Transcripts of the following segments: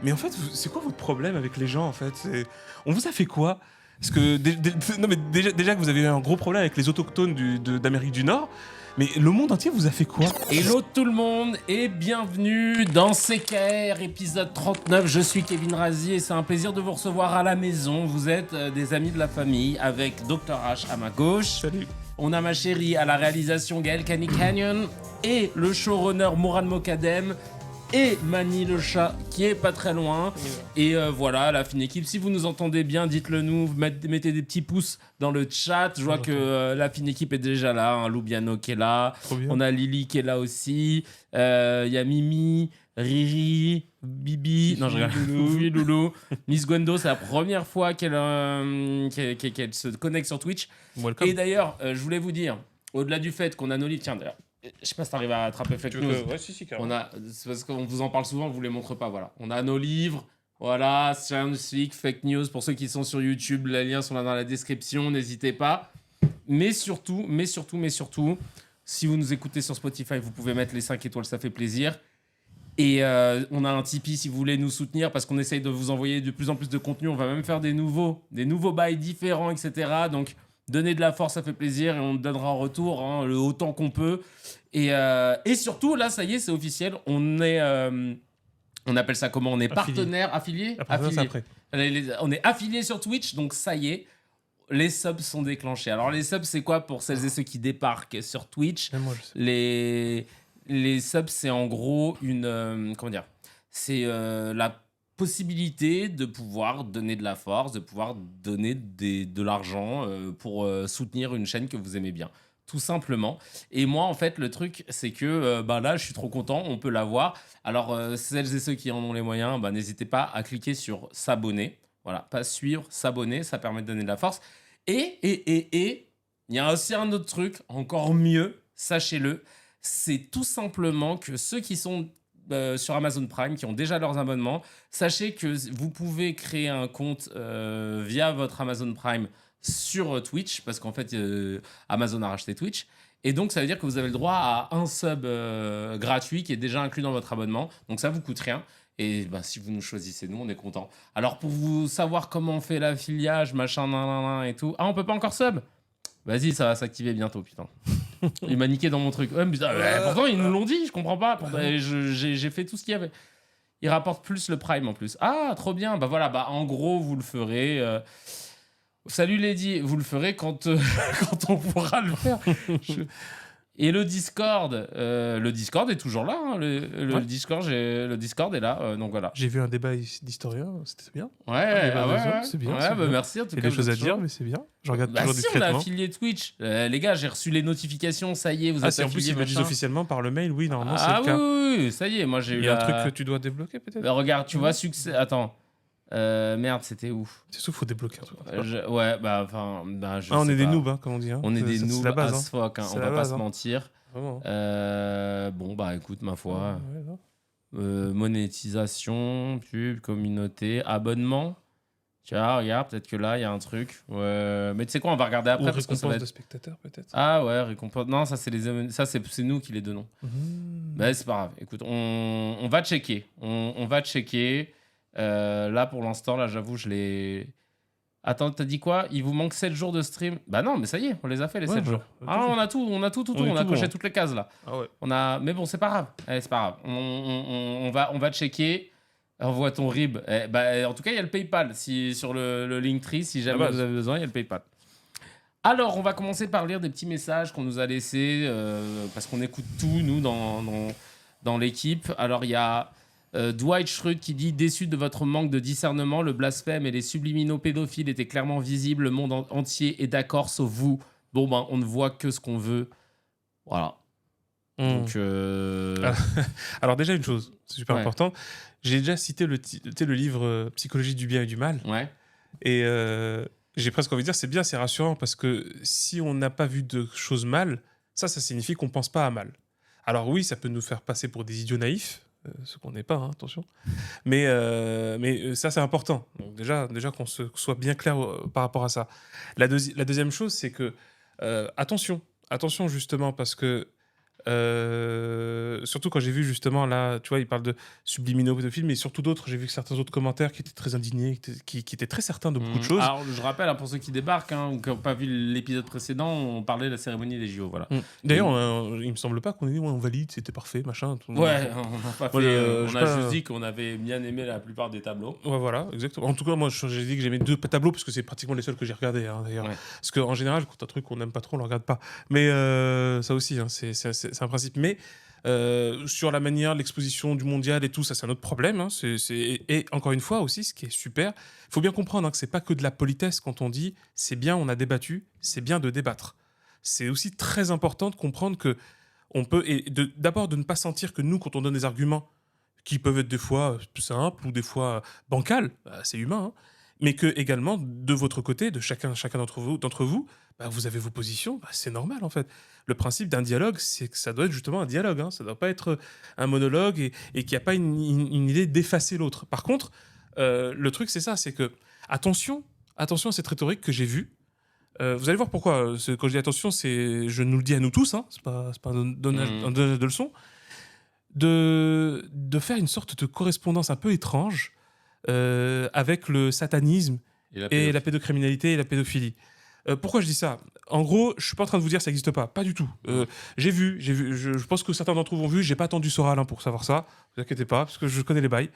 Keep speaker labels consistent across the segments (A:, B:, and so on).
A: Mais en fait, c'est quoi votre problème avec les gens en fait? On vous a fait quoi? Parce que non mais déjà que vous avez eu un gros problème avec les autochtones d'Amérique du Nord, mais le monde entier vous a fait quoi?
B: Hello tout le monde et bienvenue dans CKR épisode 39. Je suis Kevin Razi et c'est un plaisir de vous recevoir à la maison. Vous êtes des amis de la famille avec Dr H à ma gauche.
A: Salut.
B: On a ma chérie à la réalisation Gaël Canyon et le showrunner Mourad Mokadem et Mani le chat qui est pas très loin. Et voilà, la fine équipe. Si vous nous entendez bien, dites-le nous. Mettez des petits pouces dans le chat. Je vois que la fine équipe est déjà là. Hein. Loubiano qui est là. On a Lily qui est là aussi. Il y a Mimi, Riri, Bibi. Non, je regarde. Fifi, Loulou. Miss Gwendo, c'est la première fois qu'elle se connecte sur Twitch.
A: Welcome.
B: Et d'ailleurs, je voulais vous dire, au-delà du fait qu'on a nos livres, tiens d'ailleurs, je sais pas si t'arrives à attraper fake news.
A: Ouais, si, carrément.
B: C'est parce qu'on vous en parle souvent, on vous les montre pas, voilà. On a nos livres, voilà, scientifique, fake news, pour ceux qui sont sur YouTube, les liens sont là dans la description, n'hésitez pas. Mais surtout, si vous nous écoutez sur Spotify, vous pouvez mettre les 5 étoiles, ça fait plaisir. Et on a un Tipeee si vous voulez nous soutenir, parce qu'on essaye de vous envoyer de plus en plus de contenu, on va même faire des nouveaux bails différents, etc. Donc, donnez de la force, ça fait plaisir, et on donnera en retour le autant qu'on peut. Et surtout, là, ça y est, c'est officiel. On appelle ça comment? On est partenaire, affilié.
A: Après.
B: On est affilié sur Twitch, donc ça y est, les subs sont déclenchés. Alors, les subs, c'est quoi pour celles et ceux qui débarquent sur Twitch?
A: Même moi, je sais.
B: Les subs, c'est en gros une... comment dire? C'est la possibilité de pouvoir donner de la force, de pouvoir donner de l'argent pour soutenir une chaîne que vous aimez bien. Tout simplement. Et moi, en fait, le truc, c'est que là, je suis trop content, on peut l'avoir. Alors, celles et ceux qui en ont les moyens, n'hésitez pas à cliquer sur s'abonner. Voilà, pas suivre, s'abonner, ça permet de donner de la force. Et, il y a aussi un autre truc, encore mieux, sachez-le, c'est tout simplement que ceux qui sont sur Amazon Prime, qui ont déjà leurs abonnements, sachez que vous pouvez créer un compte via votre Amazon Prime sur Twitch, parce qu'en fait, Amazon a racheté Twitch. Et donc, ça veut dire que vous avez le droit à un sub gratuit qui est déjà inclus dans votre abonnement. Donc, ça vous coûte rien. Et si vous nous choisissez, nous, on est content. Alors, pour vous savoir comment on fait l'affiliage, machin, nan, et tout. Ah, on peut pas encore sub? Vas-y, ça va s'activer bientôt, putain. Il m'a niqué dans mon truc. Ouais, mais putain, pourtant, ils nous l'ont dit, je comprends pas. J'ai fait tout ce qu'il y avait. Il rapporte plus le Prime en plus. Ah, trop bien. Voilà, en gros, vous le ferez. Salut Lady, vous le ferez quand on pourra le faire. Et le Discord est toujours là. Hein. Le Discord est là, donc voilà.
A: J'ai vu un débat d'historiens, c'était bien.
B: Ouais,
A: c'est bien.
B: merci en tout cas.
A: Il y a des choses à dire, mais c'est bien. Je regarde toujours
B: si
A: discrètement.
B: on a affilié Twitch. Les gars, j'ai reçu les notifications, ça y est, vous êtes
A: si en plus
B: affiliés.
A: ils le disent officiellement par le mail, oui, normalement c'est le cas.
B: Oui, ça y est, moi j'ai eu
A: Il y a un truc que tu dois débloquer peut-être.
B: Regarde, tu vois, succès. Attends. Merde, c'était où?
A: C'est sûr, faut débloquer un truc.
B: on
A: est des noobs, comme on dit. Hein.
B: On est des noobs as fuck, on va pas se mentir.
A: Vraiment.
B: Écoute, ma foi. Monétisation, pub, communauté, abonnement. Tu vois, regarde, peut-être que là, il y a un truc. Mais tu sais quoi, on va regarder après.
A: Ou
B: parce que ça va être...
A: de spectateurs, peut-être.
B: Ah ouais, récompense. Non, ça, c'est nous qui les donnons. C'est pas grave. Écoute, on va checker. On va checker. Là, pour l'instant, là, j'avoue, je l'ai... Attends, t'as dit quoi? Il vous manque 7 jours de stream? Bah non, mais ça y est, on les a fait les 7 jours. On a tout, on a coché toutes les cases là.
A: Ah ouais.
B: Mais bon, c'est pas grave. Allez, c'est pas grave. On va checker. Envoie ton RIB. En tout cas, il y a le PayPal sur le Linktree. Si jamais vous avez besoin, il y a le PayPal. Alors, on va commencer par lire des petits messages qu'on nous a laissés parce qu'on écoute tout, nous, dans l'équipe. Alors, il y a Dwight Schrute qui dit « Déçu de votre manque de discernement, le blasphème et les subliminaux pédophiles étaient clairement visibles. Le monde entier est d'accord, sauf vous. Bon, on ne voit que ce qu'on veut. » Voilà. Donc,
A: alors déjà, une chose, c'est super important. J'ai déjà cité le livre Psychologie du bien et du mal.
B: Ouais.
A: Et j'ai presque envie de dire, c'est bien, c'est rassurant, parce que si on n'a pas vu de choses mal, ça signifie qu'on ne pense pas à mal. Alors oui, ça peut nous faire passer pour des idiots naïfs, ce qu'on n'est pas, hein, attention. Mais ça, c'est important. Donc déjà qu'on soit bien clair par rapport à ça. La deuxième chose, c'est que attention justement, parce que Surtout quand j'ai vu justement là, tu vois, il parle de subliminaux-pédophiles, mais surtout d'autres, j'ai vu certains autres commentaires qui étaient très indignés, qui étaient très certains de beaucoup de choses.
B: Alors, je rappelle, hein, pour ceux qui débarquent, hein, ou qui n'ont pas vu l'épisode précédent, on parlait de la cérémonie des JO, voilà.
A: D'ailleurs, il me semble pas qu'on ait dit ouais, on valide, c'était parfait, machin. Tout.
B: Ouais, on n'a pas
A: Moi,
B: fait.
A: je
B: On
A: sais
B: a
A: pas,
B: juste dit qu'on avait bien aimé la plupart des tableaux.
A: Ouais, voilà, exactement. En tout cas, moi, j'ai dit que j'aimais 2 tableaux parce que c'est pratiquement les seuls que j'ai regardés, hein, d'ailleurs.
B: Ouais.
A: Parce qu'en général, quand un truc qu'on n'aime pas trop, on le regarde pas. Mais ça aussi, hein, c'est un principe. Mais sur la manière, l'exposition du mondial et tout, ça, c'est un autre problème. Hein. Et encore une fois aussi, ce qui est super, il faut bien comprendre hein, que c'est pas que de la politesse quand on dit c'est bien, on a débattu, c'est bien de débattre. C'est aussi très important de comprendre que on peut, d'abord de ne pas sentir que nous, quand on donne des arguments qui peuvent être des fois simples ou des fois bancales, bah, c'est humain, hein, mais que également de votre côté, de chacun d'entre vous, bah, vous avez vos positions, bah, c'est normal en fait. Le principe d'un dialogue, c'est que ça doit être justement un dialogue, hein, ça ne doit pas être un monologue et qu'il n'y a pas une idée d'effacer l'autre. Par contre, le truc c'est ça, c'est que attention à cette rhétorique que j'ai vue. Vous allez voir pourquoi. Quand je dis attention, je nous le dis à nous tous, hein, c'est pas un donnage de leçon, de faire une sorte de correspondance un peu étrange avec le satanisme et la pédocriminalité et la pédophilie. Pourquoi je dis ça? En gros, je suis pas en train de vous dire que ça n'existe pas, pas du tout. J'ai vu, je pense que certains d'entre vous ont vu, j'ai pas attendu Soral hein, pour savoir ça, vous inquiétez pas, parce que je connais les bails.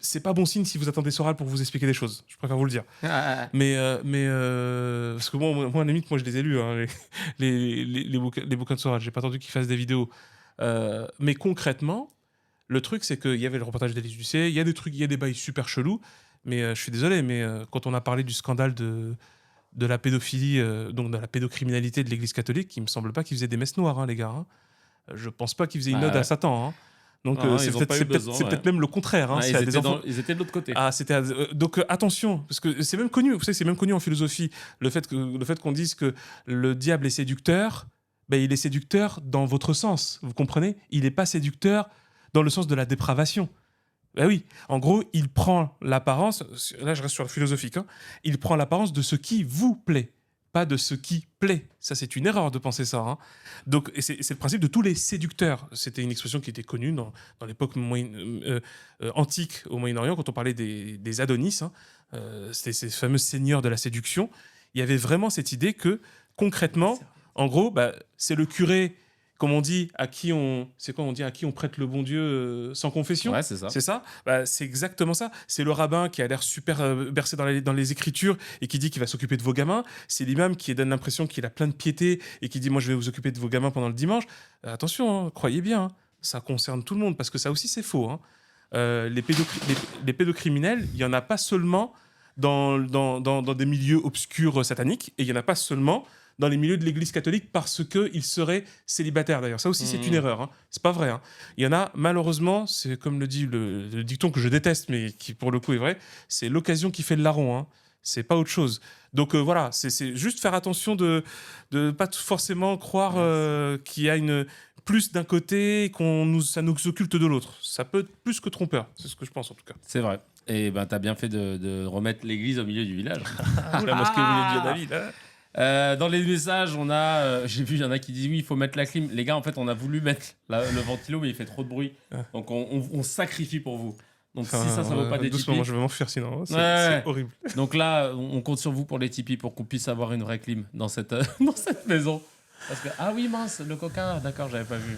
A: C'est pas bon signe si vous attendez Soral pour vous expliquer des choses, je préfère vous le dire. Mais parce que moi, à la limite, moi je les ai lus, hein, les bouquins de Soral, j'ai pas attendu qu'il fasse des vidéos. Mais concrètement, le truc, c'est qu'il y avait le reportage d'Élise Lucet, il y a des trucs, il y a des bails super chelous, mais je suis désolé, mais quand on a parlé du scandale de la pédophilie, donc de la pédocriminalité de l'Église catholique, il me semble pas qu'ils faisaient des messes noires, hein, les gars. Hein. Je pense pas qu'ils faisaient une ode à Satan. Hein. Donc c'est peut-être même le contraire. Hein.
B: Ils étaient de l'autre côté.
A: Ah, donc attention, parce que c'est même connu. Vous savez, c'est même connu en philosophie le fait qu'on dise que le diable est séducteur. Ben, il est séducteur dans votre sens. Vous comprenez? Il n'est pas séducteur dans le sens de la dépravation. Ben oui, en gros, il prend l'apparence, là je reste sur le philosophique, hein, il prend l'apparence de ce qui vous plaît, pas de ce qui plaît. Ça, c'est une erreur de penser ça. Hein. Donc, c'est le principe de tous les séducteurs. C'était une expression qui était connue dans l'époque antique au Moyen-Orient, quand on parlait des Adonis, hein, c'était ces fameux seigneurs de la séduction. Il y avait vraiment cette idée que, concrètement, en gros, bah, c'est le curé, comme on dit, à qui on prête le bon Dieu sans confession.
B: Ouais, c'est ça.
A: C'est ça. Bah, c'est exactement ça. C'est le rabbin qui a l'air super bercé dans les Écritures et qui dit qu'il va s'occuper de vos gamins. C'est l'imam qui donne l'impression qu'il a plein de piété et qui dit moi je vais vous occuper de vos gamins pendant le dimanche. Attention, hein, croyez bien, hein, ça concerne tout le monde parce que ça aussi c'est faux. Hein. Les pédocriminels, il y en a pas seulement dans des milieux obscurs sataniques et il y en a pas seulement dans les milieux de l'Église catholique parce qu'ils seraient célibataires d'ailleurs. Ça aussi, c'est une erreur. Hein. C'est pas vrai. Hein. Il y en a, malheureusement, c'est comme le dit le dicton que je déteste, mais qui pour le coup est vrai, c'est l'occasion qui fait le larron. Hein. C'est pas autre chose. Donc voilà, c'est juste faire attention de pas forcément croire qu'il y a plus d'un côté et ça nous occulte de l'autre. Ça peut être plus que trompeur. C'est ce que je pense en tout cas.
B: C'est vrai. Et ben, t'as bien fait de remettre l'église au milieu du village.
A: Ou la mosquée au milieu de la ville. Hein.
B: Dans les messages, on a, j'ai vu, il y en a qui disent oui, il faut mettre la clim. Les gars, en fait, on a voulu mettre le ventilo, mais il fait trop de bruit. Donc, on sacrifie pour vous. Donc, si ça vaut pas des Tipeee.
A: Doucement, je vais m'enfuir sinon. C'est horrible.
B: Donc là, on compte sur vous pour les Tipeee pour qu'on puisse avoir une vraie clim dans cette maison. Parce que, ah oui, mince, le coquin, d'accord, j'avais pas vu.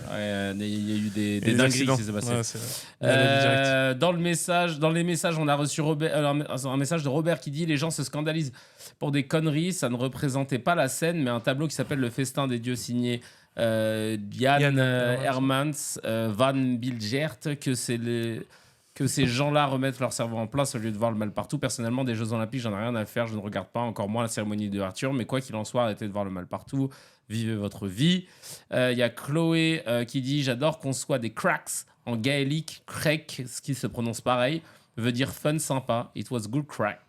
B: Il y a eu des dingueries qui s'est passé. Ouais, dans les messages, on a reçu un message de Robert qui dit les gens se scandalisent pour des conneries, ça ne représentait pas la scène, mais un tableau qui s'appelle Le Festin des Dieux signé Jan Hermans van Bilgert, que ces gens-là remettent leur cerveau en place au lieu de voir le mal partout. Personnellement, des Jeux Olympiques, j'en ai rien à faire, je ne regarde pas, encore moins la cérémonie de Arthur, mais quoi qu'il en soit, arrêtez de voir le mal partout, vivez votre vie. Y a Chloé qui dit « J'adore qu'on soit des cracks » en gaélique, crack, ce qui se prononce pareil, veut dire fun, sympa. It was good crack.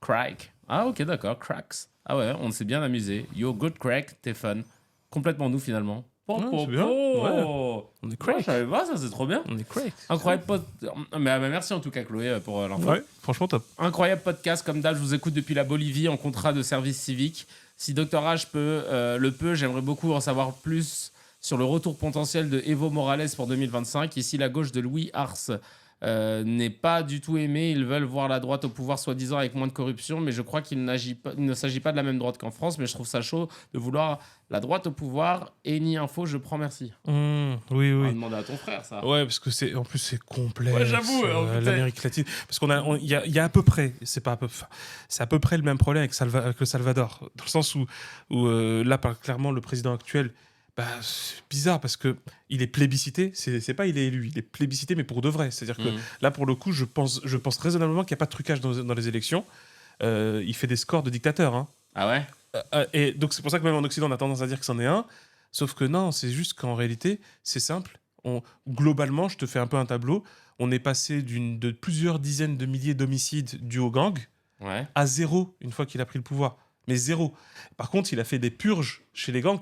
B: Crack. Ah ok, d'accord, cracks. Ah ouais, on s'est bien amusé. You're good crack, t'es fun. Complètement nous finalement.
A: C'est bien. Ouais. On est crack.
B: Je savais pas, ça c'est trop bien.
A: On est crack.
B: Incroyable merci en tout cas Chloé pour l'info.
A: Ouais, franchement top.
B: Incroyable podcast, comme d'hab, je vous écoute depuis la Bolivie en contrat de service civique. Si Dr H le peut, j'aimerais beaucoup en savoir plus sur le retour potentiel de Evo Morales pour 2025. Ici, la gauche de Louis Ars n'est pas du tout aimée. Ils veulent voir la droite au pouvoir, soi-disant, avec moins de corruption, mais je crois qu'il ne s'agit pas de la même droite qu'en France. Mais je trouve ça chaud de vouloir la droite au pouvoir. Et ni info, je prends merci.
A: Oui,
B: On va
A: oui.
B: demander à ton frère, ça.
A: Ouais, parce que en plus c'est complexe.
B: Ouais, j'avoue,
A: l'Amérique latine, parce il y a à peu près, c'est à peu près le même problème avec le Salvador, dans le sens où là, clairement, le président actuel, bah, c'est bizarre parce que il est plébiscité. C'est pas il est élu, il est plébiscité, mais pour de vrai. C'est-à-dire que là, pour le coup, je pense raisonnablement qu'il n'y a pas de trucage dans les élections. Il fait des scores de dictateur. Hein.
B: Ah ouais?
A: Et donc c'est pour ça que même en Occident, on a tendance à dire que c'en est un. Sauf que non, c'est juste qu'en réalité, c'est simple. Globalement, je te fais un peu un tableau. On est passé de plusieurs dizaines de milliers d'homicides dus aux gangs à 0 une fois qu'il a pris le pouvoir. Mais 0. Par contre, il a fait des purges chez les gangs.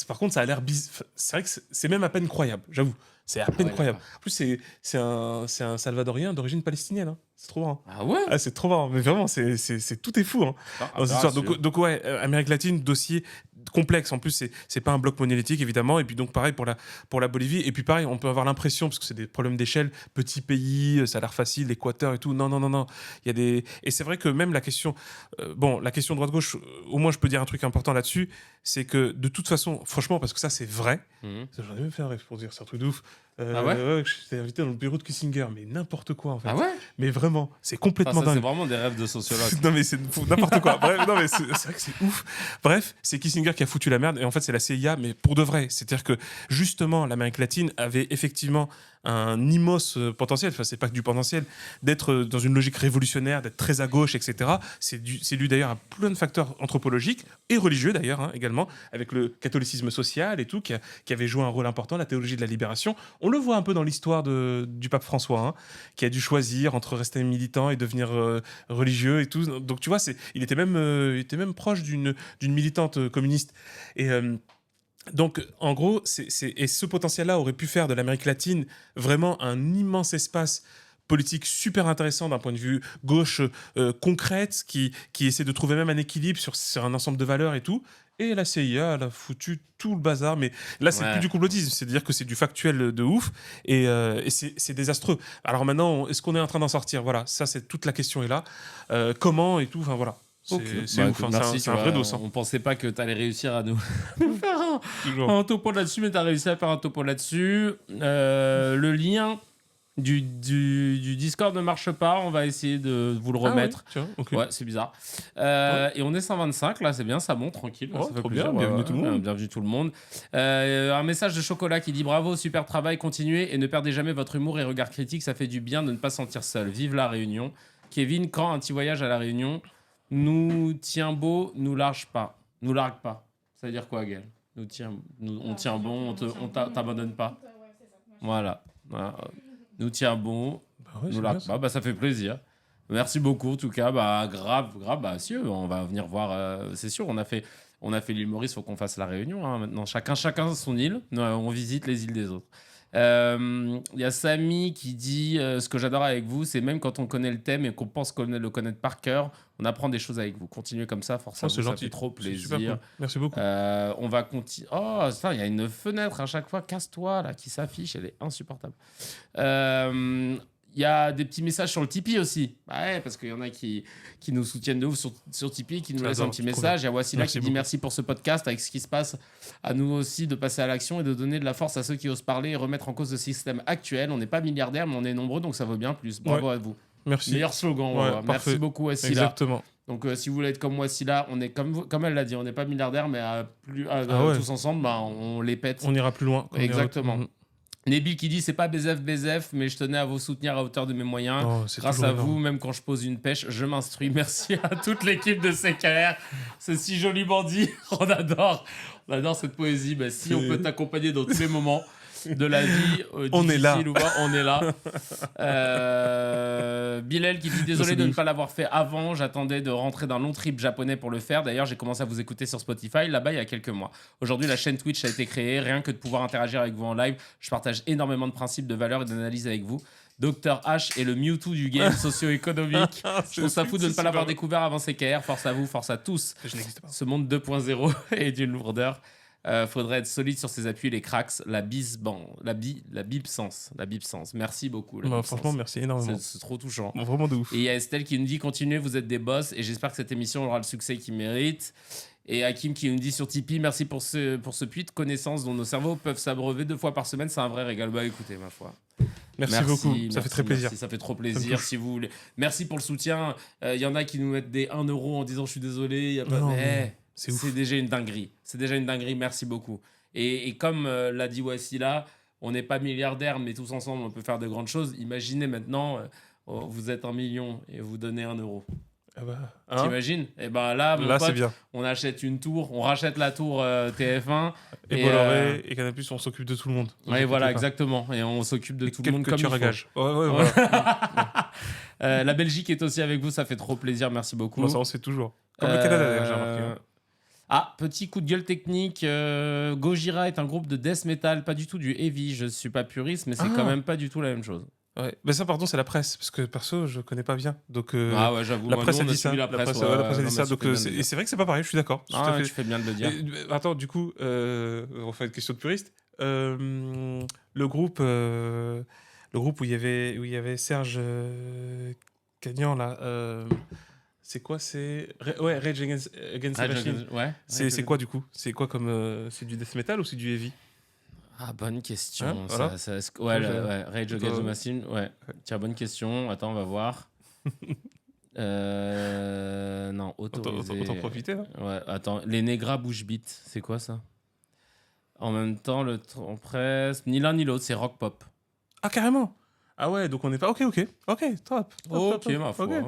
A: Par contre, ça a l'air bizarre. C'est vrai que c'est même à peine croyable, j'avoue. C'est à peine croyable. En plus, c'est un Salvadorien d'origine palestinienne. Hein. C'est trop marrant.
B: Ah ouais?
A: Ah, c'est trop marrant. Mais vraiment, tout est fou. Hein, dans cette histoire. Donc ouais, Amérique latine, dossier complexe. En plus, c'est pas un bloc monolithique, évidemment. Et puis donc, pareil pour la Bolivie. Et puis pareil, on peut avoir l'impression, parce que c'est des problèmes d'échelle, petit pays, ça a l'air facile, l'Équateur et tout. Non. Et c'est vrai que même la question droite-gauche, au moins je peux dire un truc important là-dessus, c'est que de toute façon, franchement, parce que ça c'est vrai, j'en ai même fait un rêve pour dire, c'est un truc de ouf.
B: Ah ouais?
A: J'étais invité dans le bureau de Kissinger, mais n'importe quoi en fait.
B: Ah ouais?
A: Mais vraiment, c'est complètement dingue.
B: C'est vraiment des rêves de sociologue.
A: Non mais c'est n'importe quoi. Bref, non mais c'est vrai que c'est ouf. Bref, c'est Kissinger qui a foutu la merde et en fait c'est la CIA, mais pour de vrai. C'est-à-dire que justement l'Amérique latine avait effectivement un immense potentiel, enfin c'est pas que du potentiel, d'être dans une logique révolutionnaire, d'être très à gauche, etc. C'est dû d'ailleurs à plein de facteurs anthropologiques et religieux d'ailleurs, hein, également, avec le catholicisme social et tout, qui avait joué un rôle important, la théologie de la libération. On le voit un peu dans l'histoire du pape François, hein, qui a dû choisir entre rester militant et devenir religieux et tout. Donc tu vois, il était même proche d'une militante communiste. Et donc, en gros, et ce potentiel-là aurait pu faire de l'Amérique latine vraiment un immense espace politique super intéressant d'un point de vue gauche concrète, qui essaie de trouver même un équilibre sur un ensemble de valeurs et tout. Et la CIA, elle a foutu tout le bazar. Mais là, c'est plus du complotisme, c'est-à-dire que c'est du factuel de ouf. Et c'est désastreux. Alors maintenant, est-ce qu'on est en train d'en sortir? Voilà, ça, c'est toute la question est là. Comment et tout, enfin voilà. C'est ouf,
B: merci,
A: c'est un vrai dos.
B: On pensait pas que tu allais réussir à nous faire un topo là-dessus, mais tu as réussi à faire un topo là-dessus. Le lien du Discord ne marche pas, on va essayer de vous le remettre.
A: Ah ouais, okay.
B: Ouais, c'est bizarre. Et on est 125, là, c'est bien, ça monte, tranquille.
A: Oh,
B: ça fait
A: trop
B: plaisir,
A: bien, bienvenue tout le monde.
B: Bienvenue tout le monde. Un message de Chocolat qui dit bravo, super travail, continuez et ne perdez jamais votre humour et regard critique, ça fait du bien de ne pas se sentir seul. Vive la Réunion. Kevin, quand un petit voyage à la Réunion? Nous tient beau, nous largue pas. Nous largue pas. Ça veut dire quoi, Gaël? On tient bon, on t'abandonne pas. Voilà. Nous tient bon, nous largue pas. Bah, ça fait plaisir. Merci beaucoup, en tout cas. Bah, grave. Bah, si, on va venir voir. C'est sûr, on a fait l'humoriste, faut qu'on fasse la Réunion. Hein, maintenant, chacun son île. On visite les îles des autres. Y a Samy qui dit ce que j'adore avec vous, c'est même quand on connaît le thème et qu'on pense le connaître par cœur, on apprend des choses avec vous. Continuez comme ça, forcément, ça fait trop plaisir.
A: Cool. Merci beaucoup.
B: On va continuer. Oh, il y a une fenêtre à chaque fois, casse-toi là, qui s'affiche, elle est insupportable. Il y a des petits messages sur le Tipeee aussi. Ouais, parce qu'il y en a qui nous soutiennent de ouf sur Tipeee, qui nous laissent un petit message. Il y a Wassila qui dit merci pour ce podcast, avec ce qui se passe, à nous aussi de passer à l'action et de donner de la force à ceux qui osent parler et remettre en cause le système actuel. On n'est pas milliardaires, mais on est nombreux, donc ça vaut bien plus. Bravo à vous.
A: Merci.
B: Meilleur slogan. Merci beaucoup, Wassila.
A: Exactement.
B: Donc, si vous voulez être comme Wassila, on est comme elle l'a dit, on n'est pas milliardaires, mais tous ensemble, bah, on les pète.
A: On ira plus loin.
B: Exactement. Nebil qui dit c'est pas BZF, mais je tenais à vous soutenir à hauteur de mes moyens. Grâce à vous, même quand je pose une pêche, je m'instruis. Merci à toute l'équipe de CKR. C'est si joliment dit. On adore cette poésie. Bah, si on peut t'accompagner dans tous les moments de la vie,
A: on est là.
B: Ou pas, on est là. Bilal qui dit désolé de ne pas l'avoir fait avant. J'attendais de rentrer d'un long trip japonais pour le faire. D'ailleurs, j'ai commencé à vous écouter sur Spotify là-bas il y a quelques mois. Aujourd'hui, la chaîne Twitch a été créée. Rien que de pouvoir interagir avec vous en live, je partage énormément de principes, de valeurs et d'analyses avec vous. Dr H est le Mewtwo du game socio-économique. Je trouve ça fou de ne pas l'avoir découvert avant CKR. Force à vous, force à tous.
A: Je n'existe pas.
B: Ce monde 2.0 est d'une lourdeur. Faudrait être solide sur ses appuis, les cracks, la bipsence. Merci beaucoup.
A: Franchement, merci énormément.
B: C'est trop touchant.
A: Vraiment de ouf.
B: Et il y a Estelle qui nous dit continuez, vous êtes des boss et j'espère que cette émission aura le succès qu'il mérite. Et Hakim qui nous dit sur Tipeee merci pour ce puits de connaissances dont nos cerveaux peuvent s'abreuver 2 fois par semaine, c'est un vrai régal. Bah écoutez, ma foi.
A: Merci beaucoup, ça fait très plaisir.
B: Ça fait trop plaisir. Si vous voulez. Merci pour le soutien. Il y en a qui nous mettent des 1 euro en disant je suis désolé. Y a pas... C'est déjà une dinguerie. Merci beaucoup. Et comme l'a dit Wassila, on n'est pas milliardaires, mais tous ensemble, on peut faire de grandes choses. Imaginez maintenant, vous êtes 1 million et vous donnez 1 euro.
A: Ah bah,
B: t'imagines? Et ben là, mon pote,
A: c'est bien.
B: On achète une tour, on rachète la tour TF1
A: et Bolloré et Canal+, on s'occupe de tout le monde.
B: Ouais, voilà, exactement. Et on s'occupe de tout le monde comme il faut.
A: Ouais, voilà.
B: La Belgique est aussi avec vous, ça fait trop plaisir, merci beaucoup.
A: Bon, ça on sait toujours. Comme le Canada d'ailleurs, j'ai remarqué.
B: Ah, petit coup de gueule technique. Gojira est un groupe de death metal, pas du tout du heavy. Je suis pas puriste, mais c'est quand même pas du tout la même chose.
A: Ouais, mais ça, pardon, c'est la presse, parce que perso, je connais pas bien. Donc,
B: ah ouais, j'avoue.
A: La presse a dit ça.
B: La presse
A: a dit ça. Donc, et c'est vrai que c'est pas pareil, je suis d'accord.
B: Tu fais bien de le dire.
A: Attends, du coup, on fait une question de puriste. Le groupe où il y avait Serge Cagnan, là. C'est quoi? C'est Rage Against the Machine.
B: Ouais.
A: C'est quoi du coup? C'est quoi comme c'est du death metal ou c'est du heavy?
B: Ah, bonne question.
A: Voilà.
B: Rage Against the Machine. Ouais. Tiens, bonne question. Attends, on va voir. Non, autorisé.
A: Autant profiter. Hein.
B: Ouais, attends. Les Negras Bush Beat, c'est quoi ça? En même temps, on presse. Ni l'un ni l'autre, c'est rock pop.
A: Ah, carrément. Ah ouais, donc on n'est pas... Ok, top.
B: Ma foi. Okay.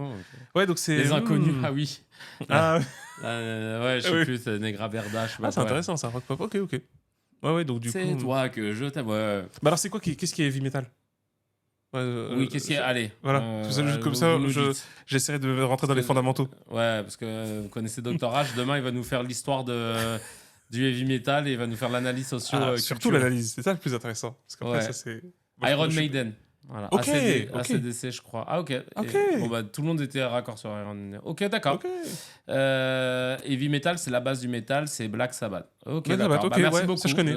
A: Ouais, donc c'est...
B: Les inconnus, ah oui.
A: Ah
B: ouais, je sais plus, c'est Negra Berda.
A: C'est intéressant, ça, rock pop. Ok. Ouais, donc du coup...
B: C'est toi que je t'aime, ouais.
A: Bah alors c'est quoi, qu'est-ce qui est heavy metal?
B: Oui, qu'est-ce qui est... Allez.
A: Voilà, comme ça, j'essaierai de rentrer dans les fondamentaux.
B: Ouais, parce que vous connaissez Dr H, demain il va nous faire l'histoire du heavy metal et il va nous faire l'analyse socio.
A: Surtout l'analyse, c'est ça le plus intéressant. Parce qu'après, ça c'est...
B: Iron Maiden. Voilà. ACDC, je crois. Ah, ok. Bon, bah, tout le monde était raccord sur Iron Maiden. Ok, d'accord. Heavy metal, c'est la base du metal, c'est Black Sabbath. Ok, d'accord. Merci beaucoup.
A: Ça, je connais.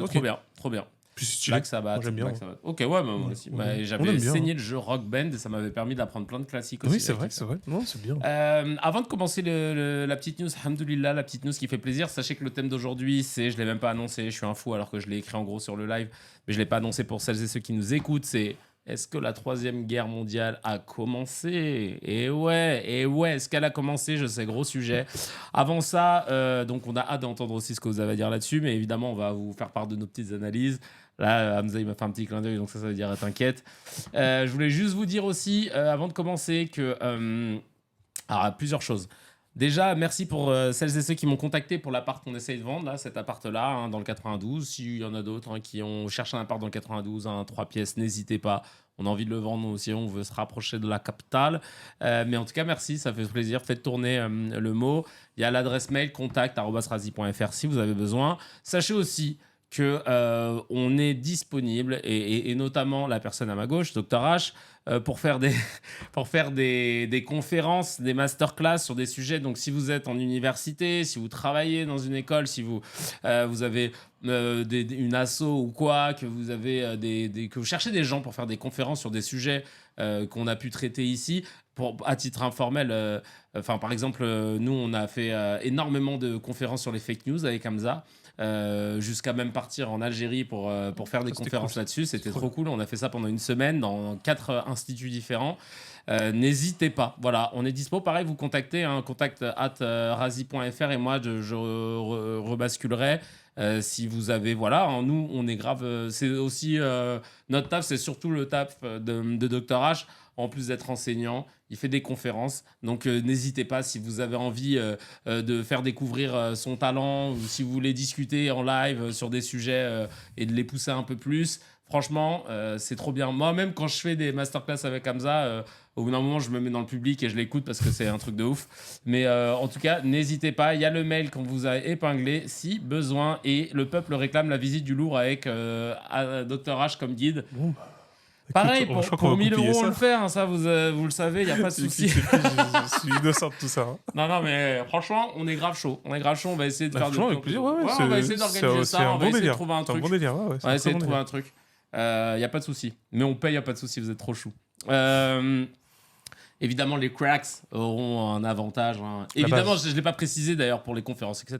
B: Trop bien.
A: Black
B: Sabbath.
A: J'aime bien.
B: Ok, ouais, moi aussi. J'avais saigné le jeu Rock Band et ça m'avait permis d'apprendre plein de classiques aussi.
A: Oui, c'est vrai. Non, c'est bien.
B: Avant de commencer la petite news, alhamdoulilah, la petite news qui fait plaisir, sachez que le thème d'aujourd'hui, c'est, je l'ai même pas annoncé, je suis un fou alors que je l'ai écrit en gros sur le live, mais je l'ai pas annoncé pour celles et ceux qui nous écoutent, c'est est-ce que la 3e guerre mondiale a commencé? Et ouais, est-ce qu'elle a commencé? Je sais, gros sujet. Avant ça, donc on a hâte d'entendre aussi ce que vous avez à dire là-dessus, mais évidemment, on va vous faire part de nos petites analyses. Là, Hamza, il m'a fait un petit clin d'œil, donc ça veut dire t'inquiète. Je voulais juste vous dire aussi, avant de commencer, que... alors, plusieurs choses. Déjà, merci pour celles et ceux qui m'ont contacté pour l'appart qu'on essaye de vendre, là, cet appart-là, dans le 92. S'il y en a d'autres qui ont cherché un appart dans le 92, 3 pièces, n'hésitez pas. On a envie de le vendre, nous aussi, on veut se rapprocher de la capitale. Mais en tout cas, merci, ça fait plaisir. Faites tourner le mot. Il y a l'adresse mail contact@razi.fr si vous avez besoin. Sachez aussi que on est disponible, et notamment la personne à ma gauche, Dr H, pour faire des conférences, des masterclass sur des sujets. Donc, si vous êtes en université, si vous travaillez dans une école, si vous avez une asso ou quoi, que vous avez que vous cherchez des gens pour faire des conférences sur des sujets qu'on a pu traiter ici, à titre informel. Par exemple, nous, on a fait énormément de conférences sur les fake news avec Hamza. Jusqu'à même partir en Algérie pour faire des conférences là-dessus. C'était trop cool. On a fait ça pendant une semaine dans 4 instituts différents. N'hésitez pas. Voilà, on est dispo. Pareil, vous contactez, contact@razi.fr et moi, je rebasculerai. Si vous avez... Voilà, nous, on est grave... c'est aussi... notre taf, c'est surtout le taf de Dr H. En plus d'être enseignant, il fait des conférences. Donc, n'hésitez pas si vous avez envie de faire découvrir son talent ou si vous voulez discuter en live sur des sujets et de les pousser un peu plus. Franchement, c'est trop bien. Moi-même, quand je fais des masterclass avec Hamza, au bout d'un moment, je me mets dans le public et je l'écoute parce que c'est un truc de ouf. Mais en tout cas, n'hésitez pas. Il y a le mail qu'on vous a épinglé si besoin. Et le peuple réclame la visite du lourd avec Dr H comme guide. Pareil,
A: je crois qu'on
B: pour
A: va
B: 1000
A: goupiller
B: euros, on
A: ça.
B: le fait, hein, ça vous le savez, il n'y a pas de souci.
A: Je suis innocent de tout ça. Hein.
B: Non, mais franchement, on est grave chaud. On est grave chaud, on va essayer de
A: Bah,
B: faire
A: franchement, avec plaisir, ouais,
B: on va essayer d'organiser
A: c'est
B: ça,
A: un
B: on va
A: bon
B: essayer de
A: délire.
B: trouver un
A: C'est un
B: truc.
A: bon délire, ouais.
B: On va essayer de trouver un truc. Il n'y a pas de souci. Mais on paye, il n'y a pas de souci, vous êtes trop chou. Évidemment, les cracks auront un avantage. Hein. Évidemment, je ne l'ai pas précisé d'ailleurs pour les conférences, etc.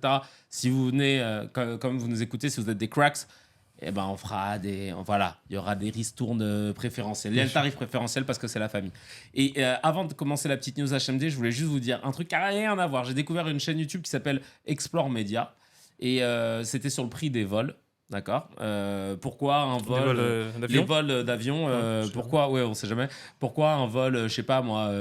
B: Si vous venez, comme vous nous écoutez, si vous êtes des cracks, eh ben, on fera voilà, il y aura des ristournes préférentielles. Il y a le tarif préférentiel parce que c'est la famille. Et avant de commencer la petite news HMD, je voulais juste vous dire un truc qui n'a rien à voir. J'ai découvert une chaîne YouTube qui s'appelle Explore Media. Et c'était sur le prix des vols. D'accord. Pourquoi un vol les vols d'avion pourquoi on sait jamais. Pourquoi un vol je sais pas moi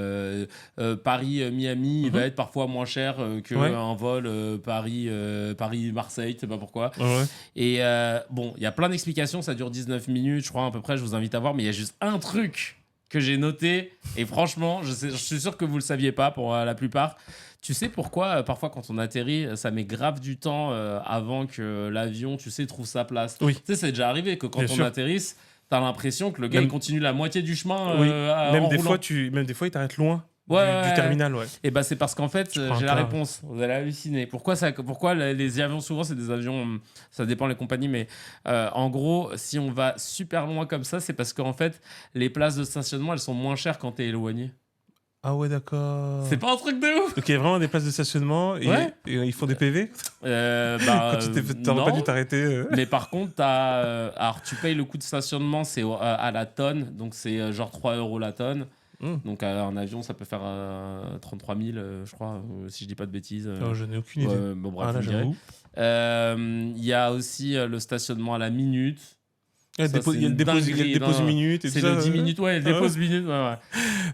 B: Paris Miami il va être parfois moins cher que un vol Paris Marseille, je sais pas pourquoi. Et bon, il y a plein d'explications, ça dure 19 minutes, je crois à peu près, je vous invite à voir, mais il y a juste un truc que j'ai noté et franchement, je suis sûr que vous le saviez pas pour la plupart. Tu sais pourquoi, parfois, quand on atterrit, ça met grave du temps avant que l'avion, tu sais, trouve sa place.
A: Oui.
B: Tu sais, c'est déjà arrivé que quand on atterrisse, t'as l'impression que le gars, il continue la moitié du chemin
A: même
B: en
A: des
B: roulant.
A: Même des fois, il t'arrête loin du terminal,
B: Et bah, c'est parce qu'en fait, j'ai la réponse. Vous allez halluciner. Pourquoi les avions, souvent, c'est des avions, ça dépend les compagnies, mais en gros, si on va super loin comme ça, c'est parce qu'en fait, les places de stationnement, elles sont moins chères quand t'es éloigné.
A: Ah ouais, d'accord.
B: C'est pas un truc de ouf.
A: Donc il y a vraiment des places de stationnement et ils font des PV quand tu t'aurais pas dû t'arrêter.
B: Mais par contre, alors tu payes le coût de stationnement, c'est à la tonne, donc c'est genre 3 € la tonne. Donc un avion, ça peut faire 33 000, je crois, si je dis pas de bêtises.
A: Je n'ai aucune idée.
B: Bon, bref, il y a aussi le stationnement à la minute.
A: Il y a le dépose minutes et tout ça.
B: C'est le 10 minutes, le dépose minutes.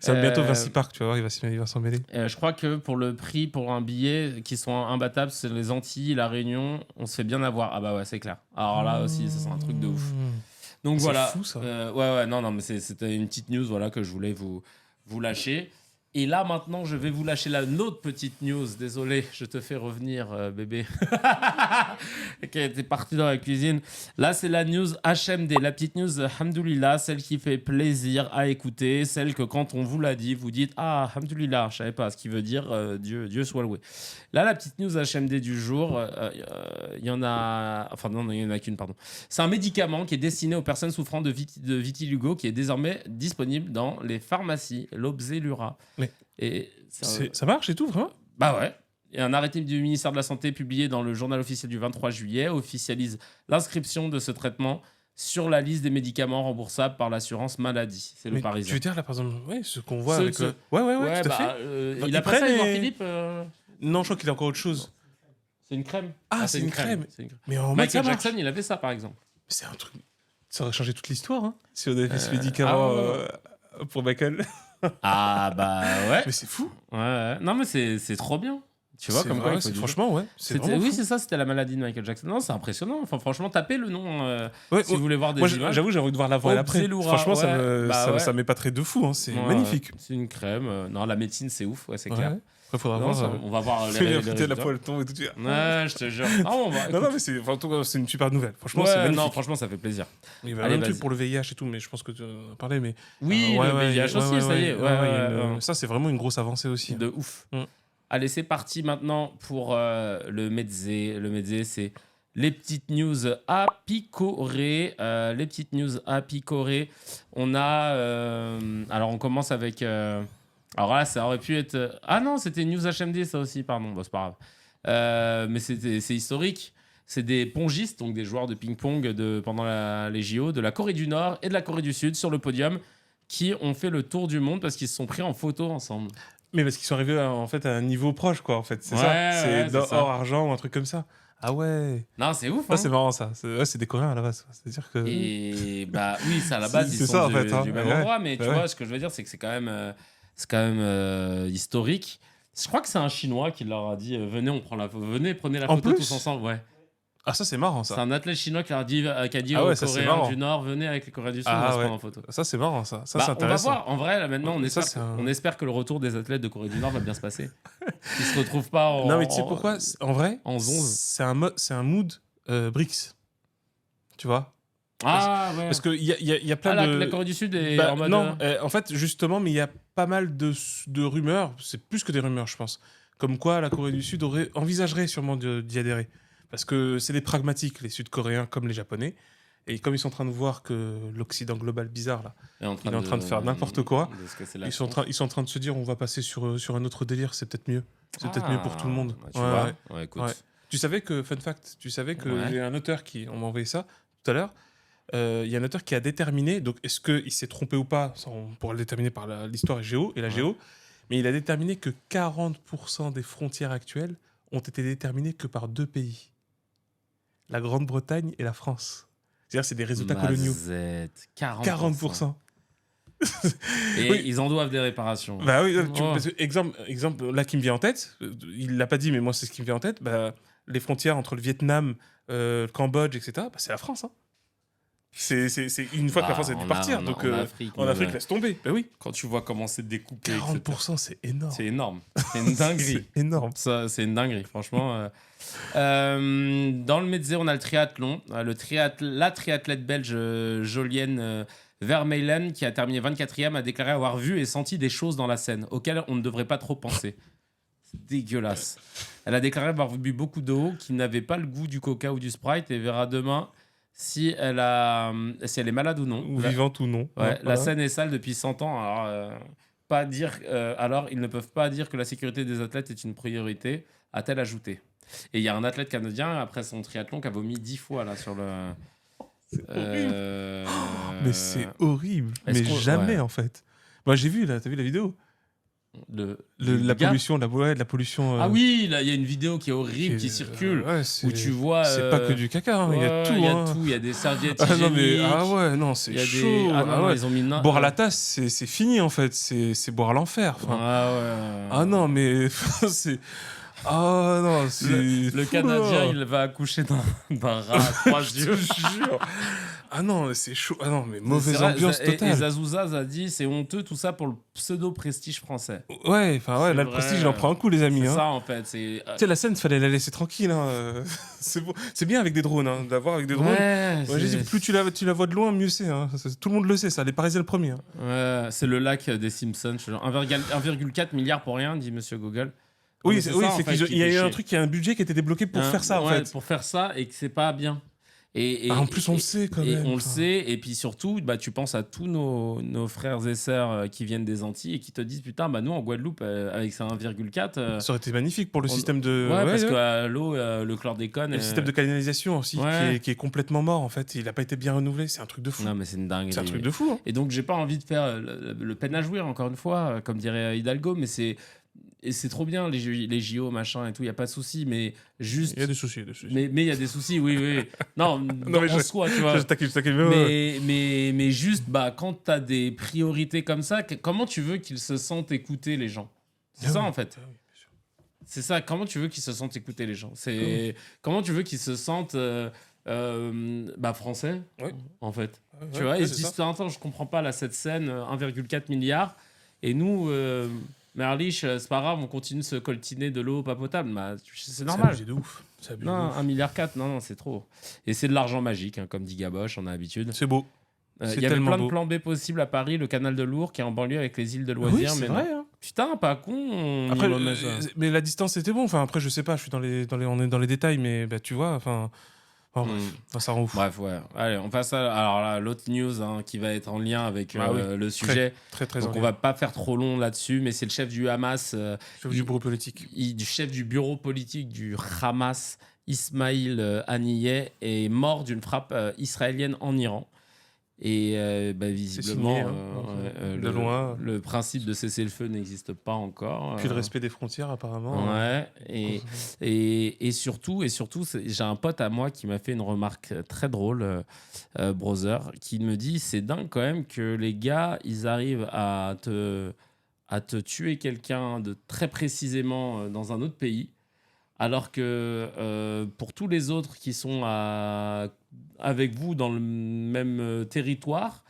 A: Ça va bientôt Vinci Park, tu vas voir, il va s'en mêler.
B: Je crois que pour le prix, pour un billet qui sont imbattables, c'est les Antilles, la Réunion, on se fait bien avoir. Ah bah ouais, c'est clair. Alors là aussi, ça c'est un truc de ouf. Donc voilà.
A: C'est fou ça.
B: Non, mais c'était une petite news que je voulais vous lâcher. Et là, maintenant, je vais vous lâcher l'autre petite news. Désolé, je te fais revenir, bébé. Ok, t'es parti dans la cuisine. Là, c'est la news HMD. La petite news, alhamdoulilah, celle qui fait plaisir à écouter. Celle que quand on vous l'a dit, vous dites « Ah, alhamdoulilah, je savais pas ce qui veut dire Dieu soit loué. » Là, la petite news HMD du jour, il y en a... Enfin, non, il y en a qu'une, pardon. C'est un médicament qui est destiné aux personnes souffrant de vitiligo qui est désormais disponible dans les pharmacies, l'Obzélura. Et
A: ça marche et tout, vraiment ?
B: Bah ouais. Et un arrêté du ministère de la Santé publié dans le journal officiel du 23 juillet officialise l'inscription de ce traitement sur la liste des médicaments remboursables par l'assurance maladie. C'est le Parisien.
A: Tu veux dire, là, par exemple, ce qu'on voit avec... Ouais, tout à fait.
B: Il a pas ça, Edouard Philippe
A: Non, je crois qu'il a encore autre chose.
B: C'est une crème.
A: Ah, c'est une crème.
B: Mais Michael Jackson, il avait ça, par exemple.
A: C'est un truc... Ça aurait changé toute l'histoire, hein, si on avait fait ce médicament pour Michael.
B: Ah bah ouais.
A: Mais c'est fou.
B: Ouais. Non mais c'est trop bien. Tu vois, comme
A: vrai,
B: quoi,
A: franchement, ouais.
B: Oui, c'est ça, c'était la maladie de Michael Jackson. Non, c'est impressionnant. Enfin, franchement, tapez le nom si vous voulez voir des images.
A: J'avoue, j'ai envie de voir l'avant et l'après. Franchement, ça m'épaterait de fou. Hein. C'est magnifique.
B: C'est une crème. Non, la médecine, c'est ouf. Ouais, c'est clair.
A: Après, faudra voir.
B: On va voir les résultats.
A: La poêle tombe et tout.
B: Ouais, je te jure. Non,
A: mais c'est une super nouvelle. Franchement, c'est magnifique.
B: Non, franchement, ça fait plaisir.
A: Il y avait un truc pour le VIH et tout, mais je pense que tu en parlais. Mais...
B: Oui, le VIH aussi, ça y est.
A: Ça, c'est vraiment une grosse avancée aussi.
B: De ouf. Allez, c'est parti maintenant pour le Mezzé. Le Mezzé, c'est les petites news à picorer. Les petites news à picorer. On a... alors, on commence avec... alors là, ça aurait pu être... Ah non, c'était News HMD, ça aussi, pardon. Bon, c'est pas grave. Mais c'est historique. C'est des pongistes, donc des joueurs de ping-pong pendant les JO de la Corée du Nord et de la Corée du Sud sur le podium qui ont fait le tour du monde parce qu'ils se sont pris en photo ensemble.
A: Mais parce qu'ils sont arrivés en fait à un niveau proche, quoi, en fait. C'est ça. C'est or, argent ou un truc comme ça. Ah ouais.
B: Non, c'est ouf. Hein.
A: C'est marrant ça. C'est des Coréens à la base. C'est-à-dire que.
B: Et bah oui, c'est à la base, ils sont du même endroit, mais tu vois, ce que je veux dire, c'est que c'est quand même historique. Je crois que c'est un Chinois qui leur a dit venez, prenez la photo tous ensemble. Ouais.
A: Ah, ça, c'est marrant, ça.
B: C'est un athlète chinois qui a dit aux Coréens du Nord, venez avec les Coréens du Sud, on va se prendre en photo.
A: Ça, c'est marrant, ça. Ça, c'est intéressant.
B: On va voir. En vrai, là, maintenant, on espère que le retour des athlètes de Corée du Nord va bien se passer. Ils se retrouvent pas en...
A: Non, mais tu sais pourquoi ? En vrai,
B: en 11.
A: c'est un mood BRICS. Tu vois ?
B: Ah ouais.
A: Parce qu'il y a plein
B: Ah,
A: de...
B: la Corée du Sud est
A: Bah,
B: en mode.
A: non, en fait, justement, mais il y a pas mal de rumeurs, c'est plus que des rumeurs, je pense, comme quoi la Corée du Sud envisagerait sûrement d'y adhérer. Parce que c'est des pragmatiques, les Sud-Coréens comme les Japonais. Et comme ils sont en train de voir que l'Occident global bizarre, là, il est en train de faire n'importe quoi,
B: de se casser la
A: ils sont en train de se dire on va passer sur un autre délire, c'est peut-être mieux. C'est peut-être mieux pour tout le monde.
B: Bah, tu
A: Ouais,
B: vois.
A: ouais.
B: Ouais, écoute.
A: Ouais. Tu savais que, fun fact, tu savais que
B: Ouais.
A: j'ai un auteur on m'a envoyé ça tout à l'heure. Il y a un auteur qui a déterminé, donc est-ce qu'il s'est trompé ou pas, ça, on pourra le déterminer par l'histoire et la géo, mais il a déterminé que 40% des frontières actuelles ont été déterminées que par 2 pays, la Grande-Bretagne et la France. C'est-à-dire c'est des résultats coloniaux.
B: Mazette,
A: 40%.
B: Et
A: Oui.
B: ils en doivent des réparations.
A: Bah oui,
B: Oh.
A: parce que exemple là qui me vient en tête, il l'a pas dit, mais moi c'est ce qui me vient en tête, bah, les frontières entre le Vietnam, le Cambodge, etc., bah, c'est la France. Hein. C'est une fois que la France a dû partir, donc en Afrique, laisse tomber. Bah oui.
B: Quand tu vois comment c'est découpé,
A: 40%, c'est énorme.
B: c'est énorme. C'est une dinguerie.
A: C'est énorme.
B: Ça, c'est une dinguerie, franchement. Dans le Metzger, on a le triathlon. La triathlète belge Jolienne Vermeulen, qui a terminé 24e, a déclaré avoir vu et senti des choses dans la Seine auxquelles on ne devrait pas trop penser. C'est dégueulasse. Elle a déclaré avoir bu beaucoup d'eau, qui n'avait pas le goût du coca ou du Sprite, et verra demain si elle est malade ou non.
A: Ou vivante ou non.
B: Ouais,
A: Ouais,
B: la
A: voilà.
B: Seine est sale depuis 100 ans. Alors, ils ne peuvent pas dire que la sécurité des athlètes est une priorité, a-t-elle ajouté. Et il y a un athlète canadien, après son triathlon, qui a vomi 10 fois là, sur le...
A: Mais c'est horrible.
B: Est-ce
A: Mais
B: qu'on-
A: jamais,
B: ouais.
A: en fait. Moi, j'ai vu, là, t'as vu la vidéo
B: Du
A: La
B: gars.
A: pollution, de la pollution...
B: Ah oui, là, il y a une vidéo qui est horrible, qui circule,
A: ouais,
B: où tu vois...
A: C'est pas que du caca, hein, il y a
B: ouais,
A: tout.
B: il y a
A: hein.
B: tout, il y a des serviettes
A: Ah non, mais,
B: hygiéniques.
A: ah ouais, non,
B: il
A: c'est
B: y a
A: chaud.
B: des... Ah non,
A: Ah
B: non,
A: ouais.
B: ils ont mis...
A: Boire la tasse, c'est fini, en fait. C'est boire l'enfer. Enfin,
B: Ah ouais.
A: ah non, mais c'est... Ah non, c'est...
B: Le
A: fou, là.
B: Canadien, il va accoucher d'un rat à 3 yeux.
A: Je te jure. Ah non, c'est chaud. Ah non, mais mauvaise
B: C'est vrai,
A: ambiance
B: Et
A: totale.
B: Zazouzaz a dit c'est honteux tout ça pour le pseudo-prestige français.
A: Ouais, enfin ouais,
B: C'est
A: là, le
B: vrai.
A: prestige, il en prend un coup, les amis.
B: C'est
A: Hein.
B: ça en fait. C'est...
A: Tu sais, la scène, fallait la laisser tranquille. Hein. C'est bon. C'est bien avec des drones, hein, d'avoir avec des drones.
B: Ouais,
A: Ouais, j'ai dit, plus tu la vois de loin, mieux c'est. Hein. Tout le monde le sait, ça. Les Parisiens le premier. Hein.
B: ouais, c'est le lac des Simpsons. 1,4 milliard pour rien, dit Monsieur Google.
A: Oui,
B: Mais
A: c'est
B: ça, en
A: c'est
B: fait,
A: qu'il
B: qui
A: y a
B: fait
A: eu un
B: chier.
A: truc, il y a un budget qui a été débloqué pour
B: Hein,
A: faire ça, en
B: ouais,
A: fait.
B: pour faire ça et que c'est pas bien. Et
A: En plus, on le sait quand
B: et
A: même.
B: on le
A: Enfin.
B: sait, et puis surtout, bah, tu penses à tous nos frères et sœurs qui viennent des Antilles et qui te disent putain, bah, nous en Guadeloupe, avec ça 1,4.
A: Ça aurait été magnifique pour le système de.
B: Ouais, parce
A: ouais.
B: que l'eau, le chlordécone.
A: Et le système de canalisation aussi,
B: Ouais.
A: qui est complètement mort, en fait. Il n'a pas été bien renouvelé. C'est un truc de fou.
B: Non, mais c'est une dinguerie.
A: C'est un truc de fou. Hein.
B: Et donc, j'ai pas envie de faire le peine à jouir, encore une fois, comme dirait Hidalgo, mais c'est. Et c'est trop bien, les JO, machin et tout, il n'y a pas de souci, mais juste.
A: Il y a des soucis,
B: Mais il y a des soucis, oui, oui. Non,
A: mais
B: en soi, tu vois.
A: Je taquine, mais ouais.
B: Mais juste, bah, quand tu as des priorités comme ça, comment tu veux qu'ils se sentent écoutés, les gens? C'est
A: Ah
B: ça,
A: oui,
B: en fait.
A: ah oui, bien sûr.
B: C'est ça. Comment tu veux qu'ils se sentent écoutés, les gens? Comment tu veux qu'ils se sentent bah, français,
A: Ouais.
B: en fait.
A: Ouais,
B: Tu vois,
A: ouais,
B: ils
A: c'est
B: se disent,
A: ça.
B: attends, je comprends pas là, cette scène, 1,4 milliard. Et nous, Merlich, c'est pas grave, on continue de se coltiner de l'eau pas potable. Bah, c'est normal.
A: C'est abusé de ouf. C'est abusé de
B: Non,
A: ouf.
B: 1,4 milliard, non, c'est trop. Et c'est de l'argent magique, hein, comme dit Gaboche, on a l'habitude.
A: C'est beau.
B: Il
A: C'est
B: y avait
A: tellement
B: plein de
A: beau.
B: plans B possibles à Paris, le canal de Lourdes qui est en banlieue avec les îles de
A: Oui,
B: loisirs.
A: c'est
B: mais
A: vrai.
B: non.
A: Hein.
B: Putain, pas con. on
A: Après,
B: y remet ça.
A: mais la distance était bon. Enfin, après, je sais pas, je suis on est dans les détails, mais bah, tu vois, enfin, oh, bref, ça rend ouf.
B: Bref, ouais. Allez, on passe à alors là, l'autre news hein, qui va être en lien avec
A: Ah oui,
B: le sujet.
A: Très, très
B: Donc
A: en
B: on
A: lien.
B: va pas faire trop long là-dessus, mais c'est le chef du Hamas,
A: Chef du bureau politique.
B: du chef du bureau politique du Hamas, Ismail Haniyeh, est mort d'une frappe israélienne en Iran. Et bah, visiblement,
A: signé, hein. De
B: le,
A: loin.
B: le principe de cessez-le-feu n'existe pas encore.
A: Puis le respect des frontières, apparemment.
B: Ouais, et surtout, j'ai un pote à moi qui m'a fait une remarque très drôle, Brother, qui me dit c'est dingue quand même que les gars, ils arrivent à te tuer quelqu'un de très précisément dans un autre pays, alors que pour tous les autres qui sont avec vous dans le même territoire,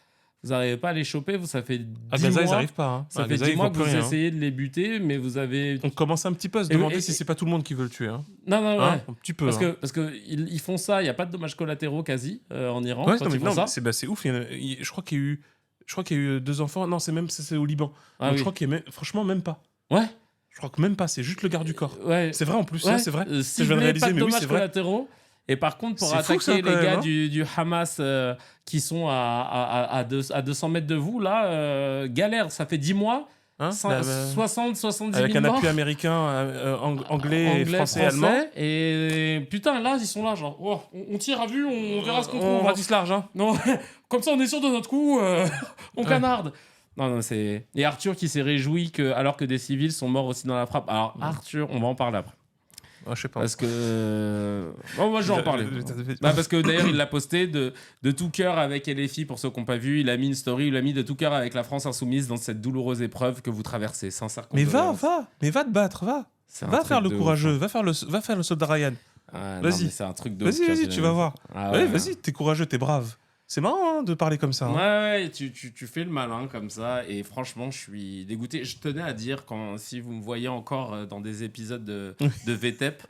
B: Vous n'arrivez pas à les choper, ça fait 10
A: À Gaza, ils
B: mois.
A: n'arrivent pas. Hein.
B: Ça
A: À
B: fait
A: Gaza,
B: 10
A: ils
B: mois
A: font
B: que
A: plus
B: vous
A: rien.
B: essayez de les buter, mais vous avez.
A: On commence un petit peu à se demander si c'est pas tout le monde qui veut le tuer. Hein.
B: Non, ouais.
A: Hein, un petit peu.
B: Parce que ils font ça, il n'y a pas de dommages collatéraux quasi en Iran.
A: Ouais,
B: quand
A: non,
B: ils font ça.
A: c'est ouf. Je crois qu'il y a eu 2 enfants. Non, c'est au Liban.
B: Ah,
A: Donc,
B: oui.
A: je crois qu'il y a franchement même pas.
B: Ouais.
A: Je crois que même pas. C'est juste le garde du corps.
B: Ouais.
A: C'est vrai en plus.
B: Ouais.
A: C'est vrai.
B: Si
A: je viens de réaliser,
B: pas de
A: mais oui,
B: dommages
A: c'est vrai.
B: collatéraux. Et par contre, pour
A: C'est fou,
B: attaquer
A: ça,
B: les
A: quand même,
B: gars
A: hein.
B: du Hamas qui sont à 200 mètres de vous, là, galère. Ça fait 10 mois.
A: Hein,
B: 60, 70
A: avec
B: 000
A: un
B: morts.
A: appui américain, anglais, français, allemand.
B: Et putain, là, ils sont là, genre, oh, on tire à vue, on verra ce qu'on trouve.
A: On radisse large, hein.
B: Non, comme ça, on est sûr de notre coup, on canarde. Non, c'est. Et Arthur qui s'est réjoui alors que des civils sont morts aussi dans la frappe. Alors, Arthur, on va en parler après.
A: Je sais pas.
B: Parce que. Bon, moi, je vais en parler. Parce que d'ailleurs, il l'a posté de tout cœur avec LFI, pour ceux qui n'ont pas vu. Il a mis une story, il a mis de tout cœur avec la France Insoumise dans cette douloureuse épreuve que vous traversez. Sincère
A: Mais
B: condoléance.
A: va te battre, va.
B: C'est un
A: Va
B: truc
A: faire le
B: de
A: courageux,
B: ouf.
A: va faire le soldat Ryan.
B: Ah, non,
A: Vas-y.
B: mais c'est un truc de ouf,
A: Vas-y, tu vas voir.
B: Ah,
A: Ouais,
B: ouais,
A: vas-y, t'es courageux, t'es brave. C'est marrant hein, de parler comme ça. Hein.
B: Ouais, tu fais le malin comme ça, et franchement, je suis dégoûté. Je tenais à dire, si vous me voyez encore dans des épisodes de VTEP,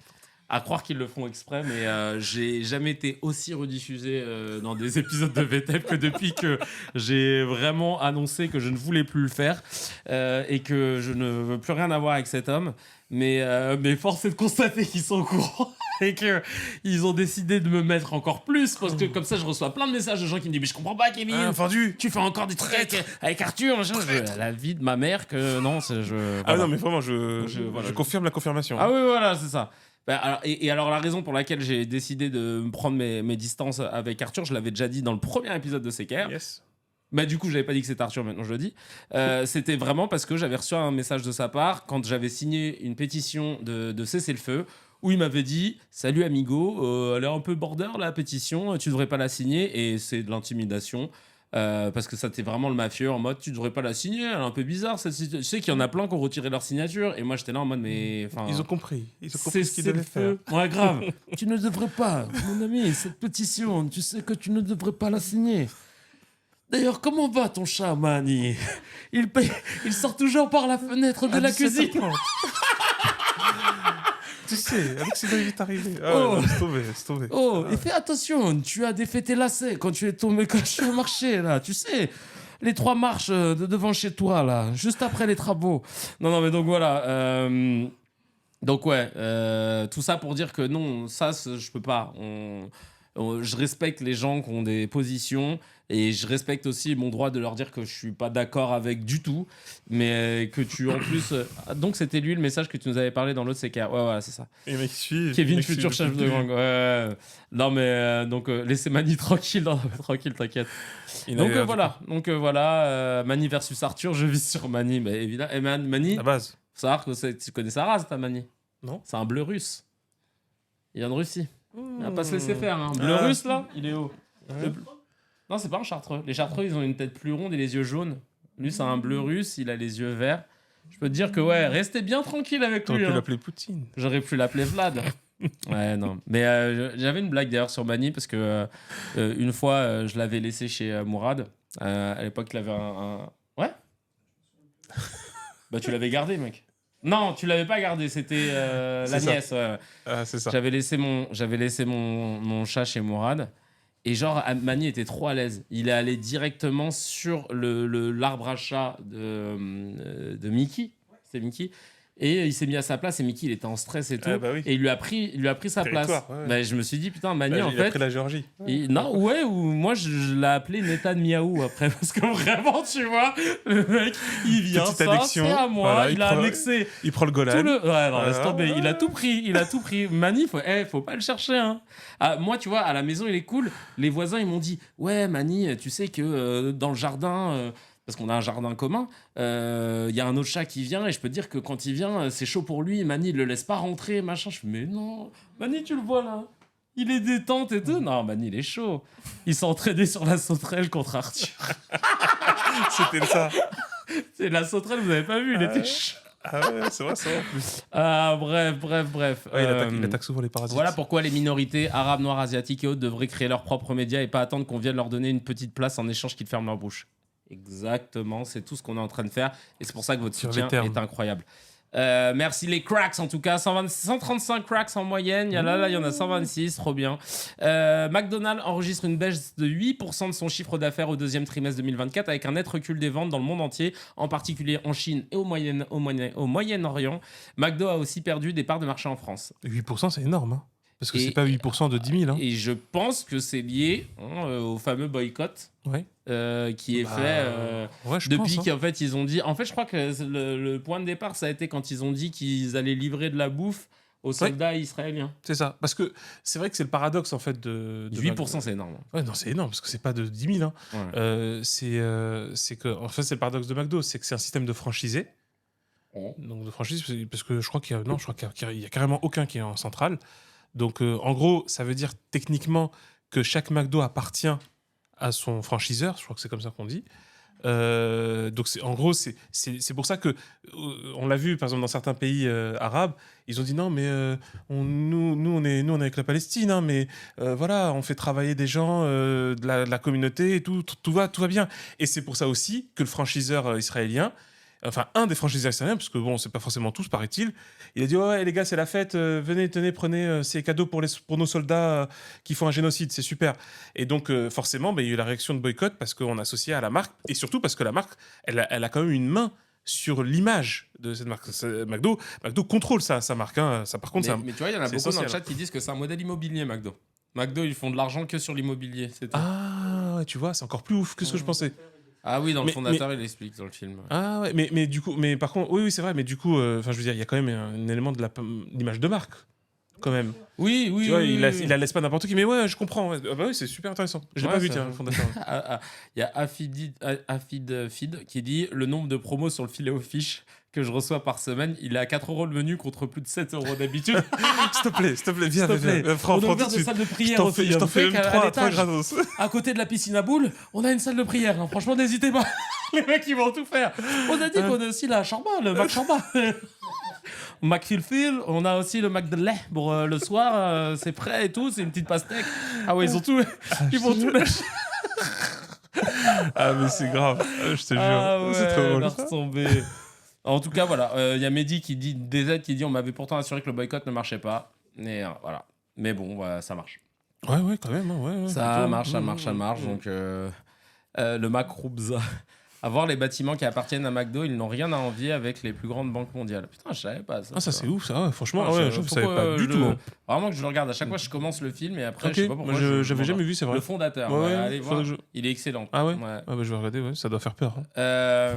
B: à croire qu'ils le font exprès, mais j'ai jamais été aussi rediffusé dans des épisodes de VTEP que depuis que j'ai vraiment annoncé que je ne voulais plus le faire et que je ne veux plus rien avoir avec cet homme. Mais force est de constater qu'ils sont au courant et qu'ils ont décidé de me mettre encore plus parce que comme ça, je reçois plein de messages de gens qui me disent « Mais je comprends pas, Kevin,
A: Fendu.
B: tu fais encore des trucs avec Arthur. » La vie de ma mère que non,
A: Ah
B: voilà.
A: non, mais vraiment, je
B: voilà.
A: confirme la confirmation.
B: Ah oui, voilà, c'est ça. Alors la raison pour laquelle j'ai décidé de me prendre mes distances avec Arthur, je l'avais déjà dit dans le premier épisode de CKR.
A: Yes.
B: Bah du coup, j'avais pas dit que c'était Arthur, maintenant je le dis. C'était vraiment parce que j'avais reçu un message de sa part quand j'avais signé une pétition de cessez-le-feu où il m'avait dit « Salut amigo, elle est un peu border la pétition, tu devrais pas la signer. » Et c'est de l'intimidation. Parce que ça t'es vraiment le mafieux en mode tu devrais pas la signer, elle est un peu bizarre cette situation. Tu sais qu'il y en a plein qui ont retiré leur signature et moi j'étais là en mode mais
A: ils ont compris ce qu'ils devaient faire.
B: Ouais, grave. Tu ne devrais pas, mon ami, cette pétition, tu sais que tu ne devrais pas la signer. D'ailleurs, comment va ton chat, Mani? Il sort toujours par la fenêtre de la cuisine.
A: Tu sais, avec ce qui est arrivé.
B: Oh.
A: Laisse tomber.
B: Oh, et fais attention, tu as défait tes lacets quand tu es tombé, quand je suis au marché, là, tu sais, les 3 marches de devant chez toi, là, juste après les travaux. Non, mais donc voilà. Donc ouais, tout ça pour dire que non, ça, je peux pas. Je respecte les gens qui ont des positions et je respecte aussi mon droit de leur dire que je suis pas d'accord avec du tout, mais que tu en plus. Donc c'était lui le message que tu nous avais parlé dans l'autre CK. Ouais, c'est ça.
A: Et mec suit.
B: Kevin, futur chef de gang. Ouais. Non mais donc laissez Mani tranquille, tranquille, t'inquiète. Donc voilà, Mani versus Arthur, je vis sur Mani, mais évidemment. Et Mani,
A: La base.
B: faut savoir que tu connais sa race, ta Mani.
A: Non.
B: C'est un bleu russe. Il vient de Russie. Il va pas se laisser faire. Hein. Bleu russe, là, il est haut.
A: Ouais.
B: Non, c'est pas un chartreux. Les chartreux, ils ont une tête plus ronde et les yeux jaunes. Lui, c'est un bleu russe, il a les yeux verts. Je peux te dire que, ouais, restez bien tranquille avec lui.
A: T'aurais pu
B: hein.
A: l'appeler Poutine.
B: J'aurais pu l'appeler Vlad. Ouais, non. Mais j'avais une blague d'ailleurs sur Mani parce que une fois, je l'avais laissé chez Mourad. À l'époque, il avait un. Ouais. Bah, tu l'avais gardé, mec. Non, tu l'avais pas gardé, c'était la nièce. Ouais.
A: Ah, c'est ça.
B: J'avais laissé mon chat chez Mourad. Et genre, Mani était trop à l'aise. Il est allé directement sur l'arbre à chat de Mickey. C'est Mickey. Et il s'est mis à sa place. Et Mickey, il était en stress et tout.
A: Bah oui.
B: Et il lui a pris sa place.
A: Ouais.
B: Bah, je me suis dit, putain, Mani, en
A: Il a
B: fait.
A: pris la Géorgie.
B: Non, ouais, ou moi je l'ai appelé Nathan Miaou après, parce que vraiment, tu vois, le mec, il vient,
A: Petite
B: ça,
A: annexion.
B: c'est à moi,
A: Voilà,
B: il a annexé
A: Il prend le Golan.
B: tout le. Ouais, non, laisse
A: Voilà.
B: tomber, il a tout pris. Mani, faut pas le chercher, hein. Ah, moi, tu vois, à la maison, il est cool. Les voisins, ils m'ont dit, ouais, Mani, tu sais que dans le jardin. Parce qu'on a un jardin commun, y a un autre chat qui vient et je peux te dire que quand il vient, c'est chaud pour lui. Mani, il le laisse pas rentrer, machin. Je fais, mais non, Mani, tu le vois là, il est détente et tout. Non, Mani, il est chaud. Il s'est entraîné sur la sauterelle contre Arthur.
A: C'était ça.
B: C'est la sauterelle, vous avez pas vu, il était chaud.
A: Ah ouais, c'est vrai, en plus.
B: Ah, bref.
A: Ouais, il attaque souvent les parasites.
B: Voilà pourquoi les minorités arabes, noires, asiatiques et autres devraient créer leurs propres médias et pas attendre qu'on vienne leur donner une petite place en échange qu'ils ferment leur bouche. Exactement, c'est tout ce qu'on est en train de faire. Et c'est pour ça que votre
A: Sur les
B: soutien
A: termes.
B: est incroyable. Merci les cracks en tout cas, 135 cracks en moyenne, il y en a 126, trop bien. McDonald's enregistre une baisse de 8% de son chiffre d'affaires au deuxième trimestre 2024 avec un net recul des ventes dans le monde entier, en particulier en Chine et au Moyen-Orient. McDo a aussi perdu des parts de marché en France.
A: 8%, c'est énorme. Hein. Parce que
B: Et-
A: c'est pas 8% de 10 000. Hein.
B: Et je pense que c'est lié au fameux boycott
A: Ouais.
B: qui est
A: Bah,
B: fait
A: ouais, je
B: depuis
A: pense. Hein.
B: qu'en fait ils ont dit. En fait, je crois que le point de départ, ça a été quand ils ont dit qu'ils allaient livrer de la bouffe aux soldats israéliens.
A: C'est ça. Parce que c'est vrai que c'est le paradoxe en fait de
B: 8%, c'est énorme.
A: Ouais, non, c'est énorme parce que c'est pas de 10 000. Hein.
B: Ouais.
A: C'est que, en fait, c'est le paradoxe de McDo, c'est que c'est un système de franchisé.
B: Oh.
A: Donc de franchise, parce que je crois qu'il y a carrément aucun qui est en centrale. Donc en gros, ça veut dire techniquement que chaque McDo appartient à son franchiseur. Je crois que c'est comme ça qu'on dit. Donc en gros, c'est pour ça que on l'a vu par exemple dans certains pays arabes, ils ont dit non mais nous on est avec la Palestine, hein, mais voilà, on fait travailler des gens de la communauté et tout va bien. Et c'est pour ça aussi que le franchiseur israélien, enfin un des franchiseurs israéliens, parce que bon c'est pas forcément tous paraît-il, il a dit ouais les gars c'est la fête, venez tenez prenez ces cadeaux pour nos soldats qui font un génocide, c'est super. Et donc forcément il y a eu la réaction de boycott parce qu'on associait à la marque et surtout parce que la marque elle a quand même une main sur l'image de cette marque. McDo contrôle sa marque, hein. Ça par contre
B: Mais tu vois, il y en a
A: c'est
B: beaucoup dans le
A: essentiel.
B: chat qui disent que c'est un modèle immobilier, McDo. McDo, ils font de l'argent que sur l'immobilier, c'est tout.
A: Ah ouais, tu vois, c'est encore plus ouf que ce que je pensais.
B: Ah oui, dans le
A: Mais-
B: fondateur, il explique dans le film.
A: Ah ouais, mais du coup, mais par contre, oui, c'est vrai, mais du coup, enfin, je veux dire, il y a quand même un élément de l'image de marque, quand même.
B: Oui, oui,
A: Tu vois,
B: oui,
A: il
B: oui.
A: la laisse pas n'importe qui, mais ouais, je comprends. Ouais. Ah bah oui, c'est super intéressant. Je l'ai
B: Ouais,
A: pas vu,
B: ça-
A: tiens, le fondateur.
B: Il y a Afid Feed qui dit le nombre de promos sur le filet aux fiches que je reçois par semaine, il est à 4 euros le menu contre plus de 7 euros d'habitude.
A: S'il te plaît, viens,
B: S'il te plaît.
A: prends
B: On a
A: tout
B: ouvert
A: de
B: des
A: suite.
B: salles de
A: Je
B: prière
A: t'en
B: aussi.
A: fais, je t'en
B: Vous
A: fais
B: savez
A: même
B: qu'à
A: 3
B: l'étage,
A: gratos.
B: à côté de la piscine à boules, on a une salle de prière. Hein. Franchement, n'hésitez pas. Les mecs, ils vont tout faire. On a dit qu'on a aussi la Chamba, le Mac Chamba. Mac Filfil, on a aussi le Mac de lait pour le soir. C'est prêt et tout, c'est une petite pastèque. Ah ouais, ils ont tout. Ils vont tout lâcher.
A: Ah, mais c'est grave, je te jure.
B: Ah ouais,
A: C'est trop drôle.
B: leur tomber. En tout cas, voilà. Il y a Mehdi qui dit, DZ qui dit on m'avait pourtant assuré que le boycott ne marchait pas. Mais voilà. Mais bon, voilà, ça marche.
A: Ouais, quand même. Hein, ouais,
B: Ça
A: plutôt.
B: marche, ça marche, ça marche. Donc, le Mac Roubza. À voir les bâtiments qui appartiennent à McDo, ils n'ont rien à envier avec les plus grandes banques mondiales. Putain, je savais pas ça.
A: Ah, ça,
B: tu
A: c'est
B: vois.
A: ouf, ça, ouais, franchement.
B: Ah,
A: Ouais,
B: je-
A: je savais
B: pourquoi,
A: pas du tout. Hein.
B: Vraiment que je le regarde. À chaque fois, je commence le film et après,
A: Ok,
B: je sais pas pourquoi.
A: moi,
B: je
A: j'avais jamais vu, c'est vrai.
B: Le fondateur.
A: Ouais,
B: ouais,
A: ouais,
B: allez
A: faudrait
B: voir.
A: que
B: Il est excellent.
A: Ah ouais,
B: Ouais.
A: Ah bah, je vais regarder, ouais, ça doit faire peur. Hein.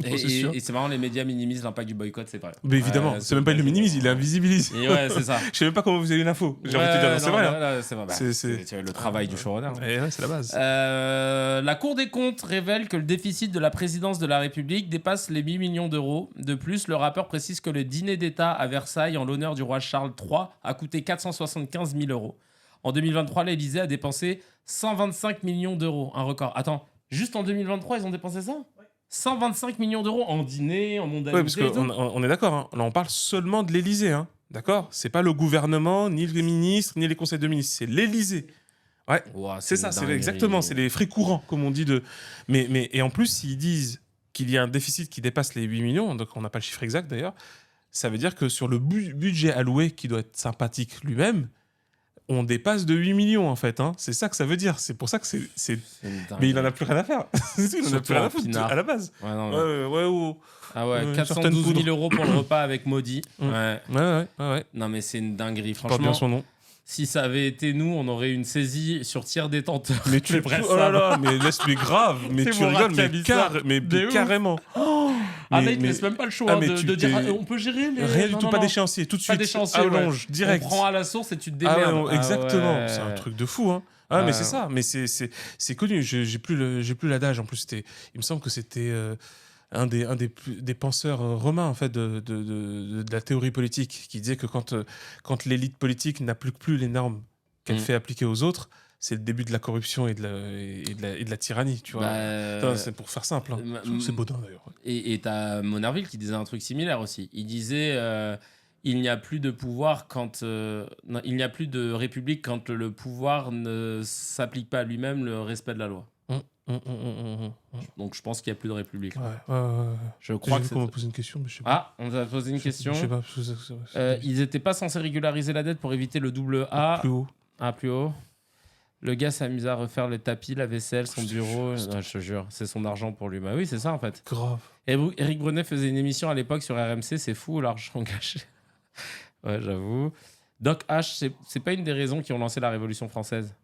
B: Et
A: sûr.
B: c'est marrant, les médias minimisent l'impact du boycott, c'est vrai.
A: Mais évidemment,
B: Ouais,
A: c'est même pas il le minimise, il l'invisibilise.
B: Et ouais, c'est ça.
A: Je sais même pas comment vous avez eu l'info. J'ai envie de te dire, non, c'est vrai. Hein.
B: C'est vrai. Bah,
A: C'est-
B: c'est le travail du showrunner. Hein.
A: Et ouais, c'est la base.
B: La Cour des comptes révèle que le déficit de la présidence de la République dépasse les 8 millions d'euros. De plus, le rappeur précise que le dîner d'État à Versailles en l'honneur du roi Charles III a coûté 475 000 euros. En 2023, l'Élysée a dépensé 125 millions d'euros. Un record. Attends, juste en 2023, ils ont dépensé ça 125 millions d'euros en dîner, en mondialité.
A: Ouais, parce qu'on on est d'accord. Hein. Là, on parle seulement de l'Élysée. Hein. D'accord. C'est pas le gouvernement, ni les ministres, ni les conseils de ministres. C'est l'Élysée. Ouais.
B: Ouah,
A: C'est ça,
B: une
A: c'est
B: dinguerie.
A: exactement. C'est les frais courants, comme on dit. Et en plus, s'ils disent qu'il y a un déficit qui dépasse les 8 millions, donc on n'a pas le chiffre exact d'ailleurs, ça veut dire que sur le budget alloué, qui doit être sympathique lui-même, on dépasse de 8 millions en fait. Hein. C'est ça que ça veut dire. C'est pour ça que c'est.
B: C'est une
A: Mais il en
B: dinguerie.
A: a plus rien à faire. il en a
B: Surtout
A: plus rien
B: en
A: à foutre
B: pinard.
A: à la base.
B: Ouais, non, mais- Ah ouais,
A: une
B: 412
A: certaine
B: 000 euros pour le repas avec Maudit.
A: Mm.
B: Ouais.
A: Ouais.
B: Non, mais c'est une dinguerie.
A: Porte bien
B: Franchement,
A: son nom.
B: si ça avait été nous, on aurait une saisie sur tiers détenteur.
A: Mais tu
B: bref,
A: oh là
B: ça
A: là, mais laisse-moi grave, mais
B: C'est
A: tu
B: mon
A: rigoles,
B: rat qui a
A: mais,
B: mis ça.
A: mais
B: De ouf.
A: carrément.
B: Ah,
A: Mais-
B: mec, il
A: mais-
B: laisse même pas le choix
A: Ah, mais
B: de
A: tu
B: dire
A: t'es-
B: on peut gérer les.
A: Rien du
B: Non,
A: tout,
B: non,
A: pas
B: non.
A: d'échéancier, tout de
B: Pas
A: suite.
B: d'échéancier,
A: Allonge, direct.
B: On prend à la source et tu te
A: Ah
B: démerdes.
A: ouais, non, exactement,
B: ouais.
A: c'est un truc de fou. Hein. Ah, mais c'est ça, mais c'est connu. J'ai plus l'adage. En plus, il me semble que c'était un des penseurs romains en fait de la théorie politique qui disait que quand l'élite politique n'applique plus les normes qu'elle fait appliquer aux autres, c'est le début de la corruption et de la tyrannie, tu vois. Attends, c'est pour faire simple. Hein. Je trouve que c'est Baudin d'ailleurs.
B: Et t'as Monarville qui disait un truc similaire aussi. Il disait il n'y a plus de pouvoir quand non, il n'y a plus de république quand le pouvoir ne s'applique pas à lui-même le respect de la loi. Donc je pense qu'il n'y a plus de République.
A: Ouais.
B: Je crois que
A: qu'on m'a posé une question, mais je sais pas.
B: Ah, on nous a posé une question.
A: Je sais pas.
B: Ils n'étaient pas censés régulariser la dette pour éviter le double A.
A: Plus haut.
B: Ah, plus haut. Le gars s'amuse à refaire le tapis, la vaisselle, son bureau. Non, je te jure, c'est son argent pour lui. Bah oui, c'est ça en fait.
A: Grave.
B: Éric Brunet faisait une émission à l'époque sur RMC, c'est fou l'argent gâché. Ouais, j'avoue. Doc H, c'est pas une des raisons qui ont lancé la Révolution française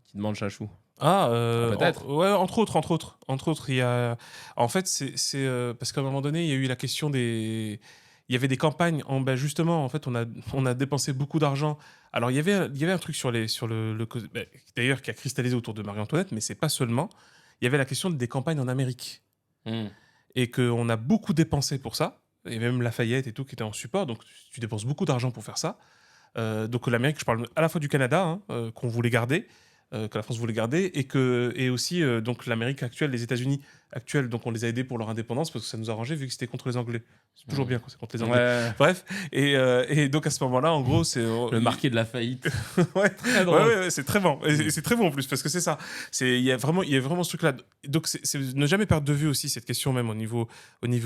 B: qui demande Chachou. Peut-être.
A: Ouais, entre autres, il y a. En fait, c'est parce qu'à un moment donné, il y a eu la question des. Il y avait des campagnes justement, en fait, on a dépensé beaucoup d'argent. Alors, il y avait un truc sur d'ailleurs, qui a cristallisé autour de Marie-Antoinette, mais c'est pas seulement. Il y avait la question des campagnes en Amérique. Et qu'on a beaucoup dépensé pour ça. Et même Lafayette et tout qui était en support. Donc, tu dépenses beaucoup d'argent pour faire ça. Donc, l'Amérique, je parle à la fois du Canada, qu'on voulait garder, que la France voulait garder, et aussi donc l'Amérique actuelle, les États-Unis actuels. Donc, on les a aidés pour leur indépendance parce que ça nous arrangeait vu que c'était contre les Anglais. C'est toujours bien quand c'est contre les Anglais.
B: Ouais.
A: Bref. Et donc, à ce moment-là, en gros, c'est.
B: Le marquis de la faillite.
A: Ouais.
B: Très drôle.
A: Ouais, c'est très bon. Et c'est très bon en plus parce que c'est ça. Il y a vraiment ce truc-là. Donc, c'est ne jamais perdre de vue aussi cette question, même au niveau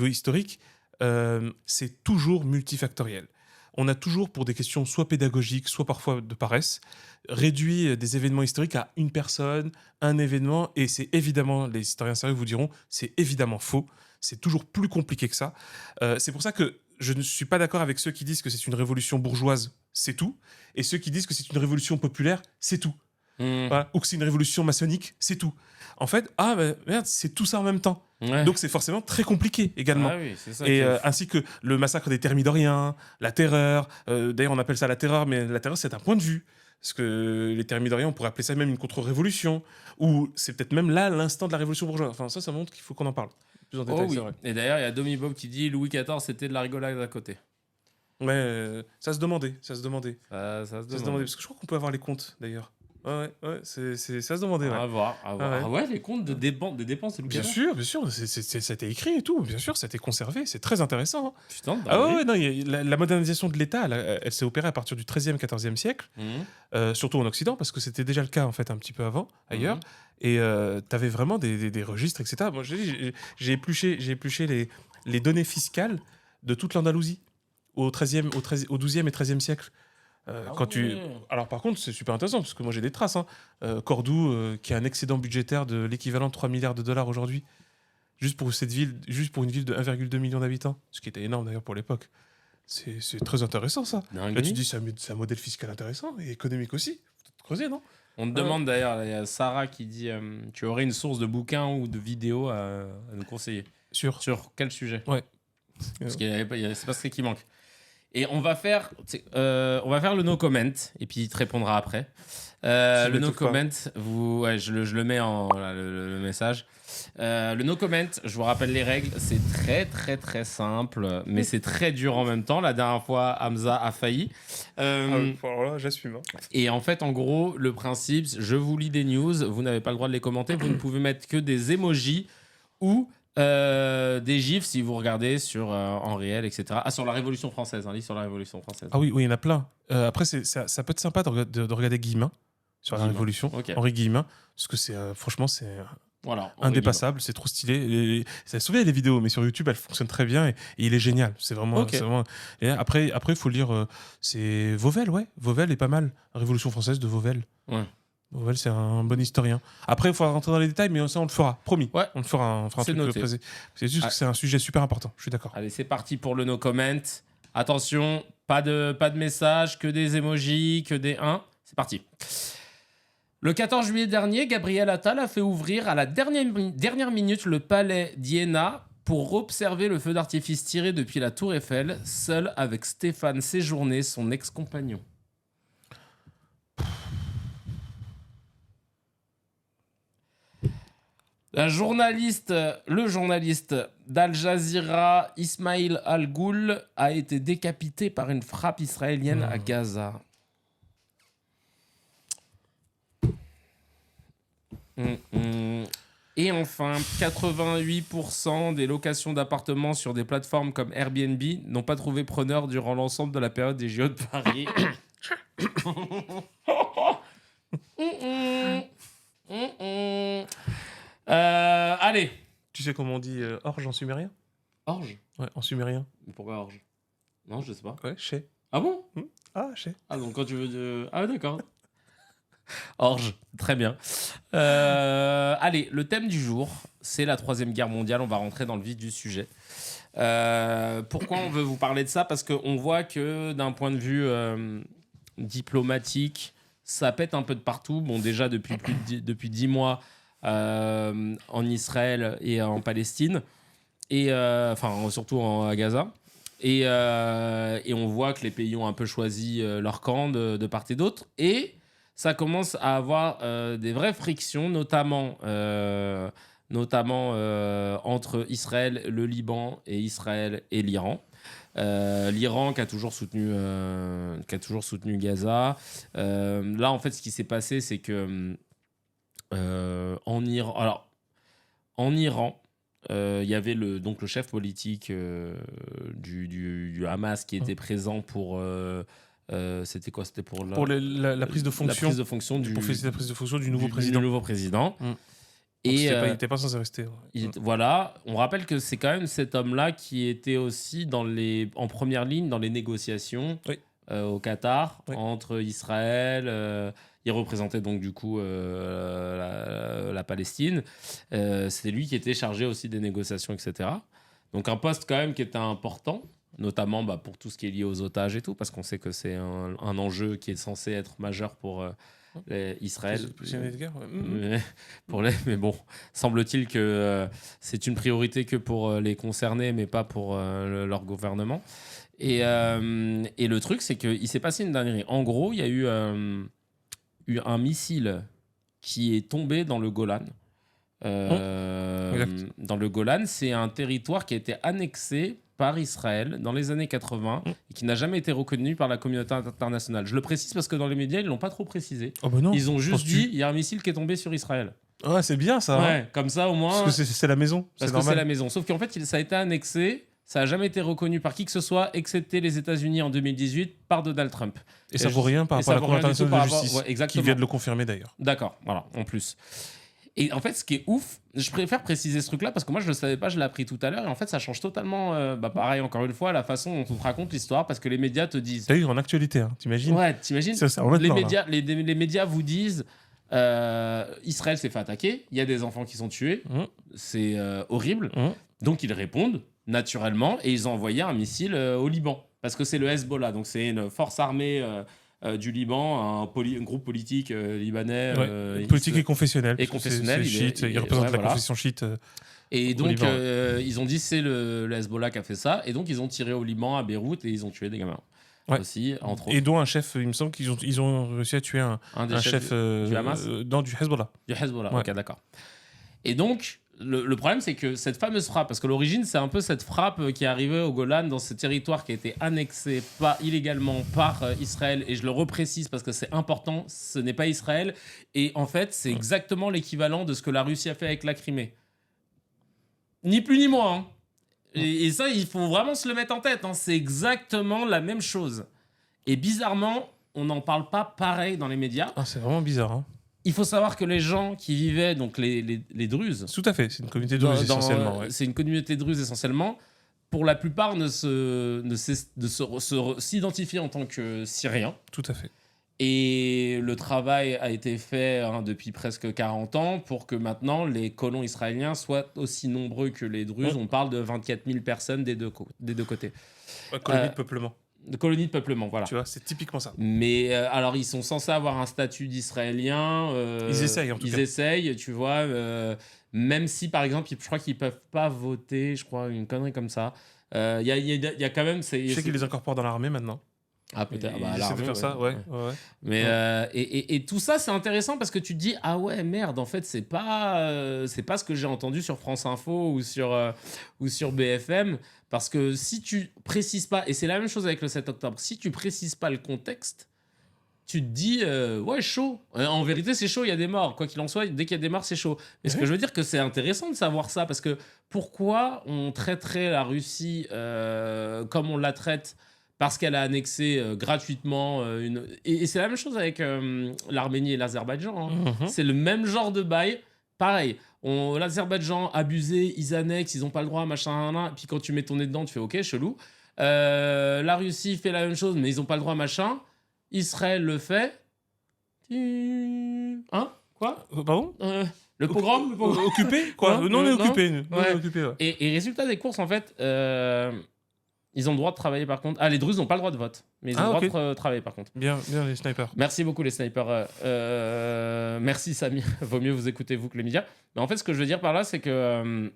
A: historique. C'est toujours multifactoriel. On a toujours, pour des questions soit pédagogiques, soit parfois de paresse, réduit des événements historiques à une personne, un événement, et c'est évidemment, les historiens sérieux vous diront, c'est évidemment faux. C'est toujours plus compliqué que ça. C'est pour ça que je ne suis pas d'accord avec ceux qui disent que c'est une révolution bourgeoise, c'est tout, et ceux qui disent que c'est une révolution populaire, c'est tout. Voilà. Ou que c'est une révolution maçonnique, c'est tout. En fait, merde, c'est tout ça en même temps.
B: Ouais.
A: Donc c'est forcément très compliqué également.
B: Ah oui, c'est ça.
A: Et ainsi que le massacre des Thermidoriens, la terreur. D'ailleurs, on appelle ça la terreur, mais la terreur, c'est un point de vue. Parce que les Thermidoriens, on pourrait appeler ça même une contre-révolution. Ou c'est peut-être même là l'instant de la révolution bourgeoise. Enfin, ça montre qu'il faut qu'on en parle plus en détail,
B: oui.
A: c'est vrai.
B: Et d'ailleurs, il y a Domi Bob qui dit Louis XIV, c'était de la rigolade à côté.
A: Ouais, ça se demandait.
B: Ça se demandait.
A: Parce que je crois qu'on peut avoir les comptes, d'ailleurs. Ouais, ça se demandait. Ouais.
B: À voir.
A: ouais.
B: Ah ouais, les comptes de dépenses de Louis XIV.
A: Bien sûr, ça a été écrit et tout, bien sûr, ça a été conservé, c'est très intéressant. Hein.
B: Putain,
A: non, la modernisation de l'État, elle s'est opérée à partir du XIIIe, XIVe siècle, surtout en Occident, parce que c'était déjà le cas en fait un petit peu avant, ailleurs, et t'avais vraiment des registres, etc. Moi, j'ai épluché les données fiscales de toute l'Andalousie au XIIe et XIIIe siècle. Alors par contre, c'est super intéressant parce que moi j'ai des traces. Cordoue, qui a un excédent budgétaire de l'équivalent de 3 milliards de dollars aujourd'hui, juste pour une ville de 1,2 million d'habitants, ce qui était énorme d'ailleurs pour l'époque. C'est très intéressant ça. Là tu dis c'est un modèle fiscal intéressant et économique aussi. Faut peut-être creuser, non?
B: On te demande d'ailleurs, il y a Sarah qui dit tu aurais une source de bouquin ou de vidéo à nous conseiller. Sur quel sujet?
A: Ouais.
B: Parce que c'est pas ce qui manque. Et on va faire le no comment et puis il te répondra après. Le no comment, je le mets en le message. Le no comment, je vous rappelle les règles, c'est très très très simple, mais c'est très dur en même temps. La dernière fois, Hamza a failli.
A: Alors là, j'assume.
B: Et en fait, en gros, le principe, je vous lis des news, vous n'avez pas le droit de les commenter, vous ne pouvez mettre que des emojis ou des gifs si vous regardez sur en réel, etc. Ah, sur la Révolution française, un livre sur la Révolution française.
A: Ah oui, il y en a plein. Après, ça peut être sympa de regarder Guillemin sur la Révolution. Okay. Henri Guillemin, parce que franchement, c'est indépassable, c'est trop stylé. Ça se souvient les vidéos, mais sur YouTube, elles fonctionnent très bien et il est génial. C'est vraiment. Et après, il faut lire. C'est Vauvel, Vauvel est pas mal. Révolution française de Vauvel.
B: Ouais.
A: Vauvel, c'est un bon historien. Après, il faudra rentrer dans les détails, mais ça, on le fera. Promis.
B: Ouais.
A: On le fera. On fera un truc précis. C'est juste que c'est un sujet super important. Je suis d'accord.
B: Allez, c'est parti pour le no comment. Attention, pas de message, que des emojis, que des 1. C'est parti. Le 14 juillet dernier, Gabriel Attal a fait ouvrir à la dernière minute le palais d'Iéna pour observer le feu d'artifice tiré depuis la Tour Eiffel, seul avec Stéphane Séjourné, son ex-compagnon. Le journaliste d'Al Jazeera, Ismail Al-Ghoul, a été décapité par une frappe israélienne à Gaza. Et enfin, 88% des locations d'appartements sur des plateformes comme Airbnb n'ont pas trouvé preneur durant l'ensemble de la période des JO de Paris. Allez.
A: Tu sais comment on dit orge en sumérien?
B: Orge.
A: Ouais, en sumérien.
B: Pourquoi orge? Non, je sais pas.
A: Ouais, chez.
B: Ah bon?
A: Ah, chez.
B: Ah, donc quand tu veux de... Ah, d'accord. Orge, très bien. Allez, le thème du jour, c'est la Troisième Guerre mondiale. On va rentrer dans le vif du sujet. Pourquoi on veut vous parler de ça? Parce qu'on voit que d'un point de vue diplomatique, ça pète un peu de partout. Bon, déjà depuis depuis 10 mois en Israël et en Palestine, et enfin surtout à Gaza. Et on voit que les pays ont un peu choisi leur camp de part et d'autre. Et ça commence à avoir des vraies frictions, notamment entre Israël, le Liban et Israël et l'Iran. L'Iran qui a toujours soutenu Gaza. Là, en fait, ce qui s'est passé, c'est que en Iran, il y avait le chef politique du Hamas qui était présent pour... c'était quoi? C'était pour
A: la prise de fonction.
B: La prise de fonction
A: pour féliciter la prise de fonction du nouveau président.
B: Du nouveau président.
A: Et il n'était pas censé rester. Ouais.
B: Voilà, on rappelle que c'est quand même cet homme-là qui était aussi en première ligne dans les négociations au Qatar entre Israël. Il représentait donc du coup la Palestine. C'était lui qui était chargé aussi des négociations, etc. Donc un poste quand même qui était important, notamment pour tout ce qui est lié aux otages et tout, parce qu'on sait que c'est un enjeu qui est censé être majeur pour Israël. Mais bon, semble-t-il que c'est une priorité que pour les concernés, mais pas pour leur gouvernement. Et le truc, c'est qu'il s'est passé une dinguerie. En gros, il y a eu un missile qui est tombé dans le Golan. Dans le Golan, c'est un territoire qui a été annexé par Israël dans les années 80 et qui n'a jamais été reconnu par la communauté internationale. Je le précise parce que dans les médias, ils ne l'ont pas trop précisé.
A: Oh bah non,
B: ils ont juste dit il y a un missile qui est tombé sur Israël.
A: Ah, c'est bien ça.
B: Ouais,
A: hein.
B: comme ça au moins.
A: Parce que c'est la maison.
B: Parce que c'est la maison. Sauf qu'en fait, ça a été annexé. Ça n'a jamais été reconnu par qui que ce soit, excepté les États-Unis en 2018 par Donald Trump.
A: Et ça vaut rien par rapport à la Cour internationale de justice, qui vient de le confirmer d'ailleurs.
B: D'accord, voilà, en plus. Et en fait, ce qui est ouf, je préfère préciser ce truc-là parce que moi, je ne le savais pas, je l'ai appris tout à l'heure. Et en fait, ça change totalement, pareil, encore une fois, la façon dont on te raconte l'histoire parce que les médias te disent...
A: T'as eu en actualité, hein, t'imagines?
B: Ouais, t'imagines les médias vous disent Israël s'est fait attaquer, il y a des enfants qui sont tués, c'est horrible. Donc, ils répondent naturellement et ils ont envoyé un missile au Liban parce que c'est le Hezbollah, donc c'est une force armée... du Liban, un groupe politique libanais.
A: Politique et confessionnel.
B: Et confessionnel.
A: Il représente la confession chiite.
B: Et donc, ils ont dit c'est le Hezbollah qui a fait ça. Et donc, ils ont tiré au Liban, à Beyrouth, et ils ont tué des gamins. Aussi, entre autres.
A: Et dont un chef, il me semble qu'ils ont réussi à tuer un chef
B: du Hamas
A: du Hezbollah.
B: Du Hezbollah, ok, d'accord. Et donc, le problème, c'est que cette fameuse frappe, parce que l'origine, c'est un peu cette frappe qui est arrivée au Golan, dans ce territoire qui a été annexé illégalement par Israël, et je le reprécise parce que c'est important, ce n'est pas Israël, et en fait, c'est exactement l'équivalent de ce que la Russie a fait avec la Crimée. Ni plus ni moins. Hein. Et ça, il faut vraiment se le mettre en tête, hein. C'est exactement la même chose. Et bizarrement, on n'en parle pas pareil dans les médias.
A: Ah, c'est vraiment bizarre, hein.
B: Il faut savoir que les gens qui vivaient, donc les Druzes...
A: Tout à fait, c'est une communauté druze essentiellement.
B: C'est une communauté druze essentiellement. Pour la plupart, ne s'identifier en tant que Syriens.
A: Tout à fait.
B: Et le travail a été fait depuis presque 40 ans pour que maintenant les colons israéliens soient aussi nombreux que les Druzes. On parle de 24 000 personnes des deux côtés.
A: Colonie de peuplement.
B: De colonies de peuplement, voilà.
A: Tu vois, c'est typiquement ça.
B: Mais alors, ils sont censés avoir un statut d'israélien.
A: Ils essayent, en tout cas.
B: Ils essayent, tu vois. Même si, par exemple, je crois qu'ils ne peuvent pas voter, je crois, une connerie comme ça. Il y a quand même...
A: Je sais qu'ils les incorporent dans l'armée maintenant.
B: Ah, peut-être.
A: Ils essaient de faire ça, ouais.
B: Mais, et tout ça, c'est intéressant parce que tu te dis, ah ouais, merde, en fait, c'est pas ce que j'ai entendu sur France Info ou sur BFM. Parce que si tu précises pas, et c'est la même chose avec le 7 octobre, si tu précises pas le contexte, tu te dis, ouais, chaud. En vérité, c'est chaud, il y a des morts. Quoi qu'il en soit, dès qu'il y a des morts, c'est chaud. Mais ce que je veux dire, que c'est intéressant de savoir ça, parce que pourquoi on traiterait la Russie comme on la traite parce qu'elle a annexé gratuitement Et c'est la même chose avec l'Arménie et l'Azerbaïdjan. Hein. C'est le même genre de bail. Pareil, L'Azerbaïdjan abusé, ils annexent, ils n'ont pas le droit, machin, puis quand tu mets ton nez dedans, tu fais ok, chelou. La Russie fait la même chose, mais ils n'ont pas le droit, machin. Israël le fait. Hein? Quoi?
A: Pardon?
B: Le pogrom?
A: Occupé? Quoi?
B: Non,
A: Non, on est
B: non.
A: occupé. Nous, on
B: Ouais.
A: est occupé, ouais.
B: Et résultat des courses, en fait, ils ont le droit de travailler par contre. Ah, les Druzes n'ont pas le droit de vote, mais ils ont le droit de travailler par contre.
A: Bien, les snipers.
B: Merci beaucoup les snipers. Merci Samy. Vaut mieux vous écouter vous que les médias. Mais en fait, ce que je veux dire par là, c'est que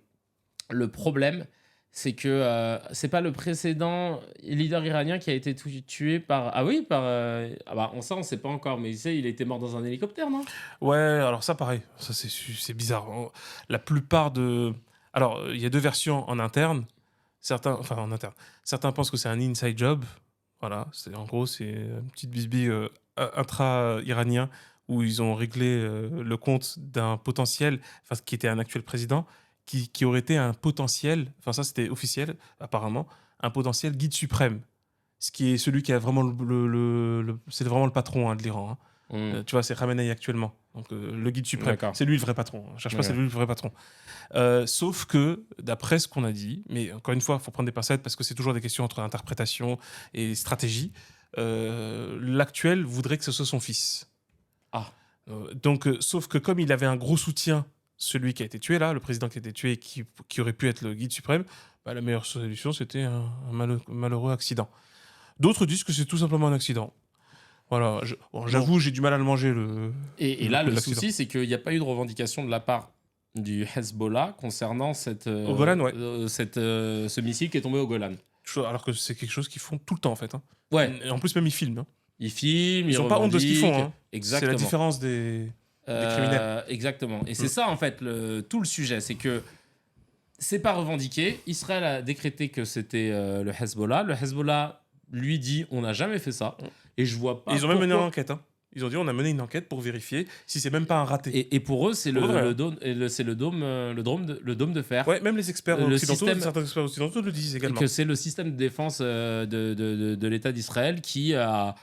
B: le problème, c'est que c'est pas le précédent leader iranien qui a été tué par. Ah oui, par. Ça, on sait pas encore, mais tu sais, il a été mort dans un hélicoptère, non?
A: Ouais, alors ça, pareil. Ça, c'est bizarre. La plupart de. Alors, il y a 2 versions en interne. En interne. Certains pensent que c'est un inside job. Voilà. En gros, c'est une petite bisbille intra-iranien où ils ont réglé le compte d'un potentiel, qui était un actuel président, qui aurait été un potentiel, ça c'était officiel apparemment, un potentiel guide suprême. Ce qui est celui qui a vraiment c'est vraiment le patron de l'Iran. Tu vois, c'est Khamenei actuellement. Donc le guide suprême.
B: D'accord.
A: C'est lui le vrai patron. Je cherche pas, c'est lui le vrai patron. Sauf que, d'après ce qu'on a dit, mais encore une fois, il faut prendre des pincettes parce que c'est toujours des questions entre interprétation et stratégie, l'actuel voudrait que ce soit son fils.
B: Ah.
A: Donc, sauf que comme il avait un gros soutien, celui qui a été tué là, le président qui a été tué et qui aurait pu être le guide suprême, la meilleure solution c'était un malheureux accident. D'autres disent que c'est tout simplement un accident. Voilà, j'avoue, j'ai du mal à le manger.
B: Et là, le souci, c'est qu'il n'y a pas eu de revendication de la part du Hezbollah concernant
A: au Golan, ouais.
B: ce missile qui est tombé au Golan.
A: Alors que c'est quelque chose qu'ils font tout le temps, en fait. Hein.
B: Ouais.
A: Et en plus, même ils filment. Hein.
B: Ils filment,
A: ils n'ont pas honte de ce qu'ils font. Hein.
B: Exactement.
A: C'est la différence des criminels.
B: Exactement. Et c'est ça, en fait, tout le sujet. C'est que c'est pas revendiqué. Israël a décrété que c'était le Hezbollah. Le Hezbollah lui dit on n'a jamais fait ça. Et je vois pas.
A: Ils ont même mené une enquête. Hein. Ils ont dit on a mené une enquête pour vérifier si c'est même pas un raté.
B: Et pour eux, c'est le dôme de fer.
A: Ouais, même les experts occidentaux, certains experts occidentaux le disent également.
B: Que c'est le système de défense de l'État d'Israël qui a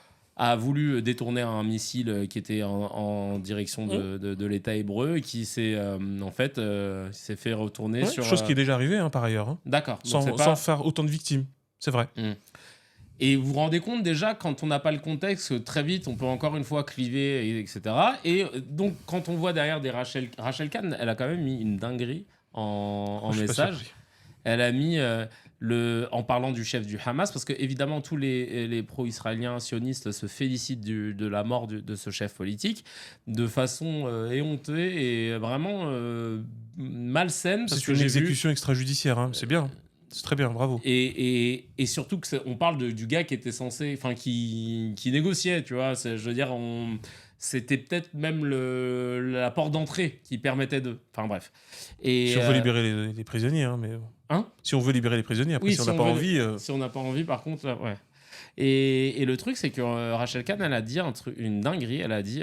B: voulu détourner un missile qui était en direction de l'État hébreu et qui s'est s'est fait retourner sur...
A: Chose qui est déjà arrivée par ailleurs. Hein.
B: D'accord.
A: Sans faire autant de victimes, c'est vrai.
B: Et vous vous rendez compte déjà, quand on n'a pas le contexte, que très vite, on peut encore une fois cliver, etc. Et donc, quand on voit derrière des Rachel Kahn, elle a quand même mis une dinguerie en message. Elle a mis, en parlant du chef du Hamas, parce que évidemment, tous les pro-israéliens sionistes se félicitent de la mort de ce chef politique, de façon éhontée et vraiment malsaine.
A: C'est une exécution extrajudiciaire, hein. C'est bien. C'est très bien, bravo.
B: Et surtout on parle du gars qui était censé, qui négociait, tu vois. Je veux dire, c'était peut-être même la porte d'entrée qui permettait de. Enfin bref. Et,
A: si on veut libérer les prisonniers, hein, mais.
B: Hein?
A: Si on veut libérer les prisonniers, après,
B: oui,
A: si on n'a pas envie.
B: Si on n'a pas envie, par contre, là, ouais. Et le truc, c'est que Rachel Kahn, elle a dit une dinguerie. Elle a dit.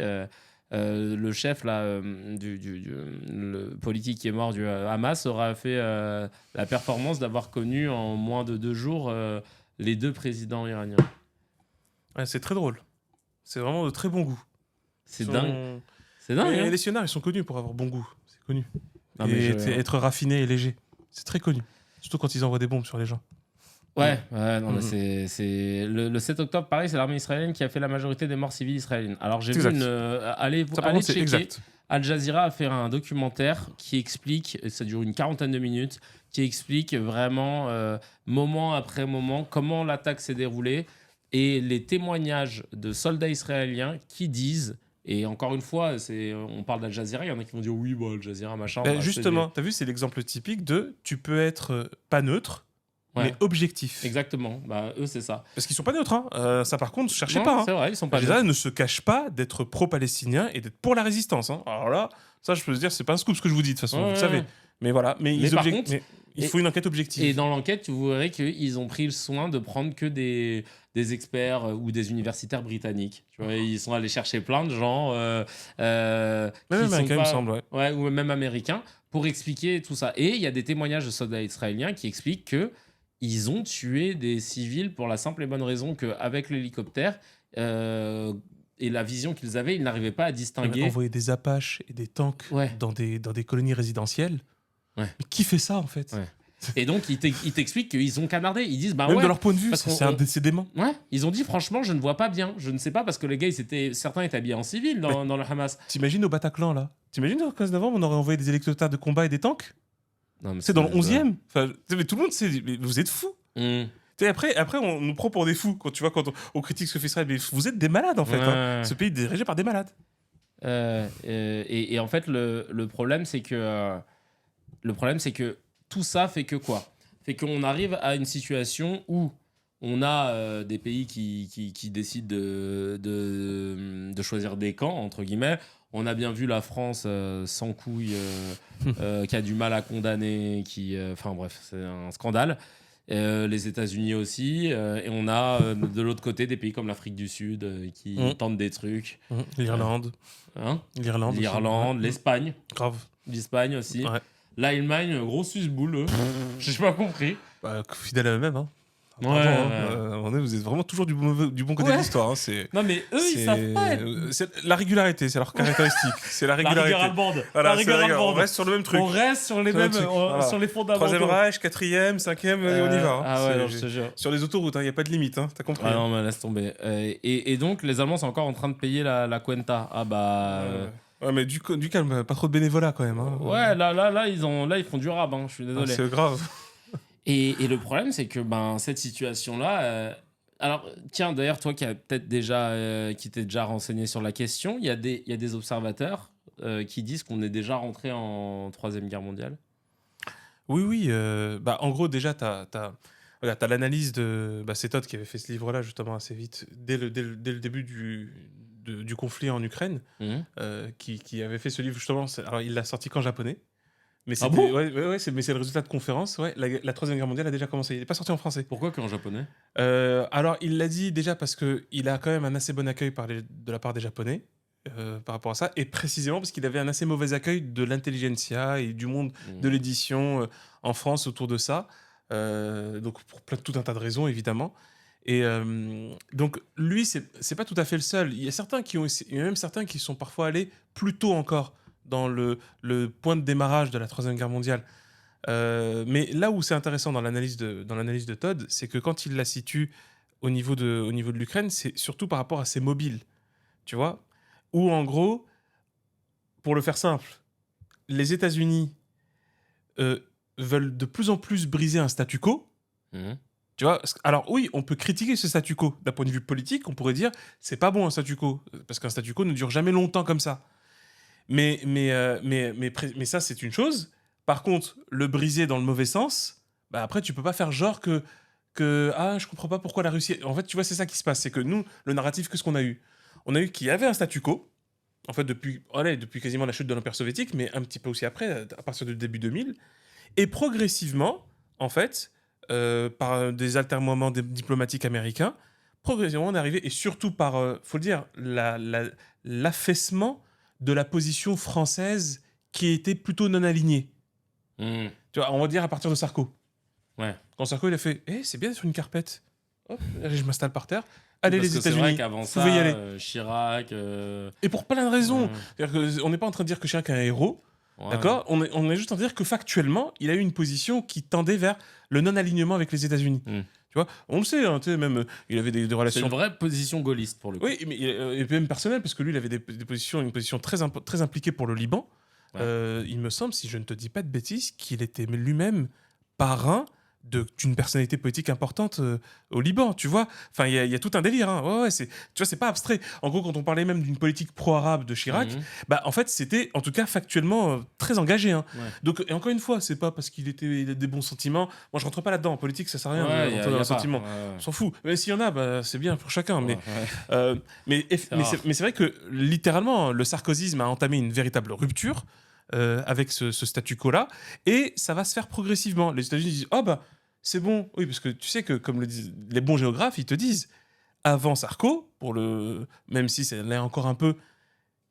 B: Le chef là, le politique qui est mort du Hamas aura fait la performance d'avoir connu en moins de 2 jours les 2 présidents iraniens.
A: Ouais, c'est très drôle. C'est vraiment de très bon goût.
B: C'est dingue. C'est dingue.
A: Les sionnaires, ils sont connus pour avoir bon goût. C'est connu.
B: Non,
A: être raffiné et léger. C'est très connu. Surtout quand ils envoient des bombes sur les gens.
B: Ouais, non, mais c'est le 7 octobre, pareil, c'est l'armée israélienne qui a fait la majorité des morts civiles israéliennes. Alors j'ai vu allez checker.
A: Exact.
B: Al Jazeera a fait un documentaire qui explique, ça dure une 40aine de minutes, qui explique vraiment moment après moment comment l'attaque s'est déroulée et les témoignages de soldats israéliens qui disent. Et encore une fois, on parle d'Al Jazeera, il y en a qui vont dire oui, Al Jazeera, machin.
A: Justement, t'as vu, c'est l'exemple typique de tu peux être pas neutre. Ouais. Mais objectif.
B: Exactement. Eux, c'est ça.
A: Parce qu'ils sont pas neutres. Hein. Ça, par contre, cherchez pas. Hein.
B: C'est vrai, ils sont pas
A: neutres. Ne se cachent pas d'être pro-palestinien et d'être pour la résistance. Hein. Alors là, ça, je peux te dire, c'est pas un scoop ce que je vous dis de toute façon. Vous savez. Mais voilà. Mais par contre, il faut une enquête objective.
B: Et dans l'enquête, vous verrez qu'ils ont pris le soin de prendre que des experts ou des universitaires britanniques. Tu vois, ils sont allés chercher plein de gens.
A: Même américains, il me semble.
B: Ouais, ou même américains, pour expliquer tout ça. Et il y a des témoignages de soldats israéliens qui expliquent que ils ont tué des civils pour la simple et bonne raison qu'avec l'hélicoptère, et la vision qu'ils avaient, ils n'arrivaient pas à distinguer.
A: Envoyer des Apaches et des tanks
B: Ouais.
A: dans des colonies résidentielles.
B: Ouais.
A: Mais qui fait ça, en fait?
B: Ouais. Et donc, ils t'expliquent qu'ils ont canardé. Ils disent, bah
A: Même
B: ouais.
A: de leur point de vue,
B: parce
A: c'est dément.
B: Ouais, ils ont dit, franchement, je ne vois pas bien. Je ne sais pas, parce que les gars, certains étaient habillés en civil dans le Hamas.
A: T'imagines au Bataclan, là? T'imagines au 15 novembre, on aurait envoyé des hélicoptères de combat et des tanks?
B: Non, mais
A: C'est dans le 11e. Enfin, mais tout le monde sait, mais vous êtes fous. Après, on nous prend pour des fous. Quand on critique ce que fait Israël, mais vous êtes des malades, en fait. Hein. Ce pays est dirigé par des malades.
B: Et en fait, le problème, c'est que tout ça fait que quoi? Fait qu'on arrive à une situation où on a des pays qui décident de choisir des camps, entre guillemets. On a bien vu la France sans couilles, qui a du mal à condamner, enfin bref, c'est un scandale. Les États-Unis aussi. Et on a de l'autre côté des pays comme l'Afrique du Sud qui tentent des trucs.
A: L'Irlande.
B: L'Irlande, l'Espagne.
A: Grave.
B: L'Espagne aussi.
A: Ouais.
B: L'Allemagne, gros susboule. J'ai pas compris.
A: Bah, fidèle à eux-mêmes. Hein.
B: Ouais,
A: vous êtes vraiment toujours du bon côté de l'histoire. Hein.
B: Non, mais eux, ils savent pas.
A: C'est la régularité, c'est leur caractéristique. C'est la régularité.
B: La rigueur allemande.
A: Voilà,
B: la rigueur allemande.
A: On reste sur le même truc.
B: On reste sur les mêmes, sur les fondamentaux.
A: 3e Reich, 4e, 5e, on y va. Hein.
B: Ah ouais, non, je te jure.
A: Sur les autoroutes, il n'y a pas de limite, hein. T'as compris.
B: Ah non, mais laisse tomber. Et donc, les Allemands sont encore en train de payer la cuenta. Ah bah...
A: Ouais, mais du calme, pas trop de bénévolat quand même. Hein.
B: Ouais, là, ils font du rab, hein, je suis désolé.
A: C'est grave.
B: Et le problème, c'est que cette situation-là... alors, tiens, d'ailleurs, toi qui t'es déjà renseigné sur la question, il y a des observateurs qui disent qu'on est déjà rentré en 3e guerre mondiale.
A: Oui. En gros, déjà, t'as l'analyse de... c'est Todd qui avait fait ce livre-là, justement, assez vite, dès le début du conflit en Ukraine, qui avait fait ce livre, justement. Alors, il l'a sorti qu'en japonais. Mais
B: ah bon
A: mais c'est le résultat de conférence. Ouais, la 3e guerre mondiale a déjà commencé. Il n'est pas sorti en français.
B: Pourquoi qu'en japonais?
A: Alors, il l'a dit déjà parce qu'il a quand même un assez bon accueil de la part des Japonais par rapport à ça. Et précisément parce qu'il avait un assez mauvais accueil de l'intelligentsia et du monde de l'édition en France autour de ça. Donc, pour tout un tas de raisons, évidemment. Et donc, lui, c'est pas tout à fait le seul. Il y a même certains qui sont parfois allés plus tôt encore dans le point de démarrage de la 3e guerre mondiale. Mais là où c'est intéressant dans l'analyse de Todd, c'est que quand il la situe au niveau de l'Ukraine, c'est surtout par rapport à ses mobiles, tu vois, où en gros, pour le faire simple, les États-Unis veulent de plus en plus briser un statu quo. Tu vois, alors oui, on peut critiquer ce statu quo d'un point de vue politique. On pourrait dire c'est pas bon un statu quo parce qu'un statu quo ne dure jamais longtemps comme ça. Mais ça, c'est une chose. Par contre, le briser dans le mauvais sens, après, tu peux pas faire genre que je comprends pas pourquoi la Russie... En fait, tu vois, c'est ça qui se passe. C'est que nous, le narratif, qu'est-ce qu'on a eu? On a eu qu'il y avait un statu quo, en fait, depuis quasiment la chute de l'Empire soviétique, mais un petit peu aussi après, à partir du début 2000. Et progressivement, en fait, par des altermoiements diplomatiques américains, progressivement, on est arrivé, et surtout par, faut le dire, l'affaissement de la position française qui était plutôt non alignée. Tu vois, on va dire à partir de Sarko.
B: Ouais.
A: Quand Sarko, il a fait « c'est bien sur une carpette. Hop, allez, je m'installe par terre. Allez,
B: parce
A: les
B: que
A: États-Unis,
B: c'est vrai qu'avant ça,
A: y aller.
B: Chirac...
A: Et pour plein de raisons. On n'est pas en train de dire que Chirac est un héros. Ouais. D'accord, on est juste en train de dire que factuellement, il a eu une position qui tendait vers le non-alignement avec les États-Unis. Tu vois, on le sait, hein, même il avait des relations.
B: C'est une vraie position gaulliste pour le coup.
A: Oui, mais et même personnel, parce que lui, il avait une position très impliquée pour le Liban. Ouais. Il me semble, si je ne te dis pas de bêtises, qu'il était lui-même parrain d'une personnalité politique importante au Liban, tu vois. Enfin, il y a tout un délire. Hein. Ouais, tu vois, c'est pas abstrait. En gros, quand on parlait même d'une politique pro-arabe de Chirac, en fait, c'était en tout cas factuellement très engagé. Hein. Ouais. Donc, et encore une fois, c'est pas parce qu'il a des bons sentiments. Moi, je rentre pas là-dedans. En politique, ça sert à rien de rentrer dans les sentiments. On s'en fout. Mais s'il y en a, c'est bien pour chacun. Mais c'est vrai que littéralement, le sarkozysme a entamé une véritable rupture. Avec ce statu quo-là, et ça va se faire progressivement. Les États-Unis disent c'est bon, oui, parce que tu sais que, comme le disent les bons géographes, ils te disent, avant Sarko, même si c'est là encore un peu,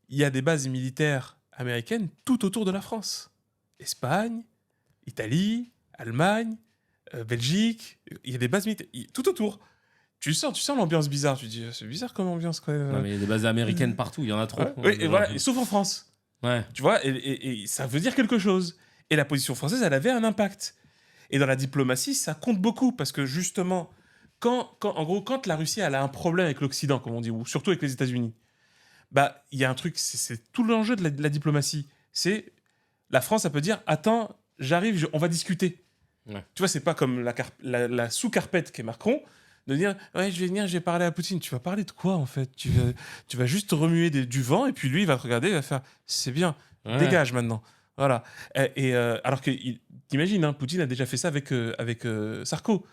A: il y a des bases militaires américaines tout autour de la France. Espagne, Italie, Allemagne, Belgique, il y a des bases militaires tout autour. tu sens l'ambiance bizarre. Tu dis, c'est bizarre comme ambiance quand même.
B: Non, mais il y a des bases américaines partout, il y en a trop.
A: Ouais, oui, et voilà, et sauf en France.
B: Ouais.
A: Tu vois, et ça veut dire quelque chose. Et la position française, elle avait un impact. Et dans la diplomatie, ça compte beaucoup parce que justement, en gros, quand la Russie elle a un problème avec l'Occident, comme on dit, ou surtout avec les États-Unis, bah, il y a un truc, c'est tout l'enjeu de la diplomatie. C'est la France, elle peut dire, attends, j'arrive, on va discuter.
B: Ouais.
A: Tu vois, c'est pas comme la sous-carpette qui est Macron, de dire, ouais, je vais venir, je vais parler à Poutine. Tu vas parler de quoi, en fait? Tu vas juste remuer du vent, et puis lui, il va te regarder, il va faire, c'est bien,
B: Ouais.
A: dégage maintenant. Voilà. Alors que, t'imagines, hein, Poutine a déjà fait ça avec Sarko.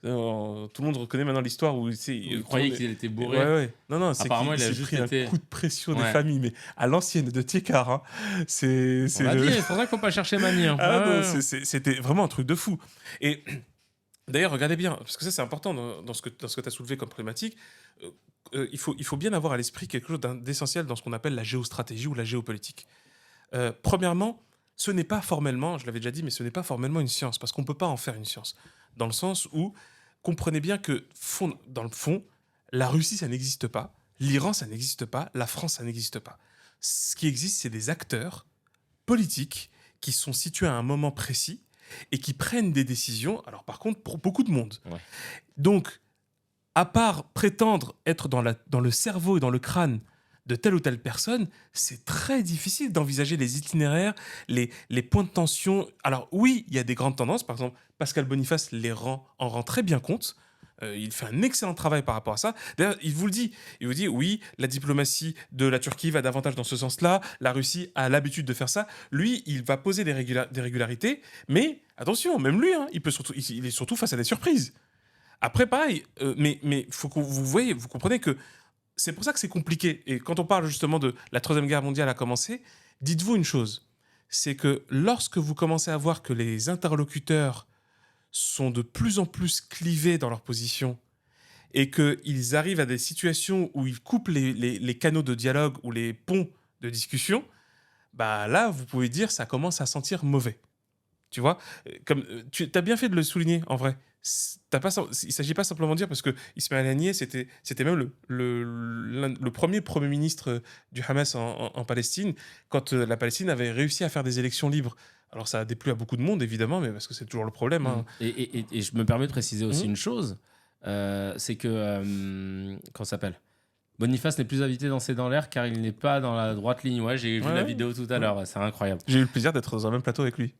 A: Tout le monde reconnaît maintenant l'histoire où
B: Il croyait qu'il était bourré.
A: Ouais. Non, c'est
B: Apparemment,
A: qu'il
B: il a
A: s'est
B: juste
A: pris
B: été-
A: un coup de pression des
B: Ouais.
A: familles, mais à l'ancienne, de Tiekar. Hein. C'est
B: On l'a
A: le-
B: dit, c'est pour ça qu'il faut pas chercher Mani. Hein.
A: Ah non,
B: Ouais.
A: c'était vraiment un truc de fou. Et d'ailleurs, regardez bien, parce que ça, c'est important dans ce que tu as soulevé comme problématique. Il faut bien avoir à l'esprit quelque chose d'essentiel dans ce qu'on appelle la géostratégie ou la géopolitique. Premièrement, ce n'est pas formellement, je l'avais déjà dit, mais ce n'est pas formellement une science, parce qu'on ne peut pas en faire une science. Dans le sens où, comprenez bien que, dans le fond, la Russie, ça n'existe pas, l'Iran, ça n'existe pas, la France, ça n'existe pas. Ce qui existe, c'est des acteurs politiques qui sont situés à un moment précis et qui prennent des décisions, alors par contre, pour beaucoup de monde.
B: Ouais.
A: Donc, à part prétendre être dans le cerveau et dans le crâne de telle ou telle personne, c'est très difficile d'envisager les itinéraires, les points de tension. Alors oui, il y a des grandes tendances. Par exemple, Pascal Boniface en rend très bien compte. Il fait un excellent travail par rapport à ça. D'ailleurs, il vous dit, oui, la diplomatie de la Turquie va davantage dans ce sens-là. La Russie a l'habitude de faire ça. Lui, il va poser des régularités. Mais attention, même lui, hein, il est surtout face à des surprises. Après, pareil, mais faut que vous comprenez que c'est pour ça que c'est compliqué. Et quand on parle justement de la Troisième Guerre mondiale a commencé, dites-vous une chose, c'est que lorsque vous commencez à voir que les interlocuteurs sont de plus en plus clivés dans leur position et qu'ils arrivent à des situations où ils coupent les canaux de dialogue ou les ponts de discussion, bah là, vous pouvez dire ça commence à sentir mauvais. Tu vois, comme tu as bien fait de le souligner en vrai. Il ne s'agit pas simplement de dire, parce que Ismaël Haniyeh, c'était même le premier ministre du Hamas en Palestine, quand la Palestine avait réussi à faire des élections libres. Alors ça a déplu à beaucoup de monde, évidemment, mais parce que c'est toujours le problème. Hein.
B: Et je me permets de préciser aussi une chose, c'est que, comment ça s'appelle, Boniface n'est plus invité dans C'est dans l'air car il n'est pas dans la droite ligne. Ouais, j'ai vu la vidéo tout à l'heure, c'est incroyable.
A: J'ai eu le plaisir d'être dans un même plateau avec lui.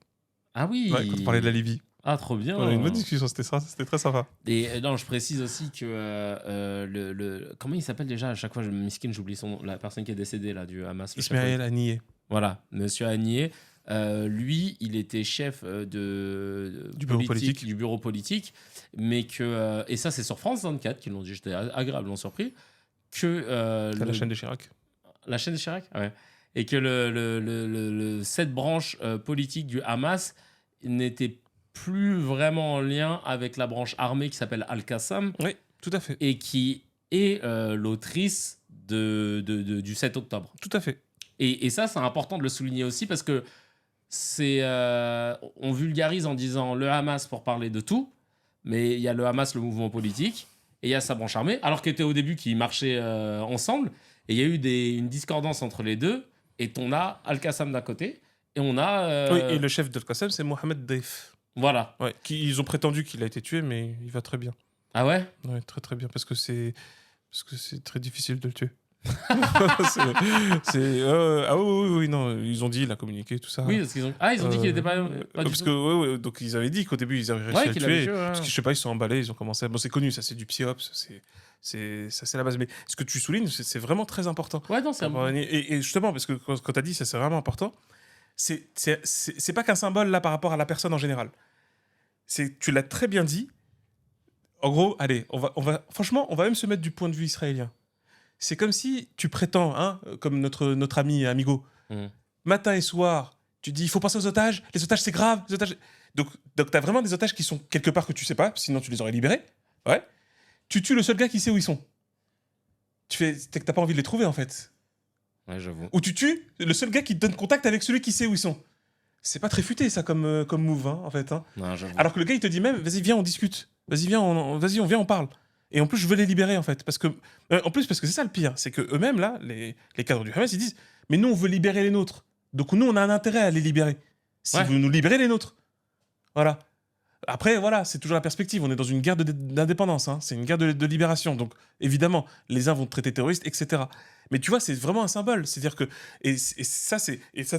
B: Ah oui.
A: Ouais, quand on parlait de la Libye.
B: Ah, trop bien.
A: On a eu une bonne discussion, c'était très sympa.
B: Et non, je précise aussi que comment il s'appelle déjà à chaque fois, Miskin, j'oublie son nom, la personne qui est décédée là du Hamas.
A: Ismaël Haniyeh.
B: Voilà, Monsieur Haniyeh. Lui, il était chef
A: du bureau politique.
B: Du bureau politique, mais que et ça c'est sur France 24 qu'ils l'ont dit. J'étais agréablement surpris que
A: la chaîne de Chirac.
B: La chaîne de Chirac, ouais. Et que cette branche politique du Hamas n'était plus vraiment en lien avec la branche armée qui s'appelle Al-Qassam.
A: Oui, tout à fait.
B: Et qui est l'autrice du 7 octobre.
A: Tout à fait.
B: Et ça, c'est important de le souligner aussi parce que on vulgarise en disant le Hamas pour parler de tout, mais il y a le Hamas, le mouvement politique, et il y a sa branche armée, alors qu'était au début qui marchaient ensemble, et il y a eu une discordance entre les deux, et on a Al-Qassam d'un côté, et on a...
A: Oui, et le chef d'Al-Qassam, c'est Mohamed Daif.
B: Voilà.
A: Ouais, ils ont prétendu qu'il a été tué, mais il va très bien.
B: Ah ouais?
A: Ouais, très très bien, parce que c'est très difficile de le tuer. Ah oui, non, ils ont dit, il a communiqué, tout ça.
B: Oui, parce qu'ils ont dit qu'il était pas du
A: parce
B: tout.
A: que donc ils avaient dit qu'au début ils avaient réussi à le tuer.
B: Ouais.
A: Parce que je sais pas, ils sont emballés, ils ont commencé. Bon, c'est connu, ça c'est du psyops, c'est la base. Mais ce que tu soulignes, c'est vraiment très important.
B: Ouais, non, c'est
A: et justement, parce que quand tu as dit ça, c'est vraiment important. C'est pas qu'un symbole là par rapport à la personne en général. Tu l'as très bien dit. En gros, allez, franchement, on va même se mettre du point de vue israélien. C'est comme si tu prétends, hein, comme notre ami Amigo, matin et soir, tu dis il faut penser aux otages, les otages c'est grave, les otages... Donc tu as vraiment des otages qui sont quelque part que tu sais pas, sinon tu les aurais libérés. Ouais. Tu tues le seul gars qui sait où ils sont. C'est que t'as pas envie de les trouver en fait.
B: Ouais, j'avoue.
A: Ou tu tues le seul gars qui te donne contact avec celui qui sait où ils sont. C'est pas très futé ça comme move, hein, en fait. Hein.
B: Non, j'avoue.
A: Alors que le gars il te dit même, vas-y viens on discute, vas-y viens on vient on parle. Et en plus, je veux les libérer, en fait. En plus, parce que c'est ça le pire. C'est qu'eux-mêmes, là, les cadres du Hamas, ils disent, mais nous, on veut libérer les nôtres. Donc nous, on a un intérêt à les libérer. Si
B: Ouais.
A: vous nous libérez les nôtres. Voilà. Après, voilà, c'est toujours la perspective. On est dans une guerre d'indépendance. Hein. C'est une guerre de libération. Donc, évidemment, les uns vont te traiter terroriste, etc. Mais tu vois, c'est vraiment un symbole. C'est-à-dire que. Et ça,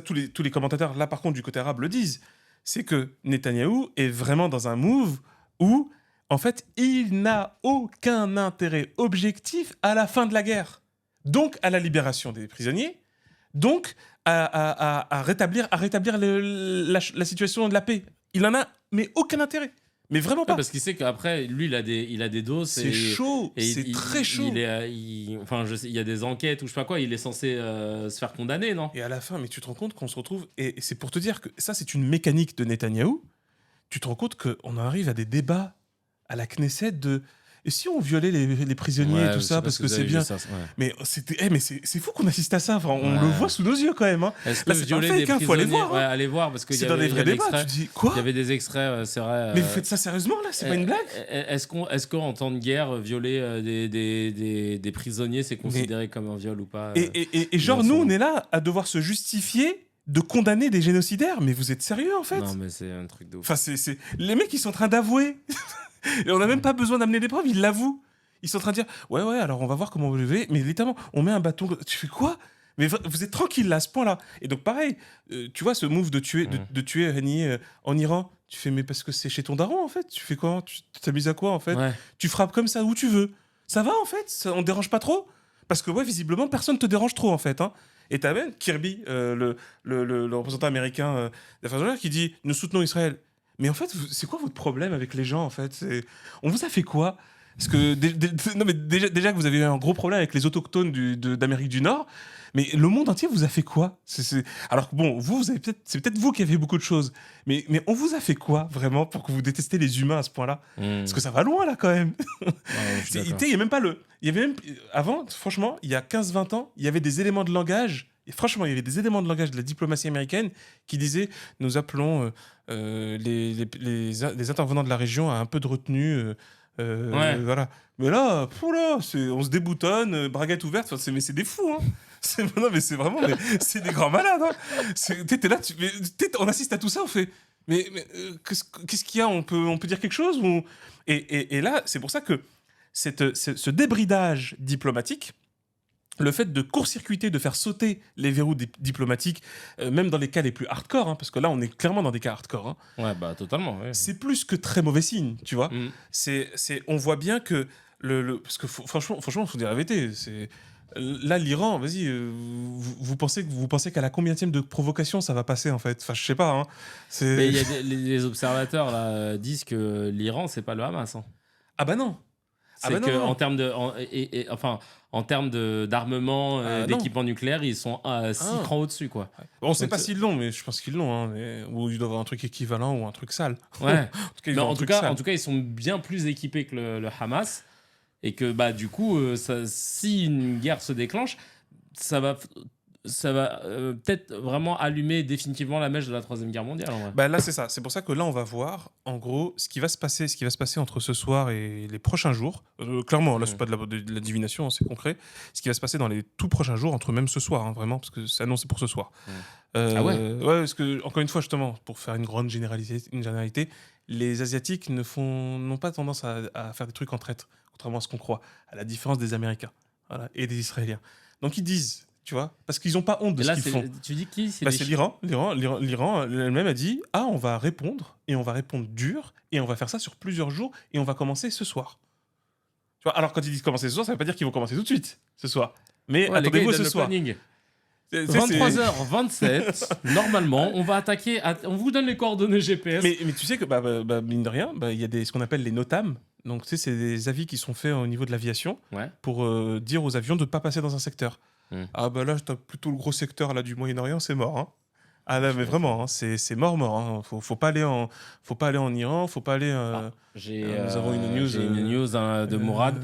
A: tous les commentateurs, là, par contre, du côté arabe, le disent. C'est que Netanyahou est vraiment dans un move où, en fait, il n'a aucun intérêt objectif à la fin de la guerre. Donc, à la libération des prisonniers. Donc, à rétablir la situation de la paix. Il en a, mais aucun intérêt. Mais vraiment
B: Ouais,
A: pas.
B: parce qu'il sait qu'après, lui, il a des doses.
A: C'est chaud, c'est très chaud.
B: Enfin, il y a des enquêtes ou je sais pas quoi, il est censé se faire condamner, non?
A: Et à la fin, mais tu te rends compte qu'on se retrouve... Et c'est pour te dire que ça, c'est une mécanique de Netanyahou. Tu te rends compte qu'on arrive à des débats à la Knesset de... Et si on violait les prisonniers
B: Ouais,
A: et tout
B: je sais
A: ça,
B: pas
A: parce
B: si
A: que
B: vous
A: c'est
B: avez vu
A: bien...
B: ça, ouais.
A: Mais c'est fou qu'on assiste à ça. Enfin, on
B: Ouais.
A: le voit sous nos yeux quand même. Hein.
B: Est-ce que
A: Là, c'est pas
B: violer
A: fake,
B: des
A: hein, faut aller
B: prisonniers...
A: voir.
B: Ouais,
A: Hein.
B: allez voir, parce qu'il
A: C'est
B: y
A: dans
B: avait,
A: des
B: il y a
A: vrais débats.
B: l'extrait.
A: Tu dis quoi?
B: Il y avait des extraits, c'est vrai.
A: Mais vous faites ça sérieusement là? C'est pas une blague?
B: Est-ce qu'en temps de guerre, violer des prisonniers, c'est considéré comme un viol ou pas?
A: Et genre, nous, on est là à devoir se justifier de condamner des génocidaires. Mais vous êtes sérieux, en fait?
B: Non, mais c'est un truc de ouf.
A: Enfin, les mecs, ils sont en train d'avouer. Et on n'a même pas besoin d'amener des preuves, ils l'avouent. Ils sont en train de dire, ouais, alors on va voir comment vous le faites. Mais littéralement, on met un bâton... Tu fais quoi? Mais vous êtes tranquille là, à ce point-là. Et donc, pareil, tu vois, ce move de tuer Hani en Iran, tu fais, mais parce que c'est chez ton daron, en fait. Tu fais quoi? Tu t'amuses à quoi, en fait?
B: Ouais.
A: Tu frappes comme ça où tu veux. Ça va, en fait? On te dérange pas trop? Parce que, ouais, visiblement, personne te dérange trop, en fait. Hein. Et t'as même Kirby, le représentant américain d'affaires étrangères, qui dit, nous soutenons Israël. Mais en fait, c'est quoi votre problème avec les gens, en fait? On vous a fait quoi? Parce que non, mais déjà que vous avez eu un gros problème avec les autochtones d'Amérique du Nord, mais le monde entier vous a fait quoi? Alors que bon, c'est peut-être vous qui avez beaucoup de choses, mais on vous a fait quoi vraiment pour que vous détestez les humains à ce point-là? Parce que ça va loin là quand même. Il y a même pas il y avait même avant, franchement, il y a 15-20 ans, il y avait des éléments de langage. Et franchement, il y avait des éléments de langage de la diplomatie américaine qui disaient nous appelons les intervenants de la région à un peu de retenue.
B: Ouais.
A: Voilà. Mais là, on se déboutonne, braguette ouverte. Mais c'est des fous. Hein. Non, mais c'est vraiment c'est des grands malades. Hein. T'es là, on assiste à tout ça, on fait. Mais qu'est-ce qu'il y a? On peut dire quelque chose ou... Et là, c'est pour ça que ce débridage diplomatique, le fait de court-circuiter, de faire sauter les verrous diplomatiques, même dans les cas les plus hardcore, hein, parce que là, on est clairement dans des cas hardcore, hein,
B: Ouais, bah totalement. Ouais.
A: c'est plus que très mauvais signe, tu vois.
B: Mm.
A: On voit bien que parce que franchement, faut dire la vérité. Là, l'Iran, vas-y, vous pensez qu'à la combienième de provocation ça va passer en fait. Enfin, je sais pas. Hein.
B: Mais il y a les observateurs là disent que l'Iran c'est pas le Hamas. Hein.
A: Ah bah non.
B: C'est
A: bah non,
B: que
A: non.
B: en termes d'armement, d'équipement nucléaire, ils sont 6 crans au-dessus, quoi.
A: Bon, on sait
B: Donc,
A: pas s'ils l'ont, mais je pense qu'ils l'ont. Hein, ou ils doivent avoir un truc équivalent ou un truc sale.
B: Ouais.
A: En tout cas, ils ont un truc sale.
B: En tout cas, ils sont bien plus équipés que le Hamas. Et que, bah, du coup, si une guerre se déclenche, ça va peut-être vraiment allumer définitivement la mèche de la Troisième Guerre mondiale. En vrai.
A: Bah là, c'est ça. C'est pour ça que là, on va voir, en gros, ce qui va se passer entre ce soir et les prochains jours. Clairement, là, c'est pas de la divination, hein, c'est concret. Ce qui va se passer dans les tout prochains jours, entre même ce soir, hein, vraiment, parce que c'est annoncé pour ce soir.
B: Ah ouais.
A: Ouais, parce que, encore une fois, justement, pour faire une grande généralité, les Asiatiques n'ont pas tendance à faire des trucs en traître, contrairement à ce qu'on croit, à la différence des Américains, voilà, et des Israéliens. Donc, ils disent... Tu vois, parce qu'ils n'ont pas honte de
B: Et là,
A: ce qu'ils font.
B: tu dis qui
A: C'est l'Iran. L'Iran elle-même a dit « Ah, on va répondre, et on va répondre dur, et on va faire ça sur plusieurs jours, et on va commencer ce soir. » Tu vois, alors quand ils disent commencer ce soir, ça ne veut pas dire qu'ils vont commencer tout de suite, ce soir. Mais attendez-vous ce soir.
B: 23h27, normalement, on va attaquer... On vous donne les coordonnées GPS.
A: Mais tu sais que, mine de rien, il y a ce qu'on appelle les NOTAM. Donc, tu sais, c'est des avis qui sont faits au niveau de l'aviation pour dire aux avions de ne pas passer dans un secteur. Ah bah là, t'as plutôt le gros secteur là, du Moyen-Orient, c'est mort. Hein. Ah non, mais vraiment, hein, c'est mort, mort. Hein. Faut pas aller en Iran, faut pas aller. Nous avons une news.
B: J'ai une news de Mourad.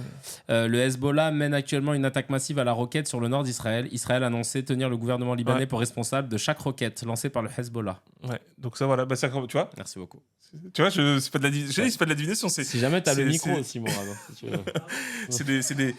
B: Le Hezbollah mène actuellement une attaque massive à la roquette sur le nord d'Israël. Israël a annoncé tenir le gouvernement libanais
A: Ouais.
B: pour responsable de chaque roquette lancée par le Hezbollah.
A: Ouais, donc ça voilà, ça, tu vois,
B: Merci beaucoup.
A: c'est pas de la, c'est pas de la divination, c'est
B: Si jamais t'as le
A: c'est-
B: micro
A: c'est-
B: aussi, Mourad. Si tu veux.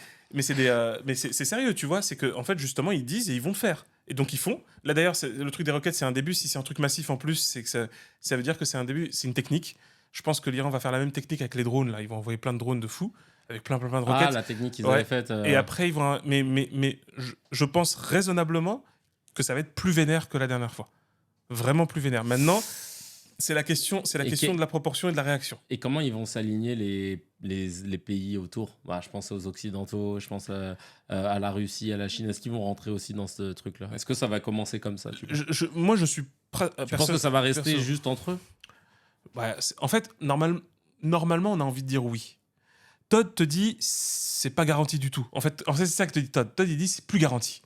A: c'est sérieux, tu vois, c'est que en fait justement ils disent et ils vont le faire. Et donc ils font. Là d'ailleurs, le truc des roquettes, c'est un début. Si c'est un truc massif en plus, c'est que ça veut dire que c'est un début, c'est une technique. Je pense que l'Iran va faire la même technique avec les drones. Là, ils vont envoyer plein de drones de fous avec plein de
B: Ah,
A: roquettes.
B: la technique qu'ils
A: Ouais.
B: avaient faite.
A: Et après ils vont. Mais je pense raisonnablement que ça va être plus vénère que la dernière fois. Vraiment plus vénère. Maintenant, c'est la question de la proportion et de la réaction.
B: Et comment ils vont s'aligner les pays autour? Je pense aux Occidentaux, je pense à la Russie, à la Chine. Est-ce qu'ils vont rentrer aussi dans ce truc-là? Est-ce que ça va commencer comme ça, tu penses?
A: Moi, je suis.
B: Tu penses que ça va rester juste entre eux?
A: En fait, normalement, on a envie de dire oui. Todd te dit, c'est pas garanti du tout. En fait c'est ça que te dit Todd. Todd, il dit, c'est plus garanti.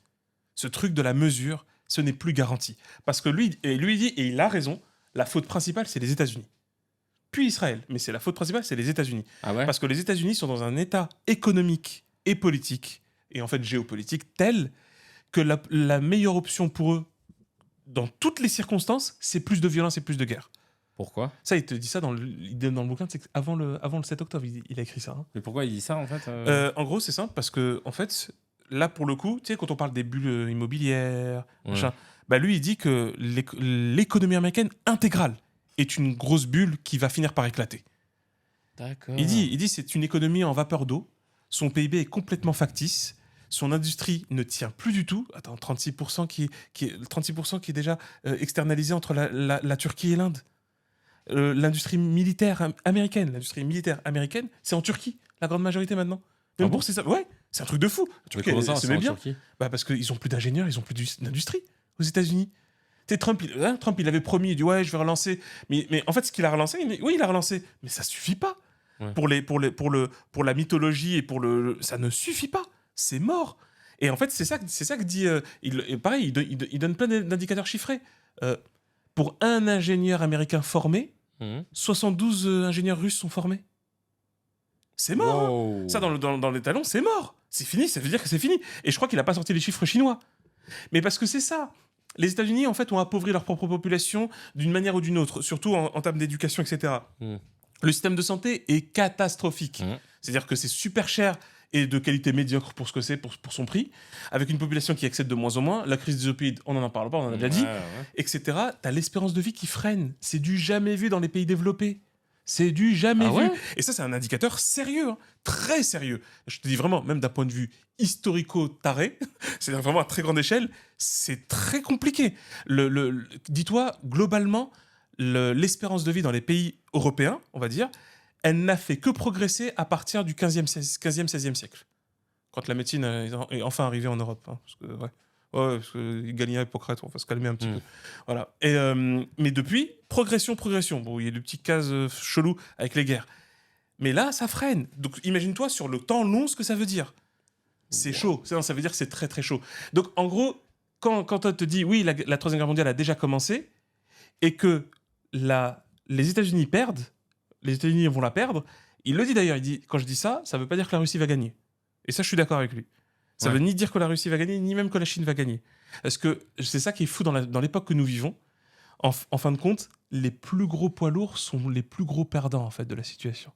A: Ce truc de la mesure, ce n'est plus garanti. Parce que lui dit, et il a raison, la faute principale, c'est les États-Unis. Puis Israël. Mais c'est la faute principale, c'est les États-Unis.
B: Ah ouais?
A: Parce que les États-Unis sont dans un état économique et politique, et en fait géopolitique, tel que la meilleure option pour eux, dans toutes les circonstances, c'est plus de violence et plus de guerre.
B: Pourquoi?
A: Ça, il te dit ça dans le bouquin, c'est avant le 7 octobre, il a écrit ça. Hein.
B: Mais pourquoi il dit ça, en fait?
A: En gros, c'est simple, parce que, en fait, là, pour le coup, tu sais, quand on parle des bulles immobilières, machin, lui, il dit que l'économie américaine intégrale est une grosse bulle qui va finir par éclater.
B: D'accord.
A: Il dit c'est une économie en vapeur d'eau, son PIB est complètement factice, son industrie ne tient plus du tout. Attends, 36% qui est déjà externalisé entre la Turquie et l'Inde. L'industrie militaire américaine, c'est en Turquie, la grande majorité maintenant. Même
B: bon
A: c'est ça. Ouais, c'est un truc de fou.
B: Mais comment ça, c'est en
A: bien.
B: Turquie?
A: Parce qu'ils ont plus d'ingénieurs, ils ont plus d'industrie aux États-Unis. Tu sais, Trump, il avait promis, il dit ouais, je vais relancer. Mais en fait, ce qu'il a relancé, il a relancé, mais ça suffit pas.
B: Ouais.
A: Pour la mythologie et ça ne suffit pas. C'est mort. Et en fait, c'est ça que dit. Pareil, il donne plein d'indicateurs chiffrés. Pour un ingénieur américain formé, 72 ingénieurs russes sont formés. C'est mort.
B: Wow.
A: Hein. Ça, dans les talons, c'est mort. C'est fini, ça veut dire que c'est fini. Et je crois qu'il n'a pas sorti les chiffres chinois. Mais parce que c'est ça. Les États-Unis, en fait, ont appauvri leur propre population d'une manière ou d'une autre, surtout en termes d'éducation, etc. Le système de santé est catastrophique. C'est-à-dire que c'est super cher et de qualité médiocre pour ce que c'est, pour son prix, avec une population qui accède de moins en moins. La crise des opioïdes, on n'en parle pas, on en a déjà dit, etc. Tu as l'espérance de vie qui freine. C'est du jamais vu dans les pays développés. C'est du jamais vu.
B: Ouais.
A: Et ça, c'est un indicateur sérieux, hein, très sérieux. Je te dis vraiment, même d'un point de vue historico-taré, c'est-à-dire vraiment à très grande échelle, c'est très compliqué. Dis-toi, globalement, l'espérance de vie dans les pays européens, on va dire, elle n'a fait que progresser à partir du 15e, 16e siècle. Quand la médecine est enfin arrivée en Europe. Hein, parce que, parce qu'il gagnait Hippocrate, on va se calmer un petit peu. Voilà. Mais depuis, progression. Bon, il y a des petites cases cheloues avec les guerres. Mais là, ça freine. Donc imagine-toi sur le temps long ce que ça veut dire. C'est chaud. Ça veut dire que c'est très très chaud. Donc en gros, quand on te dit, oui, la Troisième Guerre mondiale a déjà commencé, et que les États-Unis perdent, les États-Unis vont la perdre, il le dit d'ailleurs, il dit, quand je dis ça, ça veut pas dire que la Russie va gagner. Et ça, je suis d'accord avec lui. Ça veut ni dire que la Russie va gagner, ni même que la Chine va gagner. Parce que c'est ça qui est fou dans l'époque que nous vivons. En fin de compte, les plus gros poids lourds sont les plus gros perdants en fait, de la situation.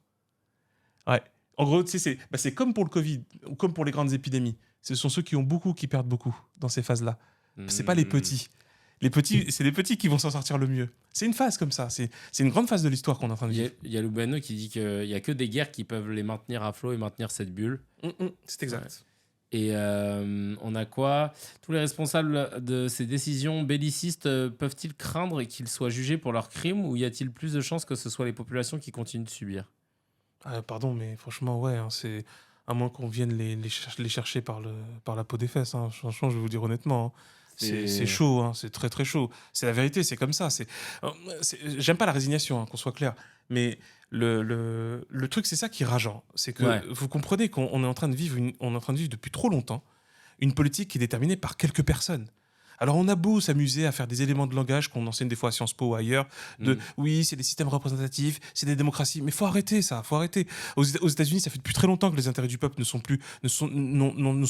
A: Ouais. En gros, tu sais, c'est comme pour le Covid, ou comme pour les grandes épidémies. Ce sont ceux qui ont beaucoup qui perdent beaucoup dans ces phases-là. C'est pas les petits. C'est les petits qui vont s'en sortir le mieux. C'est une phase comme ça. C'est une grande phase de l'histoire qu'on est en train de vivre.
B: Il y a Lubano qui dit qu'il n'y a que des guerres qui peuvent les maintenir à flot et maintenir cette bulle.
A: C'est exact.
B: Ouais. Et on a quoi? Tous les responsables de ces décisions bellicistes peuvent-ils craindre qu'ils soient jugés pour leurs crimes, ou y a-t-il plus de chances que ce soit les populations qui continuent de subir?
A: Pardon, mais franchement, ouais, hein, c'est à moins qu'on vienne les chercher par la peau des fesses. Hein. Franchement, je vais vous dire honnêtement. Hein. C'est chaud, hein, c'est très très chaud. C'est la vérité, c'est comme ça. J'aime pas la résignation, hein, qu'on soit clair. Mais le truc, c'est ça qui est rageant. C'est que vous comprenez qu'on est en train de vivre, depuis trop longtemps une politique qui est déterminée par quelques personnes. Alors on a beau s'amuser à faire des éléments de langage qu'on enseigne des fois à Sciences Po ou ailleurs, oui, c'est des systèmes représentatifs, c'est des démocraties, mais faut arrêter ça, faut arrêter. Aux États-Unis, ça fait depuis très longtemps que les intérêts du peuple ne sont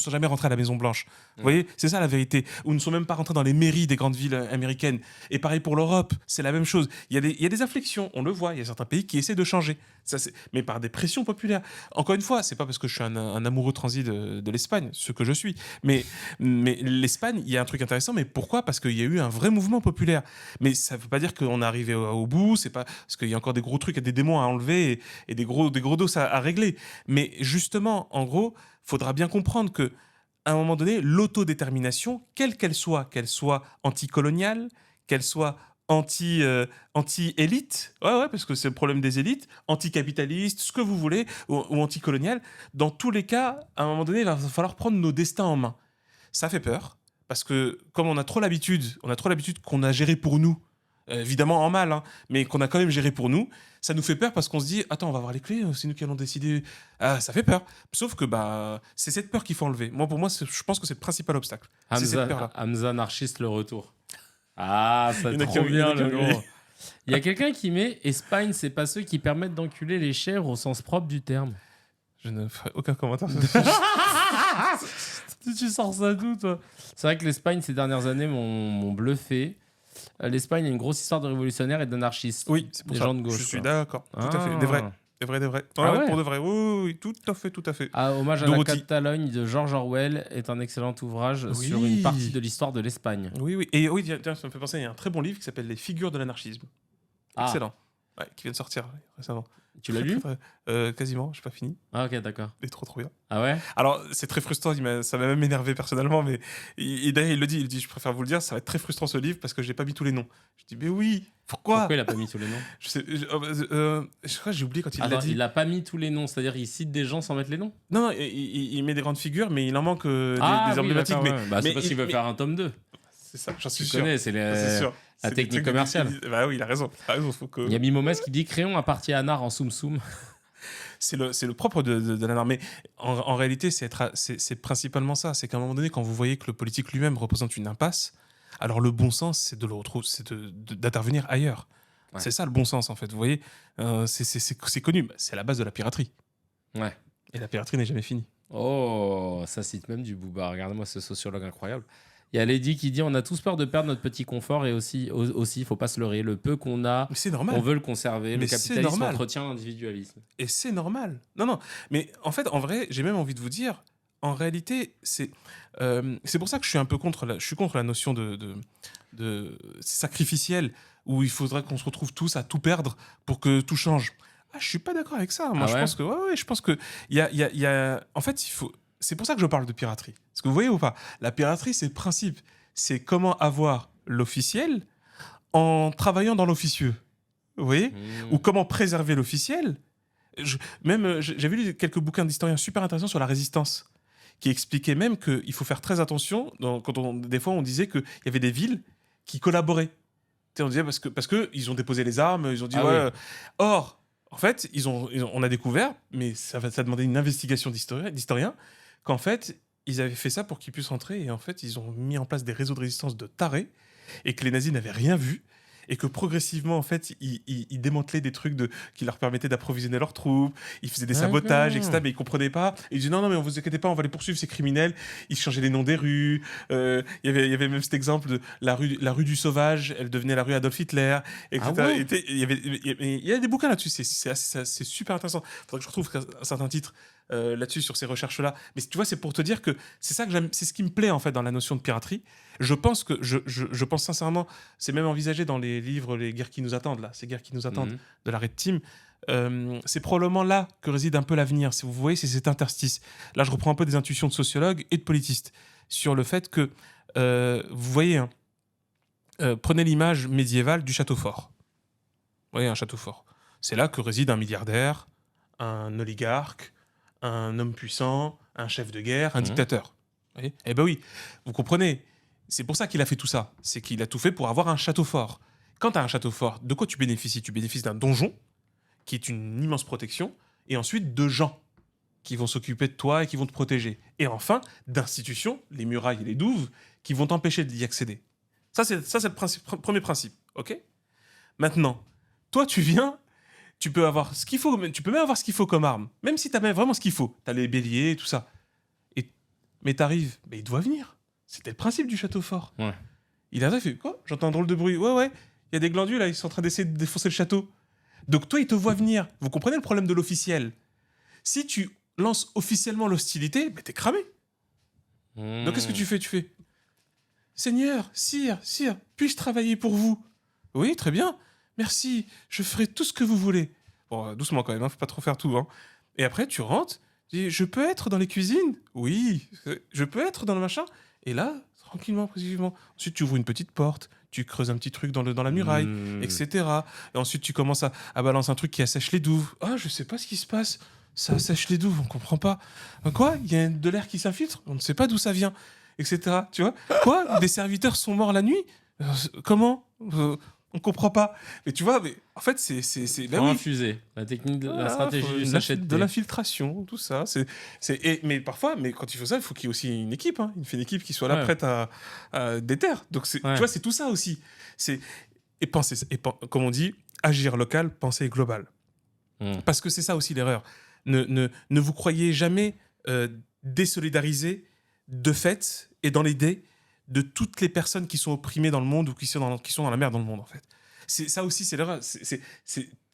A: jamais rentrés à la Maison Blanche. Vous voyez, c'est ça la vérité. Ou ne sont même pas rentrés dans les mairies des grandes villes américaines. Et pareil pour l'Europe, c'est la même chose. Il y a des inflexions, on le voit. Il y a certains pays qui essaient de changer, mais par des pressions populaires. Encore une fois, c'est pas parce que je suis un amoureux transi de l'Espagne, ce que je suis. Mais l'Espagne, il y a un truc intéressant. Mais pourquoi ? Parce qu'il y a eu un vrai mouvement populaire. Mais ça ne veut pas dire qu'on est arrivé au bout. C'est pas parce qu'il y a encore des gros trucs, des démons à enlever et des gros dos à régler. Mais justement, en gros, faudra bien comprendre que à un moment donné, l'autodétermination, quelle qu'elle soit anticoloniale, qu'elle soit anti-élite, ouais, parce que c'est le problème des élites, anticapitaliste, ce que vous voulez, ou anticolonial, dans tous les cas, à un moment donné, il va falloir prendre nos destins en main. Ça fait peur, parce que comme on a trop l'habitude qu'on a géré pour nous, évidemment en mal, hein, mais qu'on a quand même géré pour nous, ça nous fait peur parce qu'on se dit attends, on va avoir les clés, c'est nous qui allons décider. Ah, ça fait peur. Sauf que c'est cette peur qu'il faut enlever. Pour moi, je pense que c'est le principal obstacle. C'est cette peur-là.
B: Hamza anarchiste le retour. Ah, ça
A: Il y en a
B: trop
A: qui-
B: bien
A: il y en a
B: le
A: qui-
B: gros. Il y a quelqu'un qui met Espagne, c'est pas ceux qui permettent d'enculer les chèvres au sens propre du terme.
A: Je ne ferai aucun commentaire.
B: Tu sors ça d'où, toi? C'est vrai que l'Espagne, ces dernières années, m'ont bluffé. L'Espagne a une grosse histoire de révolutionnaires et d'anarchistes.
A: Oui, c'est pour
B: Des
A: ça.
B: gens de gauche.
A: Je suis
B: quoi.
A: d'accord. Tout à fait. Des vrais. Des vrais.
B: Ah ouais
A: Pour de vrai. Oui, tout à fait, tout à fait.
B: Ah, Hommage à
A: Dorothy.
B: la Catalogne de George Orwell est un excellent ouvrage
A: Oui.
B: sur une partie de l'histoire de l'Espagne.
A: Oui. Et oui, tiens, ça me fait penser, il y a un très bon livre qui s'appelle Les figures de l'anarchisme.
B: Ah.
A: Excellent. Ouais, qui vient de sortir récemment.
B: Tu l'as lu?
A: Quasiment, j'ai pas fini.
B: Ah, ok, d'accord.
A: Il est trop bien.
B: Ah ouais?
A: Alors, c'est très frustrant, ça m'a même énervé personnellement, mais d'ailleurs, il dit, je préfère vous le dire, ça va être très frustrant ce livre parce que j'ai pas mis tous les noms. Je dis, mais oui, pourquoi
B: Pourquoi il a pas mis tous les noms?
A: Je crois que j'ai oublié quand il l'a dit.
B: Il a pas mis tous les noms, c'est-à-dire il cite des gens sans mettre les noms?
A: Non, il met des grandes figures, mais il en manque des
B: Oui,
A: emblématiques.
B: d'accord, ouais. C'est
A: mais
B: parce qu'il veut faire un tome 2.
A: C'est ça, j'en suis
B: Tu
A: sûr.
B: connais, c'est
A: C'est sûr.
B: la
A: C'est
B: technique
A: des trucs
B: commerciale.
A: Bah oui, il a raison. Faut que...
B: Il y a Mimomès qui dit créons un parti anard en soum soum.
A: C'est le propre de l'anarchie. Mais en réalité, c'est principalement ça. C'est qu'à un moment donné, quand vous voyez que le politique lui-même représente une impasse, alors le bon sens, c'est de le retrouver, c'est d'intervenir ailleurs.
B: Ouais.
A: C'est ça le bon sens, en fait. Vous voyez, c'est connu. C'est la base de la piraterie.
B: Ouais.
A: Et la piraterie n'est jamais finie.
B: Oh, ça cite même du Booba. Regardez-moi ce sociologue incroyable. Il y a Lady qui dit on a tous peur de perdre notre petit confort et aussi, il faut pas se leurrer. Le peu qu'on a,
A: Mais c'est normal.
B: on veut le conserver.
A: Mais
B: le
A: c'est
B: capitalisme
A: normal.
B: entretient l'individualisme.
A: Et c'est normal. Non. Mais en fait, en vrai, j'ai même envie de vous dire, en réalité, c'est pour ça que je suis un peu contre la notion de sacrificiel où il faudrait qu'on se retrouve tous à tout perdre pour que tout change. Ah, je suis pas d'accord avec ça. Moi,
B: Ah
A: je
B: ouais
A: pense que je pense que il y a en fait, il faut. C'est pour ça que je parle de piraterie. Parce que vous voyez ou pas, la piraterie, c'est le principe. C'est comment avoir l'officiel en travaillant dans l'officieux. Vous voyez ? Ou comment préserver l'officiel. J'avais lu quelques bouquins d'historiens super intéressants sur la résistance, qui expliquaient même qu'il faut faire très attention. Des fois, on disait qu'il y avait des villes qui collaboraient. Tu sais, on disait parce que ils ont déposé les armes, ils ont dit
B: Ah oui.
A: Or, en fait, on a découvert, mais ça demandait une investigation d'historiens, qu'en fait, ils avaient fait ça pour qu'ils puissent rentrer, et en fait, ils ont mis en place des réseaux de résistance de tarés, et que les nazis n'avaient rien vu, et que progressivement, en fait, ils démantelaient des trucs qui leur permettaient d'approvisionner leurs troupes, ils faisaient des sabotages, etc., mais ils comprenaient pas. Ils disaient non, mais on vous inquiétez pas, on va les poursuivre, ces criminels. Ils changeaient les noms des rues. Il y avait même cet exemple de la rue du Sauvage, elle devenait la rue Adolf Hitler, etc.
B: Ah ouais.
A: Il y a des bouquins là-dessus, c'est super intéressant. Il faudrait que je retrouve un certain titre là-dessus, sur ces recherches-là. Mais tu vois, c'est pour te dire que c'est ça que j'aime, c'est ce qui me plaît en fait dans la notion de piraterie. Je pense sincèrement, c'est même envisagé dans les livres, les guerres qui nous attendent là, ces guerres qui nous attendent de la Red Team. C'est probablement là que réside un peu l'avenir. Si vous voyez, c'est cet interstice. Là, je reprends un peu des intuitions de sociologues et de politistes sur le fait que, vous voyez, hein, prenez l'image médiévale du château fort. Vous voyez, un château fort. C'est là que réside un milliardaire, un oligarque, un homme puissant, un chef de guerre, un dictateur. Vous voyez ? Eh ben oui, vous comprenez. C'est pour ça qu'il a fait tout ça. C'est qu'il a tout fait pour avoir un château fort. Quand tu as un château fort, de quoi tu bénéficies ? Tu bénéficies d'un donjon, qui est une immense protection, et ensuite de gens. qui vont s'occuper de toi et qui vont te protéger. Et enfin, d'institutions, les murailles et les douves, qui vont t'empêcher d'y accéder. Ça, c'est premier principe. OK ? Maintenant, toi, tu viens, tu peux avoir ce qu'il faut, tu peux même avoir ce qu'il faut comme arme. Même si tu as vraiment ce qu'il faut. Tu as les béliers, tout ça. Mais t'arrives, mais il doit venir. C'était le principe du château fort.
B: Ouais.
A: Il arrive, il fait quoi ? J'entends un drôle de bruit. Ouais, il y a des glandules là, ils sont en train d'essayer de défoncer le château. Donc toi, il te voit venir. Vous comprenez le problème de l'officiel ? Si tu lances officiellement l'hostilité, ben t'es cramé. Donc qu'est-ce que tu fais ? Tu fais Seigneur, sire, puis-je travailler pour vous ? Oui, très bien. Merci, je ferai tout ce que vous voulez. Bon, doucement quand même, hein, faut pas trop faire tout. Hein. Et après, tu rentres, tu dis, je peux être dans les cuisines ? Oui. Je peux être dans le machin ? Et là, tranquillement, positivement. Ensuite, tu ouvres une petite porte, tu creuses un petit truc dans la muraille, etc. Et ensuite, tu commences à balancer un truc qui assèche les douves. Ah, je sais pas ce qui se passe. Ça assèche les douves, on comprend pas. Quoi ? Il y a de l'air qui s'infiltre ? On ne sait pas d'où ça vient, etc. Tu vois ? Quoi ? Des serviteurs sont morts la nuit ? Comment ? On comprend pas. Mais tu vois, mais en fait, c'est
B: Pour infuser. La technique, la stratégie du sachet de
A: de
B: thé.
A: l'infiltration, tout ça. Mais parfois, quand il faut ça, il faut qu'il y ait aussi une équipe. Hein. Il faut une équipe qui soit là,
B: Ouais.
A: prête à déterre. Donc, tu vois, c'est tout ça aussi. Comme on dit, agir local, penser global. Parce que c'est ça aussi l'erreur. Ne vous croyez jamais désolidarisé de fait et dans l'idée de toutes les personnes qui sont opprimées dans le monde ou qui sont dans la merde dans le monde, en fait. Ça aussi, c'est l'erreur.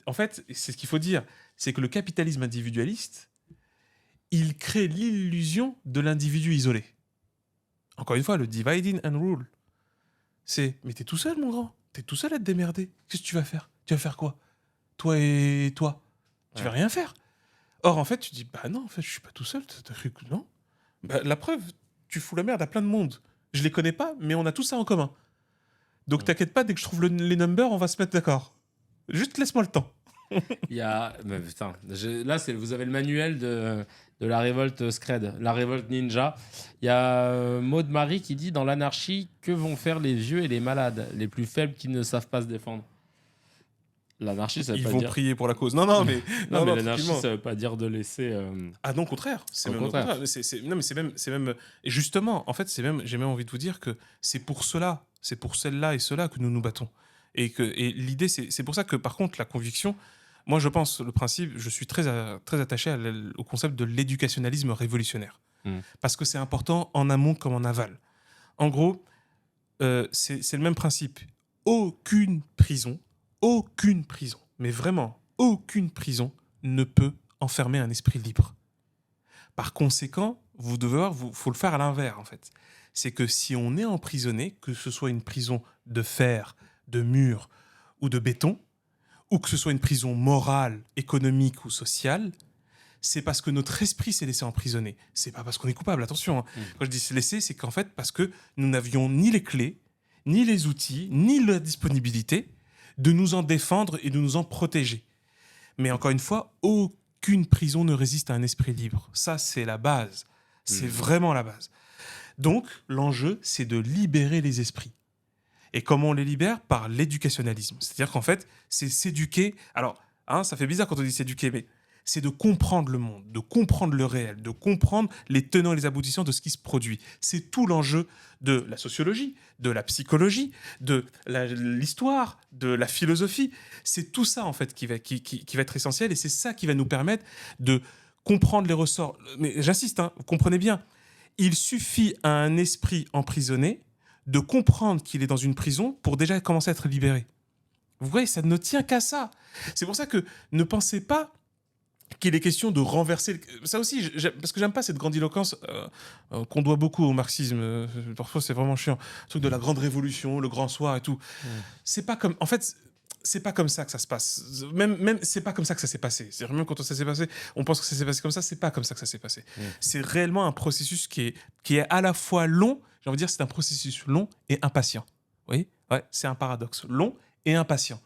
A: En fait, c'est ce qu'il faut dire. C'est que le capitalisme individualiste, il crée l'illusion de l'individu isolé. Encore une fois, le dividing and rule. Mais t'es tout seul, mon grand. T'es tout seul à te démerder. Qu'est-ce que tu vas faire ? Tu vas faire quoi ? Toi et toi ? Tu vas rien faire. Or, en fait, tu dis, bah non, en fait, je suis pas tout seul. T'as cru que non ? Bah, la preuve, tu fous la merde à plein de monde. Je les connais pas, mais on a tout ça en commun. Donc t'inquiète pas, dès que je trouve les numbers, on va se mettre d'accord. Juste laisse-moi le temps.
B: Il y a. Mais putain, là, vous avez le manuel de la révolte Scred, la révolte ninja. Il y a Maud Marie qui dit dans l'anarchie, que vont faire les vieux et les malades, les plus faibles qui ne savent pas se défendre ? L'anarchie, ça veut
A: Ils
B: pas
A: vont
B: dire.
A: prier pour la cause. Non, mais.
B: Non, mais l'anarchie,
A: tranquillement.
B: ça veut pas dire de laisser.
A: Ah non, au contraire. C'est
B: Au
A: même au
B: contraire.
A: contraire. Non, mais c'est même. Et justement, en fait, j'ai même envie de vous dire que c'est pour cela, c'est pour celle-là et cela que nous nous battons. Et l'idée, c'est pour ça que, par contre, la conviction, moi, je pense, le principe, je suis très attaché au concept de l'éducationnalisme révolutionnaire. Parce que c'est important en amont comme en aval. En gros, c'est le même principe. Aucune prison, mais vraiment, aucune prison ne peut enfermer un esprit libre. Par conséquent, faut le faire à l'inverse, en fait. C'est que si on est emprisonné, que ce soit une prison de fer, de mur ou de béton, ou que ce soit une prison morale, économique ou sociale, c'est parce que notre esprit s'est laissé emprisonner. C'est pas parce qu'on est coupable, attention. Hein. Quand je dis se laisser, c'est qu'en fait, parce que nous n'avions ni les clés, ni les outils, ni la disponibilité de nous en défendre et de nous en protéger. Mais encore une fois, aucune prison ne résiste à un esprit libre. Ça, c'est la base. C'est vraiment la base. Donc, l'enjeu, c'est de libérer les esprits. Et comment on les libère ? Par l'éducationnalisme. C'est-à-dire qu'en fait, c'est s'éduquer. Alors, ça fait bizarre quand on dit s'éduquer, mais c'est de comprendre le monde, de comprendre le réel, de comprendre les tenants et les aboutissants de ce qui se produit. C'est tout l'enjeu de la sociologie, de la psychologie, de l'histoire, de la philosophie. C'est tout ça, en fait, qui va être essentiel, et c'est ça qui va nous permettre de comprendre les ressorts. Mais j'insiste, vous comprenez bien, il suffit à un esprit emprisonné de comprendre qu'il est dans une prison pour déjà commencer à être libéré. Vous voyez, ça ne tient qu'à ça. C'est pour ça que ne pensez pas qu'il est question de renverser... Ça aussi, parce que j'aime pas cette grandiloquence qu'on doit beaucoup au marxisme. Parfois, c'est vraiment chiant. Le truc de la grande révolution, le grand soir et tout. C'est pas comme... En fait, c'est pas comme ça que ça se passe. Même c'est pas comme ça que ça s'est passé. C'est même quand ça s'est passé, on pense que ça s'est passé comme ça. C'est pas comme ça que ça s'est passé. C'est réellement un processus qui est à la fois long. J'ai envie de dire, c'est un processus long et impatient. Vous voyez ? Ouais, c'est un paradoxe. Long et impatient.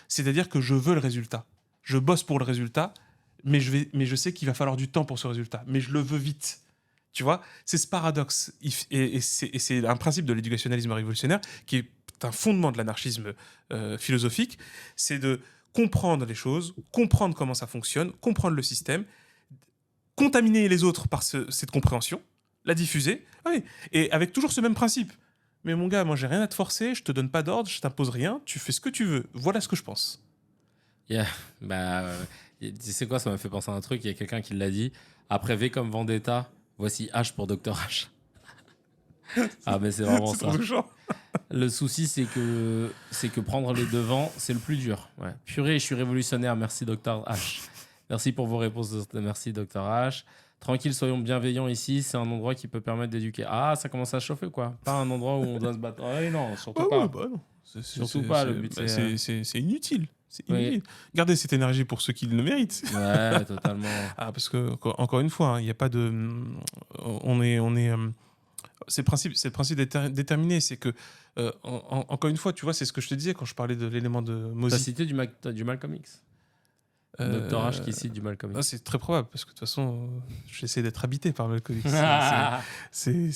A: C'est-à-dire que je veux le résultat. Je bosse pour le résultat, mais je sais qu'il va falloir du temps pour ce résultat. Mais je le veux vite. Tu vois ? C'est ce paradoxe. Et c'est un principe de l'éducationnalisme révolutionnaire qui est un fondement de l'anarchisme philosophique. C'est de comprendre les choses, comprendre comment ça fonctionne, comprendre le système, contaminer les autres par cette compréhension, la diffuser, oui, et avec toujours ce même principe. Mais mon gars, moi j'ai rien à te forcer, je te donne pas d'ordre, je t'impose rien, tu fais ce que tu veux. Voilà ce que je pense.
B: Yeah. Bah, tu sais quoi, ça m'a fait penser à un truc. Il y a quelqu'un qui l'a dit. Après V comme Vendetta, voici H pour Dr H. Ah, mais c'est vraiment
A: C'est
B: ça.
A: trop touchant.
B: Le souci, c'est que prendre les devants, c'est le plus dur. Ouais. Purée, je suis révolutionnaire. Merci, Dr H. Merci pour vos réponses. Merci, Dr H. Tranquille, soyons bienveillants ici. C'est un endroit qui peut permettre d'éduquer. Ah, ça commence à chauffer, quoi. Pas un endroit où on doit se battre. Ah, non, surtout pas.
A: Ouais, bah non.
B: Surtout pas, le but,
A: c'est inutile. C'est
B: Oui.
A: inutile. Gardez cette énergie pour ceux qui le méritent.
B: Ouais, totalement.
A: Ah, parce que, encore une fois, il n'y a pas de. On est. C'est le principe déterminé. C'est que, encore une fois, tu vois, c'est ce que je te disais quand je parlais de l'élément de
B: T'as
A: Mozi.
B: cité du Malcolm X. Dr H qui cite du Malcolm X.
A: C'est très probable, parce que de toute façon, j'essaie d'être habité par Malcolm X.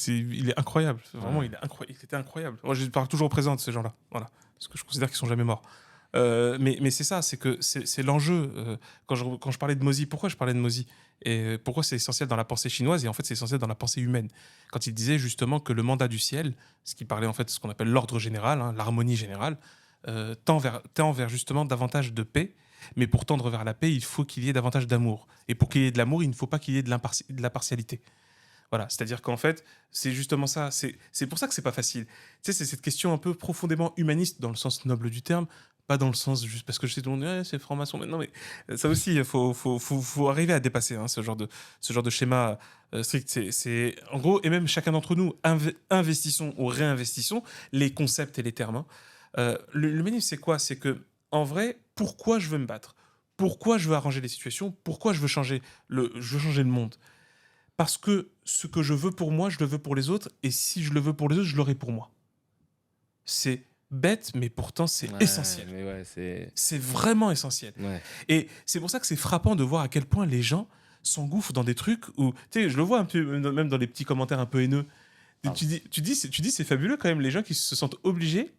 A: Il est incroyable. Vraiment,
B: Ouais.
A: il était incroyable. Moi, je parle toujours au présent de ces gens-là. Voilà. Parce que je considère qu'ils sont jamais morts. Mais c'est ça, c'est que c'est l'enjeu. Quand je parlais de Mozi, pourquoi je parlais de Mozi et pourquoi c'est essentiel dans la pensée chinoise et en fait c'est essentiel dans la pensée humaine. Quand il disait justement que le mandat du ciel, ce qui parlait en fait de ce qu'on appelle l'ordre général, hein, l'harmonie générale, tend vers justement davantage de paix. Mais pour tendre vers la paix, il faut qu'il y ait davantage d'amour. Et pour qu'il y ait de l'amour, il ne faut pas qu'il y ait de la partialité. Voilà, c'est-à-dire qu'en fait, c'est justement ça. C'est pour ça que c'est pas facile. Tu sais, c'est cette question un peu profondément humaniste dans le sens noble du terme, pas dans le sens juste parce que je sais tout le monde dit c'est franc-maçon. Mais non, mais ça aussi, il faut arriver à dépasser ce genre de schéma strict. En gros, et même chacun d'entre nous, investissons ou réinvestissons les concepts et les termes. Hein. L'humanisme, c'est quoi? C'est que, en vrai, pourquoi je veux me battre? Pourquoi je veux arranger les situations? Pourquoi je veux changer le monde? Parce que ce que je veux pour moi, je le veux pour les autres. Et si je le veux pour les autres, je l'aurai pour moi. C'est bête, mais pourtant c'est essentiel.
B: Mais ouais,
A: C'est vraiment essentiel.
B: Ouais.
A: Et c'est pour ça que c'est frappant de voir à quel point les gens s'engouffrent dans des trucs où, tu sais, je le vois un peu, même dans les petits commentaires un peu haineux.
B: Ah.
A: Tu dis, c'est fabuleux quand même, les gens qui se sentent obligés.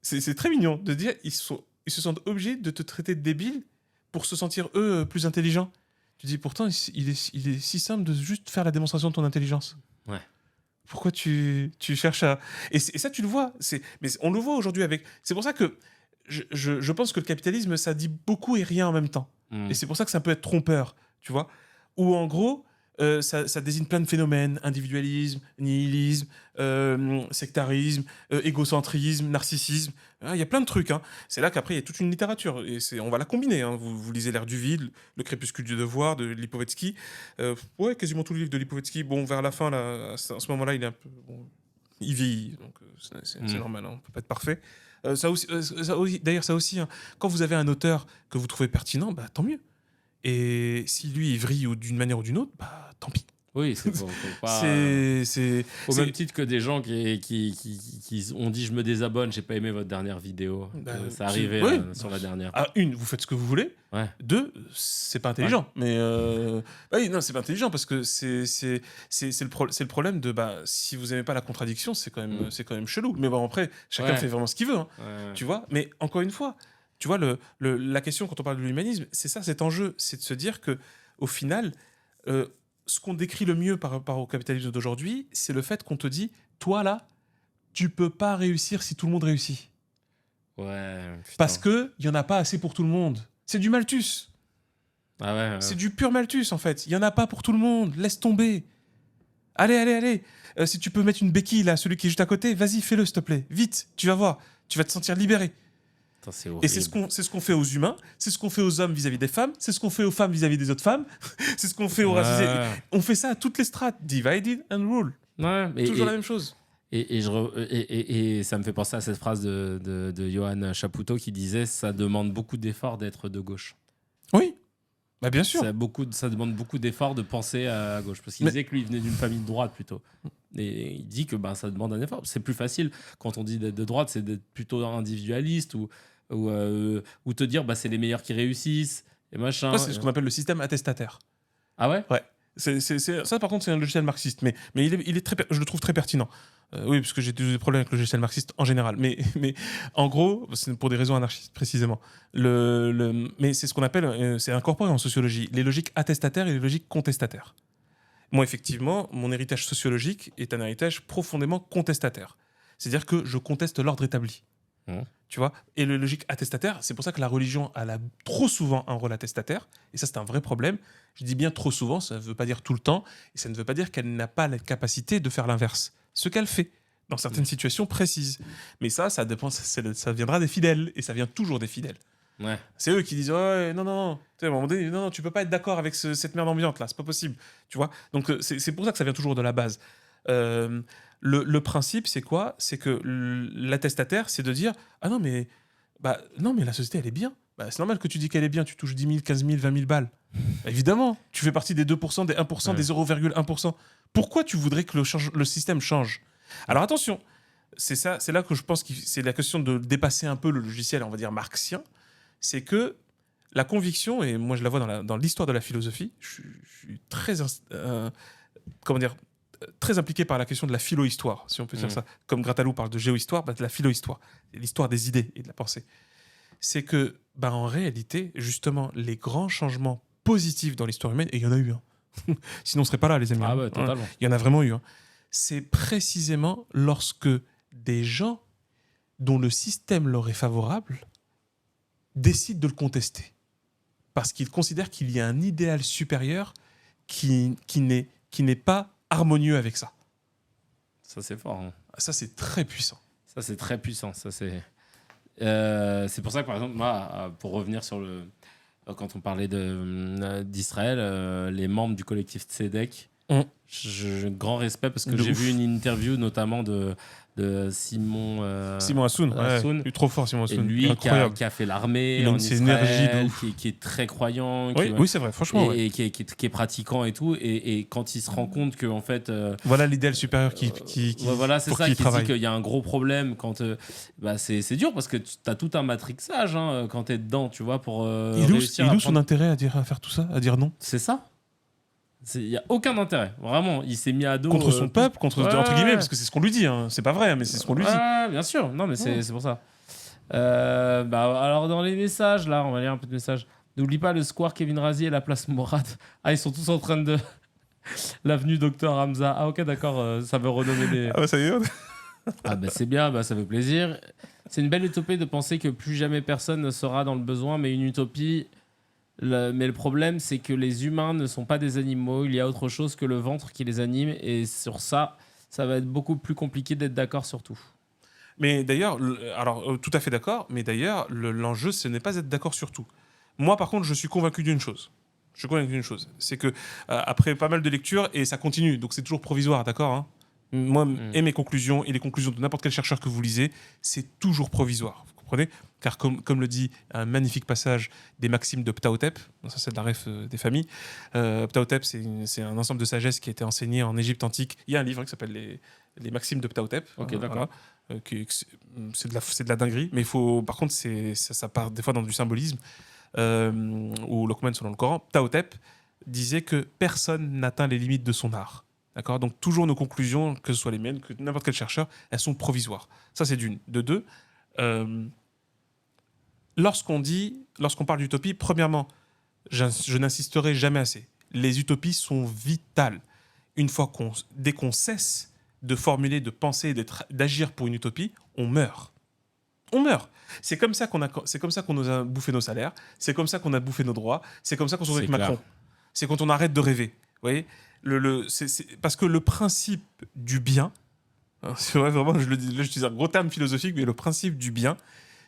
A: C'est très mignon de dire, ils se sentent obligés de te traiter de débile pour se sentir, eux, plus intelligents. Tu dis, pourtant, il est si simple de juste faire la démonstration de ton intelligence.
B: Ouais.
A: Pourquoi tu cherches à... Et ça, tu le vois. Mais on le voit aujourd'hui avec... C'est pour ça que je pense que le capitalisme, ça dit beaucoup et rien en même temps.
B: Mm.
A: Et c'est pour ça que ça peut être trompeur, tu vois. Ou en gros, ça désigne plein de phénomènes. Individualisme, nihilisme, sectarisme, égocentrisme, narcissisme. Hein, il y a plein de trucs. Hein. C'est là qu'après, il y a toute une littérature. Et on va la combiner. Hein. Vous lisez L'Air du vide, Le crépuscule du devoir de Lipovetsky. Ouais, quasiment tout le livre de Lipovetsky. Bon, vers la fin, là, à ce moment-là, il est un peu... Bon, il vieillit, donc c'est normal. Hein, on ne peut pas être parfait. D'ailleurs, ça aussi, hein, quand vous avez un auteur que vous trouvez pertinent, bah, tant mieux. Et si lui, il vrille d'une manière ou d'une autre, bah, tant pis.
B: Oui, faut pas. Au même titre que des gens qui ont dit je me désabonne, j'ai pas aimé votre dernière vidéo.
A: Bah,
B: ça arrivait
A: oui.
B: sur la dernière.
A: Ah, une, vous faites ce que vous voulez.
B: Ouais.
A: Deux, c'est pas intelligent. Mais oui, non, c'est pas intelligent parce que c'est le problème de si vous aimez pas la contradiction, c'est quand même chelou. Mais bon, après, chacun fait vraiment ce qu'il veut. Hein, tu vois. Mais encore une fois, tu vois la question quand on parle de l'humanisme, c'est ça, cet enjeu, c'est de se dire que au final. Ce qu'on décrit le mieux par rapport au capitalisme d'aujourd'hui, c'est le fait qu'on te dit, toi là, tu peux pas réussir si tout le monde réussit.
B: Ouais. Putain.
A: Parce que il y en a pas assez pour tout le monde. C'est du Malthus.
B: Ah ouais.
A: C'est du pur Malthus en fait. Il y en a pas pour tout le monde. Laisse tomber. Allez. Si tu peux mettre une béquille là, celui qui est juste à côté, vas-y, fais-le s'il te plaît. Vite, tu vas voir. Tu vas te sentir libéré.
B: C'est
A: et c'est ce qu'on fait aux humains, c'est ce qu'on fait aux hommes vis-à-vis des femmes, c'est ce qu'on fait aux femmes vis-à-vis des autres femmes, c'est ce qu'on fait aux racisés. On fait ça à toutes les strates. Divided and rule.
B: Ouais,
A: Toujours la même chose.
B: Et ça me fait penser à cette phrase de Johan Chapoutot qui disait ça demande beaucoup d'efforts d'être de gauche.
A: Oui, bah bien sûr.
B: Ça demande beaucoup d'efforts de penser à gauche. Parce qu'il disait que lui, il venait d'une famille de droite plutôt. Et il dit que ça demande un effort. C'est plus facile quand on dit d'être de droite, c'est d'être plutôt individualiste ou te dire c'est les meilleurs qui réussissent et machin.
A: Ça, c'est ce qu'on appelle le système attestataire.
B: Ah ouais?
A: Ouais. Ça, par contre, c'est un logiciel marxiste, mais il est je le trouve très pertinent. Oui, parce que j'ai des problèmes avec le logiciel marxiste en général. Mais en gros, c'est pour des raisons anarchistes, précisément. Mais c'est ce qu'on appelle, c'est incorporé en sociologie, les logiques attestataires et les logiques contestataires. Moi, effectivement, mon héritage sociologique est un héritage profondément contestataire. C'est-à-dire que je conteste l'ordre établi.
B: Mmh.
A: Tu vois. Et le logique attestataire, c'est pour ça que la religion elle a trop souvent un rôle attestataire. Et ça, c'est un vrai problème. Je dis bien trop souvent, ça ne veut pas dire tout le temps. Et ça ne veut pas dire qu'elle n'a pas la capacité de faire l'inverse. Ce qu'elle fait dans certaines situations précises. Mais ça dépend, ça viendra des fidèles. Et ça vient toujours des fidèles.
B: Ouais.
A: C'est eux qui disent ouais, non. Tu sais, à un moment donné, non, tu peux pas être d'accord avec cette merde ambiante là, c'est pas possible. Tu vois. Donc c'est pour ça que ça vient toujours de la base. Le principe, c'est quoi? C'est que l'attestataire, c'est de dire ah non mais non mais la société elle est bien. C'est normal que tu dis qu'elle est bien. Tu touches 10 000, 15 000, 20 000 balles. Évidemment, tu fais partie des 2%, des 1%, des 0,1%. Pourquoi tu voudrais que le système change? Alors attention, c'est là que je pense que c'est la question de dépasser un peu le logiciel, on va dire marxien. C'est que la conviction, et moi je la vois dans l'histoire de la philosophie, je suis très, comment dire, très impliqué par la question de la philo-histoire, si on peut dire ça. Comme Gratalou parle de géo-histoire, de la philo-histoire, l'histoire des idées et de la pensée. C'est que, en réalité, justement, les grands changements positifs dans l'histoire humaine, et il y en a eu, sinon on ne serait pas là, les amis.
B: Ah ouais, totalement.
A: Il y en a vraiment eu. C'est précisément lorsque des gens dont le système leur est favorable décident de le contester. Parce qu'ils considèrent qu'il y a un idéal supérieur qui n'est pas harmonieux avec ça.
B: Ça, c'est fort. Hein.
A: Ça, c'est très puissant.
B: Ça, c'est très puissant. Ça, c'est pour ça que, par exemple, moi, pour revenir sur quand on parlait d'Israël, les membres du collectif Tzedek, j'ai grand respect parce que j'ai vu une interview notamment de Simon
A: Hassoun. Il est trop fort, Simon Hassoun.
B: Et lui qui a fait l'armée en Israël, qui est très croyant.
A: Oui, c'est vrai, franchement.
B: Et qui est pratiquant et tout. Et quand il se rend compte que, en fait.
A: Voilà l'idéal supérieur
B: voilà, c'est ça, qui
A: dit
B: qu'il y a un gros problème quand. C'est dur parce que tu as tout un matrixage quand tu es dedans, tu vois, pour.
A: Il est où son intérêt à faire tout ça, à dire non?
B: C'est ça. Il n'y a aucun intérêt. Vraiment, il s'est mis à dos.
A: Contre son peuple, entre guillemets, parce que c'est ce qu'on lui dit. C'est pas vrai, mais c'est ce qu'on lui dit.
B: Bien sûr. Non, mais c'est pour ça. Alors, dans les messages, là, on va lire un peu de messages. N'oublie pas le square Kevin Razi et la place Morad. Ah, ils sont tous en train de. L'avenue Docteur Hamza. Ah, ok, d'accord. Ça veut renommer des.
A: Ah, ça y est.
B: C'est bien, ça fait plaisir. C'est une belle utopie de penser que plus jamais personne ne sera dans le besoin, mais une utopie. Mais le problème, c'est que les humains ne sont pas des animaux. Il y a autre chose que le ventre qui les anime. Et sur ça, ça va être beaucoup plus compliqué d'être d'accord sur tout.
A: Mais d'ailleurs, tout à fait d'accord. Mais d'ailleurs, l'enjeu, ce n'est pas d'être d'accord sur tout. Moi, par contre, je suis convaincu d'une chose. C'est que, après pas mal de lectures, et ça continue, donc c'est toujours provisoire, d'accord, Moi, et mes conclusions, et les conclusions de n'importe quel chercheur que vous lisez, c'est toujours provisoire. Comprenez? Car comme le dit un magnifique passage des maximes de Ptahotep, ça c'est de la ref des familles, Ptahotep c'est un ensemble de sagesse qui a été enseigné en Égypte antique. Il y a un livre qui s'appelle les maximes de Ptahotep.
B: Ok, d'accord.
A: Voilà, c'est de la dinguerie, mais par contre ça part des fois dans du symbolisme, ou Lokman selon le Coran. Ptahotep disait que personne n'atteint les limites de son art. D'accord? Donc toujours nos conclusions, que ce soit les miennes, que n'importe quel chercheur, elles sont provisoires. Ça c'est d'une. De deux, lorsqu'on parle d'utopie, premièrement, je n'insisterai jamais assez. Les utopies sont vitales. Dès qu'on cesse de formuler, de penser, d'agir pour une utopie, on meurt. On meurt. C'est comme ça qu'on nous a bouffé nos salaires. C'est comme ça qu'on a bouffé nos droits. C'est comme ça qu'on se retrouve avec Macron. C'est quand on arrête de rêver. Vous voyez, parce que le principe du bien, c'est vrai, vraiment, je le dis, là, j'utilise un gros terme philosophique, mais le principe du bien,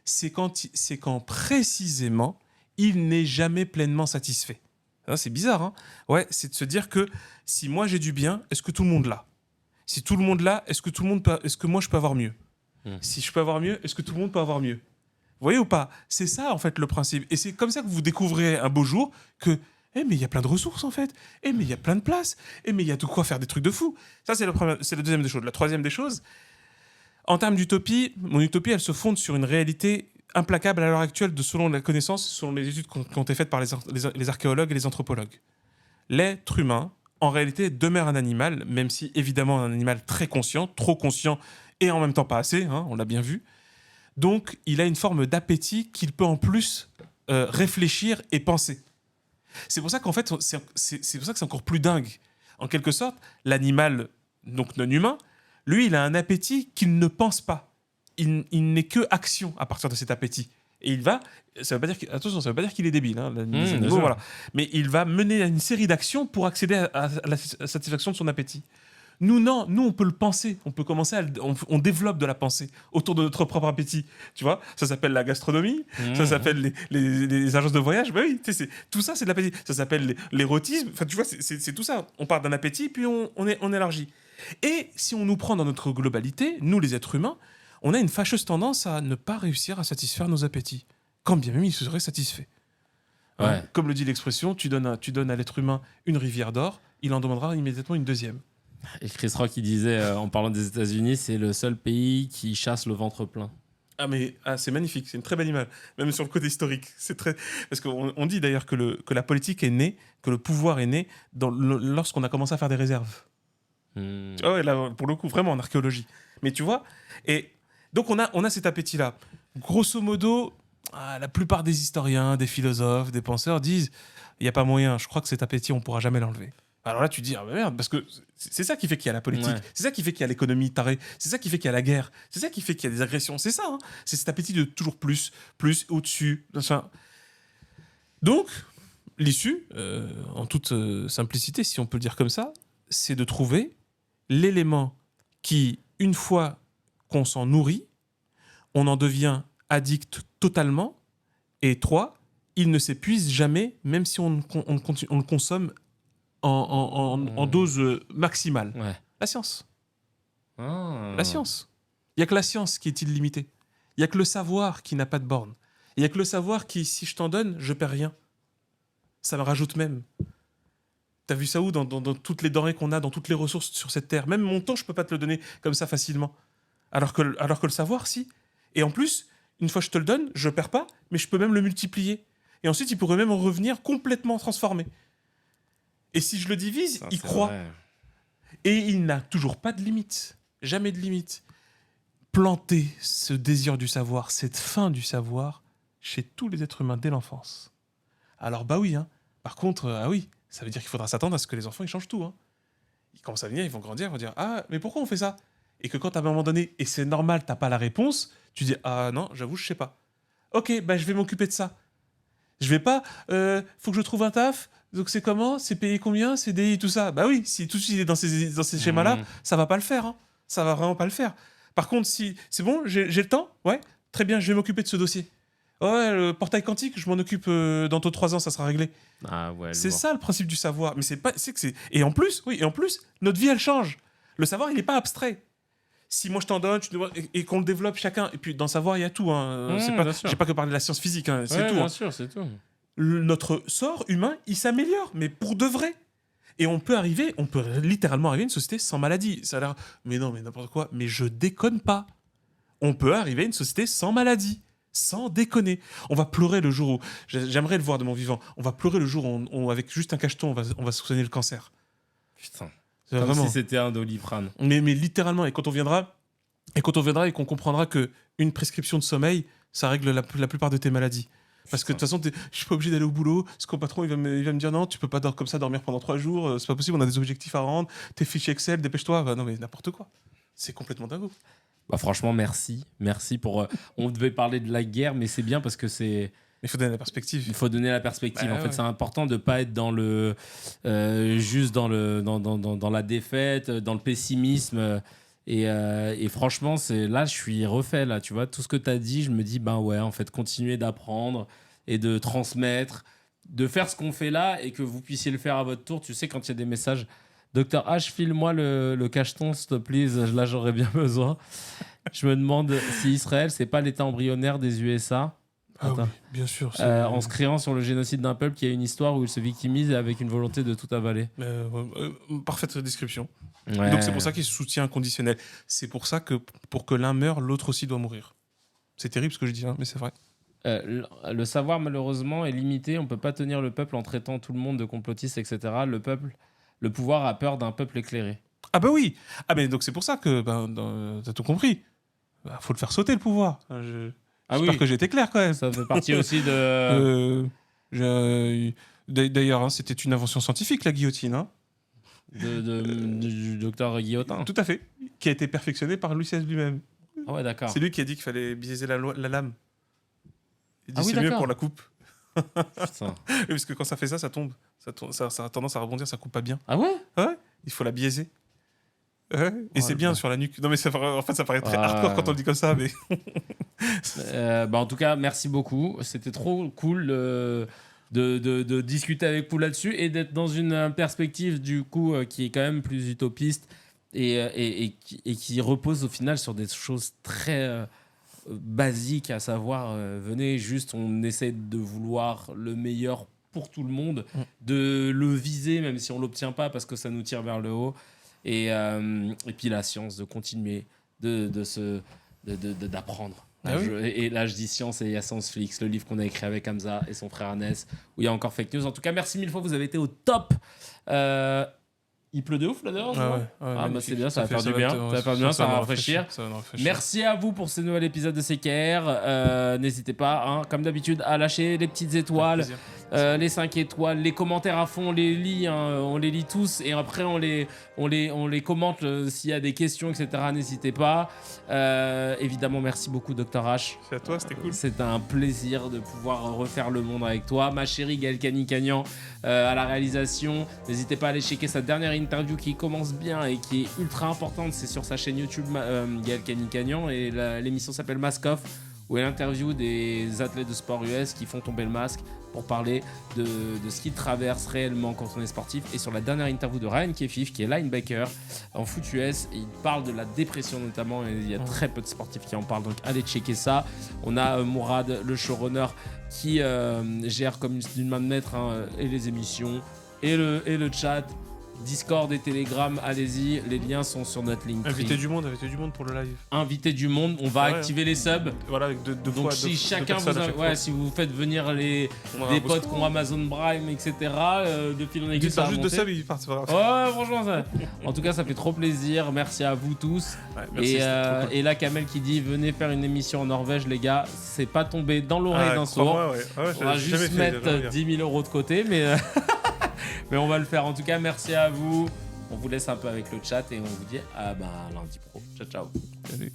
A: c'est quand précisément il n'est jamais pleinement satisfait. C'est bizarre, Ouais, c'est de se dire que si moi j'ai du bien, est-ce que tout le monde l'a? Si tout le monde l'a, est-ce que moi je peux avoir mieux? Si je peux avoir mieux, est-ce que tout le monde peut avoir mieux? Vous voyez ou pas? C'est ça en fait le principe. Et c'est comme ça que vous découvrez un beau jour que mais il y a plein de ressources en fait. Mais il y a plein de places. Mais il y a de quoi faire des trucs de fou. Ça c'est la deuxième des choses. La troisième des choses, en termes d'utopie, mon utopie elle se fonde sur une réalité implacable à l'heure actuelle selon la connaissance, selon les études qui ont été faites par les archéologues et les anthropologues. L'être humain en réalité, demeure un animal, même si évidemment un animal très conscient, trop conscient et en même temps pas assez, hein, on l'a bien vu. Donc, il a une forme d'appétit qu'il peut en plus réfléchir et penser. C'est pour ça qu'en fait, c'est pour ça que c'est encore plus dingue. En quelque sorte, l'animal, donc non humain, lui, il a un appétit qu'il ne pense pas. Il n'est que action à partir de cet appétit. Et il va, ça veut pas dire attention, ça veut pas dire qu'il est débile, hein, les
B: bien
A: animaux,
B: sûr.
A: voilà. Mais il va mener à une série d'actions pour accéder à la satisfaction de son appétit. Nous, non, nous, on peut le penser. On peut commencer on développe de la pensée autour de notre propre appétit. Tu vois, ça s'appelle la gastronomie, ça s'appelle les agences de voyage. Bah oui, tu sais, tout ça, c'est de l'appétit. Ça s'appelle l'érotisme. Enfin, tu vois, c'est tout ça. On part d'un appétit, puis on élargit. Et si on nous prend dans notre globalité, nous, les êtres humains, on a une fâcheuse tendance à ne pas réussir à satisfaire nos appétits, quand bien même ils seraient satisfaits. Hein,
B: Ouais.
A: comme le dit l'expression, tu donnes à l'être humain une rivière d'or, il en demandera immédiatement une deuxième.
B: Et Chris Rock, il disait, en parlant des États-Unis, c'est le seul pays qui chasse le ventre plein.
A: C'est magnifique, c'est une très belle image, même sur le côté historique. C'est très parce qu'on dit d'ailleurs que la politique est née, que le pouvoir est né lorsqu'on a commencé à faire des réserves. Ah ouais, là, pour le coup, vraiment en archéologie. Mais tu vois, et donc on a cet appétit-là. Grosso modo, la plupart des historiens, des philosophes, des penseurs disent il n'y a pas moyen, je crois que cet appétit, on ne pourra jamais l'enlever. Alors là, tu te dis, ah bah merde, parce que c'est ça qui fait qu'il y a la politique,
B: Ouais.
A: c'est ça qui fait qu'il y a l'économie tarée, c'est ça qui fait qu'il y a la guerre, c'est ça qui fait qu'il y a des agressions, c'est ça, hein. C'est cet appétit de toujours plus, au-dessus. Enfin. Donc, l'issue, en toute simplicité, si on peut le dire comme ça, c'est de trouver l'élément qui, une fois qu'on s'en nourrit, on en devient addict totalement. Et 3, il ne s'épuise jamais, même si on le consomme en dose maximale.
B: Ouais.
A: La science.
B: Ah.
A: La science. Il n'y a que la science qui est illimitée. Il n'y a que le savoir qui n'a pas de borne. Il n'y a que le savoir qui, si je t'en donne, je perds rien. Ça me rajoute même. T'as vu ça où dans toutes les denrées qu'on a, dans toutes les ressources sur cette terre. Même mon temps, je peux pas te le donner comme ça facilement. Alors que le savoir, si. Et en plus, une fois que je te le donne, je perds pas, mais je peux même le multiplier. Et ensuite, il pourrait même en revenir complètement transformé. Et si je le divise,
B: Ça,
A: il
B: c'est
A: croît.
B: vrai.
A: Et il n'a toujours pas de limite. Jamais de limite. Planter ce désir du savoir, cette faim du savoir, chez tous les êtres humains dès l'enfance. Alors bah oui, hein. Par contre, ah oui, ça veut dire qu'il faudra s'attendre à ce que les enfants ils changent tout. Hein. Ils commencent à venir, ils vont grandir, ils vont dire ah mais pourquoi on fait ça? Et que quand à un moment donné, et c'est normal, t'as pas la réponse, tu dis ah non, j'avoue, je sais pas. Ok, bah je vais m'occuper de ça. Je vais pas, faut que je trouve un taf. Donc c'est comment? C'est payé combien? C'est CDI, tout ça. Bah oui, si tout de suite il est dans ces schémas-là, ça va pas le faire. Hein. Ça va vraiment pas le faire. Par contre, si c'est bon, j'ai le temps, ouais, très bien, je vais m'occuper de ce dossier. Ouais, le portail quantique, je m'en occupe dans 3 ans, ça sera réglé.
B: Ah ouais.
A: C'est ça le principe du savoir. Mais c'est pas, c'est que c'est. Et en plus, oui, et en plus, notre vie elle change. Le savoir, il n'est pas abstrait. Si moi je t'en donne, et qu'on le développe chacun, et puis dans le savoir il y a tout. Hein. C'est pas,
B: bien sûr.
A: j'ai pas que parler de la science physique, hein, c'est
B: Ouais,
A: tout.
B: bien
A: Hein.
B: sûr, c'est tout.
A: Notre sort humain, il s'améliore, mais pour de vrai. Et on peut littéralement arriver à une société sans maladie. Ça a l'air, mais non, mais n'importe quoi. Mais je déconne pas. On peut arriver à une société sans maladie. Sans déconner. On va pleurer le jour où. J'aimerais le voir de mon vivant. On va pleurer le jour où, avec juste un cacheton, on va soigner le cancer.
B: Putain.
A: C'est
B: Comme
A: vraiment.
B: si c'était un Doliprane.
A: Mais littéralement. Et quand on viendra et qu'on comprendra que une prescription de sommeil, ça règle la plupart de tes maladies. Parce que de toute façon, je suis pas obligé d'aller au boulot. Parce que mon patron, il va me dire non, tu peux pas comme ça dormir pendant 3 jours. C'est pas possible. On a des objectifs à rendre. Tes fichiers Excel, dépêche-toi. Bah, non, mais n'importe quoi. C'est complètement dingo.
B: Bah franchement, merci. Merci pour... on devait parler de la guerre, mais c'est bien parce que c'est...
A: Il faut donner la perspective.
B: Il faut donner la perspective.
A: Bah,
B: en fait,
A: ouais.
B: c'est important de pas être dans le... juste dans la défaite, dans le pessimisme. Et franchement, là, je suis refait. Là, tu vois, tout ce que tu as dit, je me dis, ben ouais, en fait, continuer d'apprendre et de transmettre, de faire ce qu'on fait là et que vous puissiez le faire à votre tour. Tu sais, quand il y a des messages... Docteur H, file-moi le cacheton, s'il te plaît. Là, j'aurais bien besoin. Je me demande si Israël, c'est pas l'état embryonnaire des USA.
A: Ah oui, bien sûr.
B: En se créant sur le génocide d'un peuple qui a une histoire où il se victimise avec une volonté de tout avaler.
A: Parfaite description.
B: Ouais.
A: Donc c'est pour ça qu'il soutient inconditionnel. C'est pour ça que pour que l'un meure, l'autre aussi doit mourir. C'est terrible ce que je dis, hein, mais c'est vrai.
B: Le savoir, malheureusement, est limité. On peut pas tenir le peuple en traitant tout le monde de complotiste, etc. Le peuple Le pouvoir a peur d'un peuple éclairé.
A: Ah bah oui. Ah mais donc c'est pour ça que t'as tout compris. Faut le faire sauter le pouvoir. J'espère que j'ai été clair quand même.
B: Ça fait partie aussi de...
A: D'ailleurs, hein, c'était une invention scientifique, la guillotine. Hein.
B: du docteur Guillotin.
A: Tout à fait. Qui a été perfectionnée par Louis XVI lui-même.
B: Ah ouais, d'accord.
A: C'est lui qui a dit qu'il fallait biaiser la lame. Il dit
B: Ah oui,
A: c'est mieux
B: d'accord.
A: pour la coupe.
B: Putain.
A: Oui, parce que quand ça fait ça, ça tombe. Ça a tendance à rebondir, ça coupe pas bien.
B: Ah ouais?
A: Ouais, il faut la biaiser. Ouais, et c'est bien sur la nuque. Non mais en fait ça paraît très hardcore quand on le dit comme ça, mais...
B: En tout cas, merci beaucoup. C'était trop cool de discuter avec vous là-dessus et d'être dans une perspective du coup qui est quand même plus utopiste et qui repose au final sur des choses très basiques, à savoir venez juste, on essaie de vouloir le meilleur pour tout le monde, de le viser même si on l'obtient pas parce que ça nous tire vers le haut et puis la science, de continuer d'apprendre.
A: Ah oui.
B: Et là, je dis science et il y a Science-Flix, le livre qu'on a écrit avec Hamza et son frère Anes, où il y a encore fake news. En tout cas, merci mille fois, vous avez été au top. Il pleut de ouf là dehors. C'est bien, ça va faire du bien. Ça va faire du bien, ça va rafraîchir. Merci à vous pour ce nouvel épisode de CKR. N'hésitez pas, hein, comme d'habitude, à lâcher les petites étoiles, les 5 étoiles, les commentaires à fond, on les lit, hein, on les lit tous et après on les commente s'il y a des questions, etc. N'hésitez pas. Évidemment, merci beaucoup, Dr H.
A: C'est à toi, c'était cool.
B: C'est un plaisir de pouvoir refaire le monde avec toi. Ma chérie Gaël Cagnan à la réalisation. N'hésitez pas à aller checker sa dernière interview qui commence bien et qui est ultra importante. C'est sur sa chaîne YouTube Gaël Cagnan et l'émission s'appelle Mask Off, où elle interview des athlètes de sport US qui font tomber le masque pour parler de ce qu'ils traversent réellement quand on est sportif. Et sur la dernière interview de Ryan Kefif, qui est linebacker en foot US, et il parle de la dépression notamment, et il y a très peu de sportifs qui en parlent, donc allez checker ça. On a Mourad, le showrunner, qui gère comme d'une main de maître et les émissions et le chat, Discord et Telegram, allez-y, les liens sont sur notre link.
A: Invitez du monde pour le live.
B: Invitez du monde, on va activer les subs.
A: Voilà, avec deux
B: donc
A: fois,
B: si
A: deux
B: chacun
A: personnes
B: si vous faites venir des potes qui ont Amazon Prime, etc. De fil en aiguille,
A: ça va juste de subs, ils partent.
B: Ouais, franchement, ça. En tout cas, ça fait trop plaisir. Merci à vous tous.
A: Ouais, merci, cool.
B: Et là, Kamel qui dit venez faire une émission en Norvège, les gars. C'est pas tombé dans l'oreille d'un sourd. On va juste mettre 10 000 euros de côté, mais on va le faire. En tout cas, merci à vous. On vous laisse un peu avec le chat et on vous dit à lundi pro. Ciao, ciao.
A: Salut.